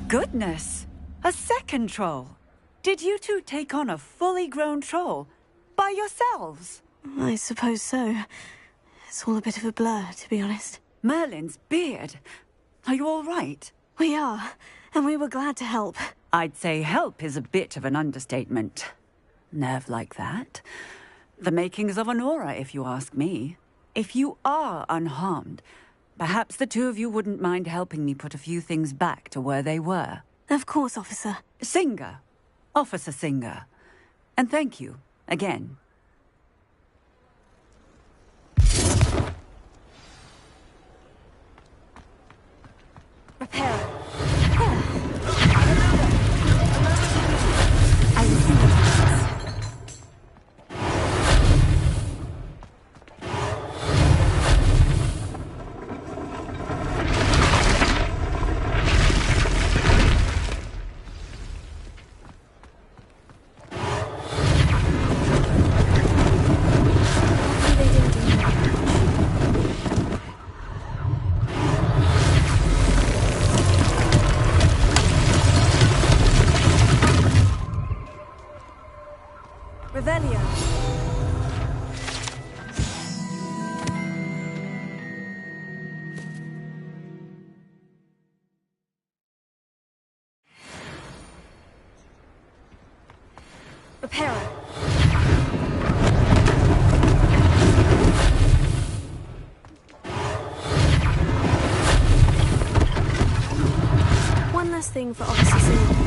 Goodness! A second troll! Did you two take on a fully grown troll? By yourselves? I suppose so. It's all a bit of a blur, to be honest. Merlin's beard. Are you all right? We are, and we were glad to help. I'd say help is a bit of an understatement. Nerve like that. The makings of an aura, if you ask me. If you are unharmed, perhaps the two of you wouldn't mind helping me put a few things back to where they were. Of course, officer. Singer. Officer Singer. And thank you, again. Repair. Repairer. One last thing for Officer Singleton.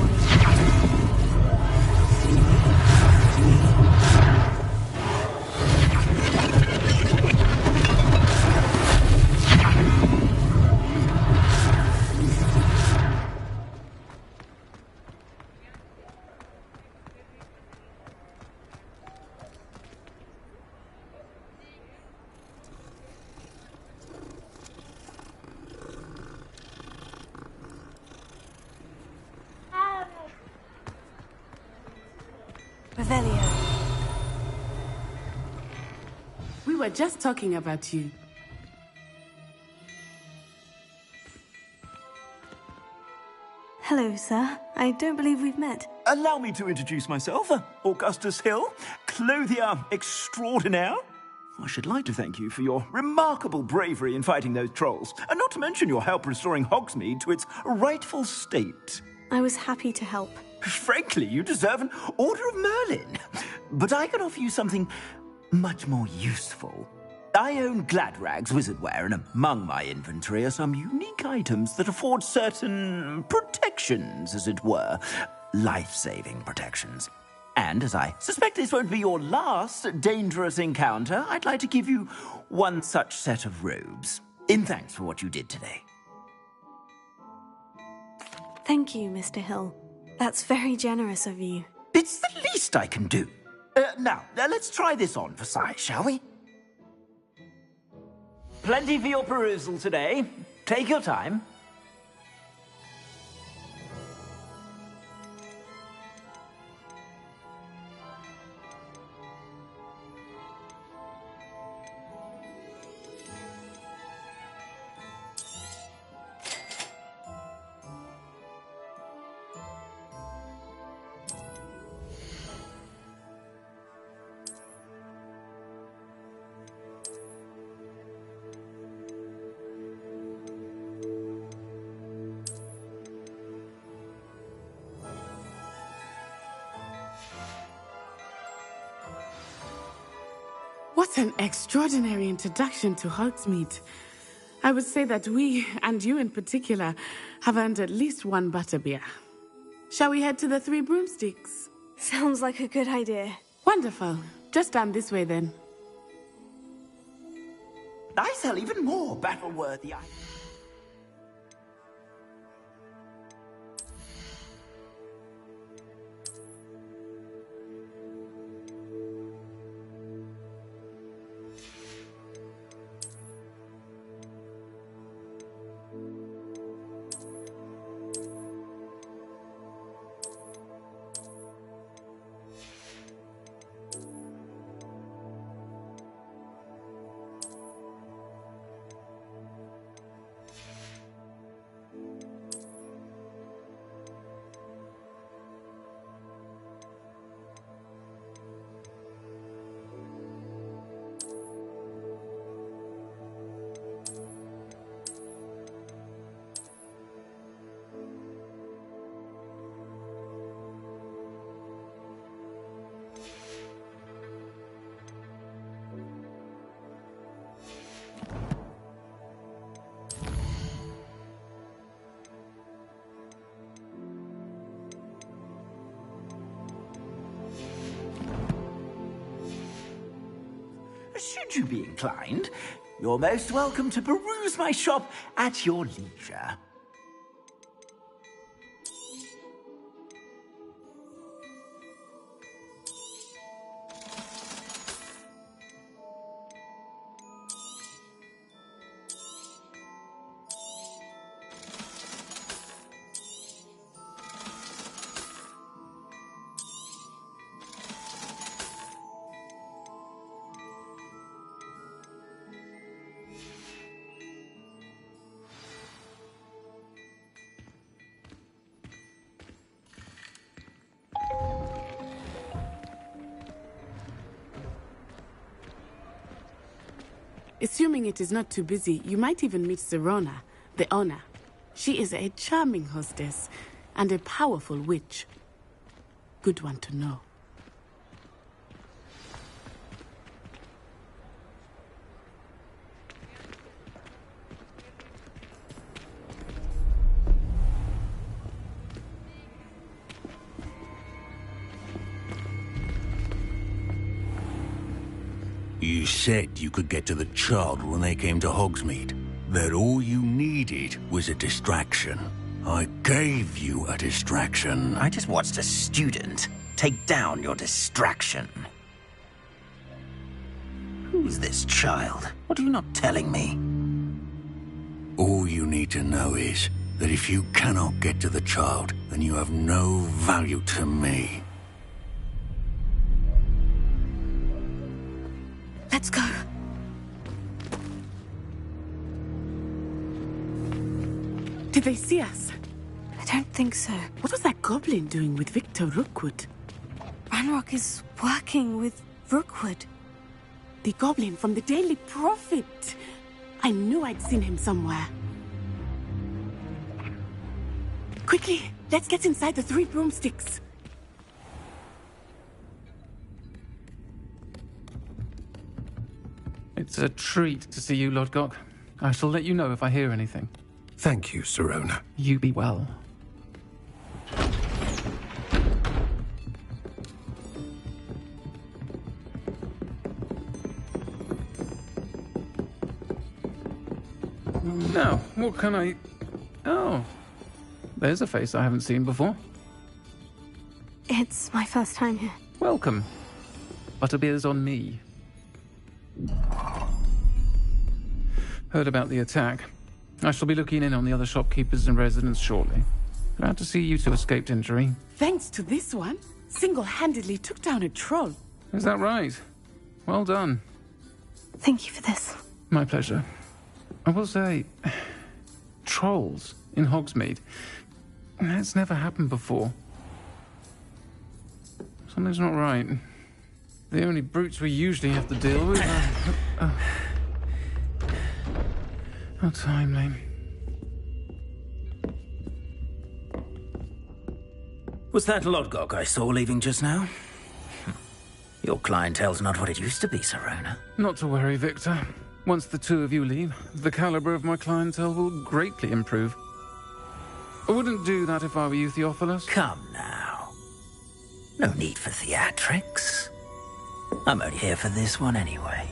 Revelio. We were just talking about you. Hello, sir. I don't believe we've met. Allow me to introduce myself, Augustus Hill, clothier extraordinaire. I should like to thank you for your remarkable bravery in fighting those trolls, and not to mention your help restoring Hogsmeade to its rightful state. I was happy to help. Frankly, you deserve an Order of Merlin. But I can offer you something much more useful. I own Gladrag's wizardware, and among my inventory are some unique items that afford certain protections, as it were. Life-saving protections. And as I suspect this won't be your last dangerous encounter, I'd like to give you one such set of robes, in thanks for what you did today. Thank you, Mr. Hill. That's very generous of you. It's the least I can do. Now, let's try this on for size, shall we? Plenty for your perusal today. Take your time. What an extraordinary introduction to Hogsmeade. I would say that we, and you in particular, have earned at least one butterbeer. Shall we head to the Three Broomsticks? Sounds like a good idea. Wonderful. Just down this way then. I sell even more battle-worthy items. Should you be inclined, you're most welcome to peruse my shop at your leisure. Assuming it is not too busy, you might even meet Serona, the owner. She is a charming hostess and a powerful witch. Good one to know. You said you could get to the child when they came to Hogsmeade. That all you needed was a distraction. I gave you a distraction. I just watched a student take down your distraction. Who's this child? What are you not telling me? All you need to know is that if you cannot get to the child, then you have no value to me. Did they see us? I don't think so. What was that goblin doing with Victor Rookwood? Ranrock is working with Rookwood. The goblin from the Daily Prophet. I knew I'd seen him somewhere. Quickly, let's get inside the 3 broomsticks. It's a treat to see you, Lodgok. I shall let you know if I hear anything. Thank you, Sirona. You be well. Now, what can I... Oh, there's a face I haven't seen before. It's my first time here. Welcome. Butterbeer's on me. Heard about the attack. I shall be looking in on the other shopkeepers and residents shortly. Glad to see you two escaped injury. Thanks to this one, single-handedly took down a troll. Is that right? Well done. Thank you for this. My pleasure. I will say, trolls in Hogsmeade. That's never happened before. Something's not right. The only brutes we usually have to deal with are... How timely. Was that Lodgok I saw leaving just now? Your clientele's not what it used to be, Sirona. Not to worry, Victor. Once the two of you leave, the caliber of my clientele will greatly improve. I wouldn't do that if I were you, Theophilus. Come now. No need for theatrics. I'm only here for this one anyway.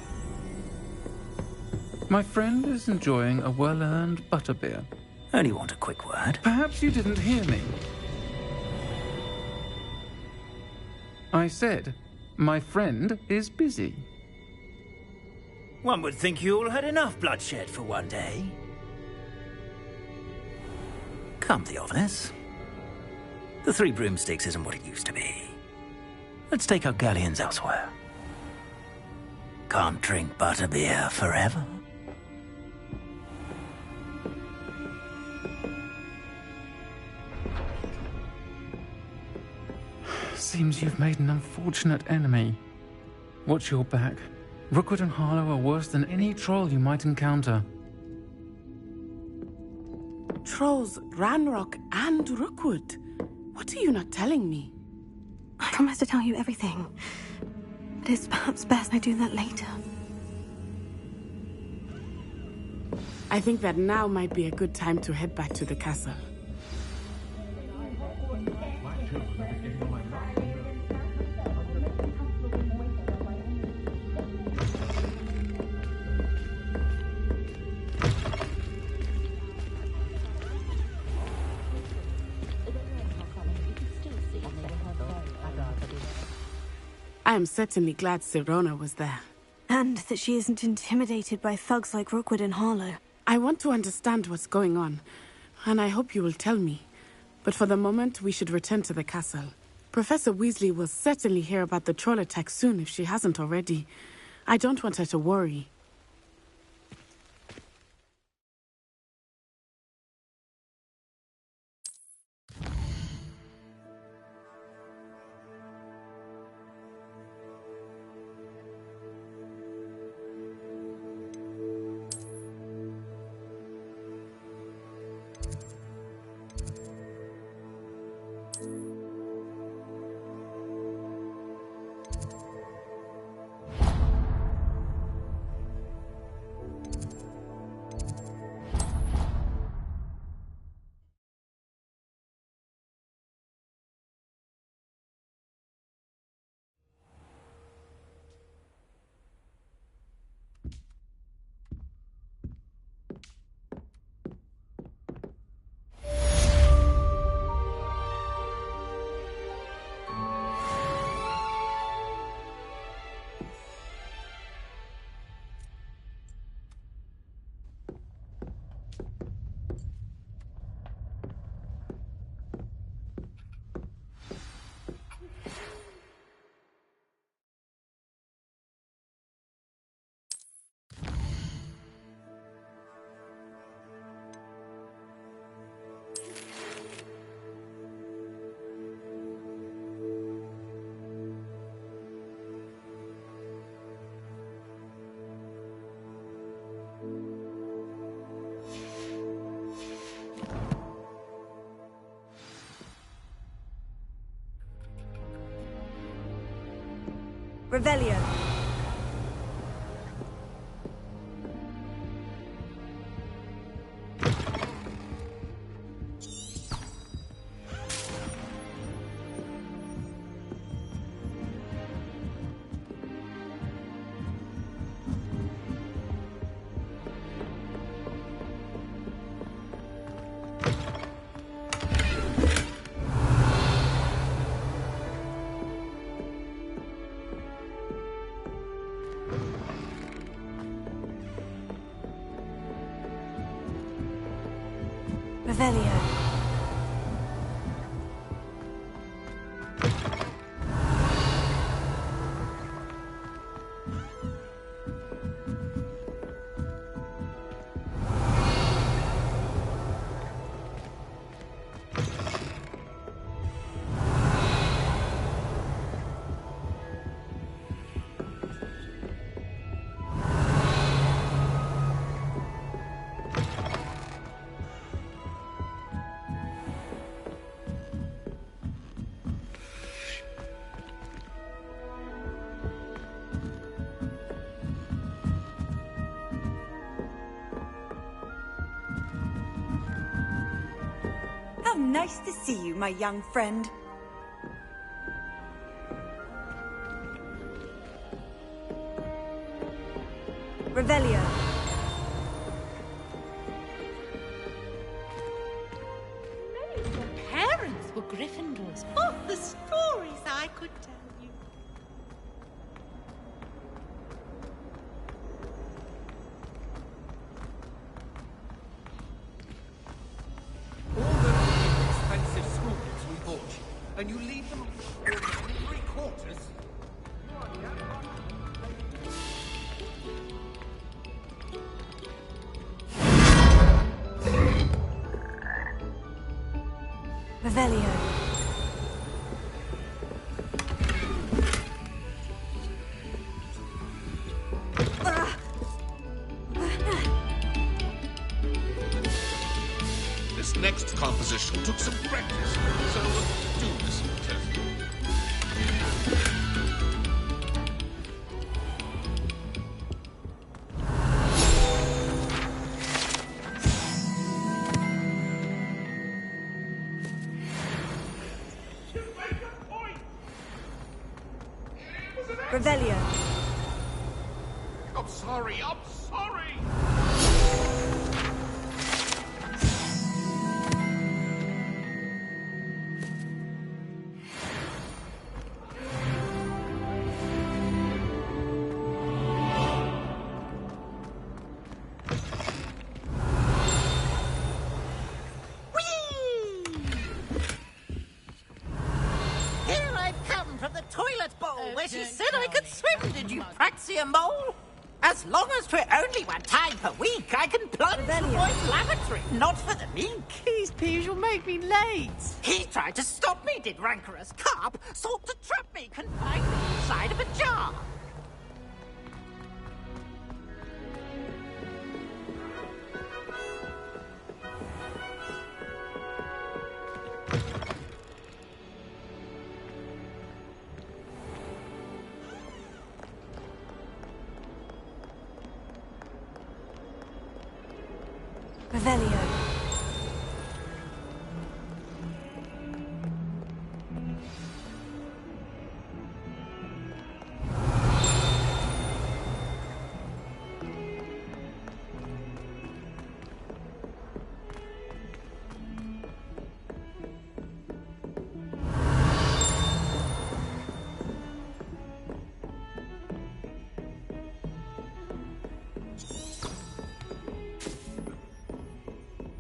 My friend is enjoying a well-earned butterbeer. Only want a quick word. Perhaps you didn't hear me. I said, my friend is busy. One would think you all had enough bloodshed for one day. Come, Theophilus. The 3 broomsticks isn't what it used to be. Let's take our galleons elsewhere. Can't drink butterbeer forever. Seems you've made an unfortunate enemy. Watch your back. Rookwood and Harlow are worse than any troll you might encounter. Trolls, Ranrock, and Rookwood. What are you not telling me? I promise to tell you everything. But it's perhaps best I do that later. I think that now might be a good time to head back to the castle. I am certainly glad Sirona was there. And that she isn't intimidated by thugs like Rookwood and Harlow. I want to understand what's going on, and I hope you will tell me. But for the moment, we should return to the castle. Professor Weasley will certainly hear about the troll attack soon if she hasn't already. I don't want her to worry. Revelio. Revelio. How nice to see you, my young friend. Revelio. Many of your parents were Gryffindors. Oh, the stories I could tell you. Expensive school books we bought you, and you leave them on the floor in 3/4. Revelio. This next composition took some practice, so do listen carefully. Revelio. I'm sorry, I'm sorry! Here I've come from the toilet bowl where she said I could swim, did you Praxia mole? As long as we're only one time per week, I can plunge the boys' lavatory, not for the meek. These peas will make me late. He tried to stop me, did rancorous carp, sought to trap me, confined me inside of a jar. Revelio.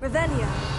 Revelio.